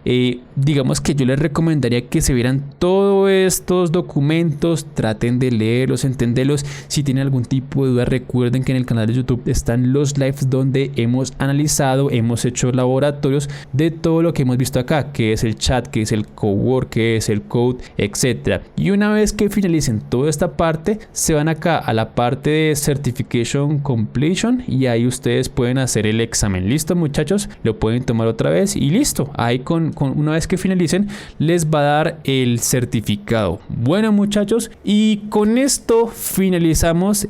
Digamos que yo les recomendaría que se vieran todos estos documentos, traten de leerlos, entenderlos. Si tienen algún tipo de duda, recuerden que en el canal de YouTube están los lives donde hemos analizado, hemos hecho laboratorios de todo lo que hemos visto acá, que es el chat, que es el cowork, que es el code, etcétera. Y una vez que finalicen toda esta parte, se van acá a la parte de Certification Completion y ahí ustedes pueden hacer el examen. Listo, muchachos, lo pueden tomar otra vez y listo. Ahí con una vez que finalicen les va a dar el certificado. Bueno, muchachos, y con esto finalizamos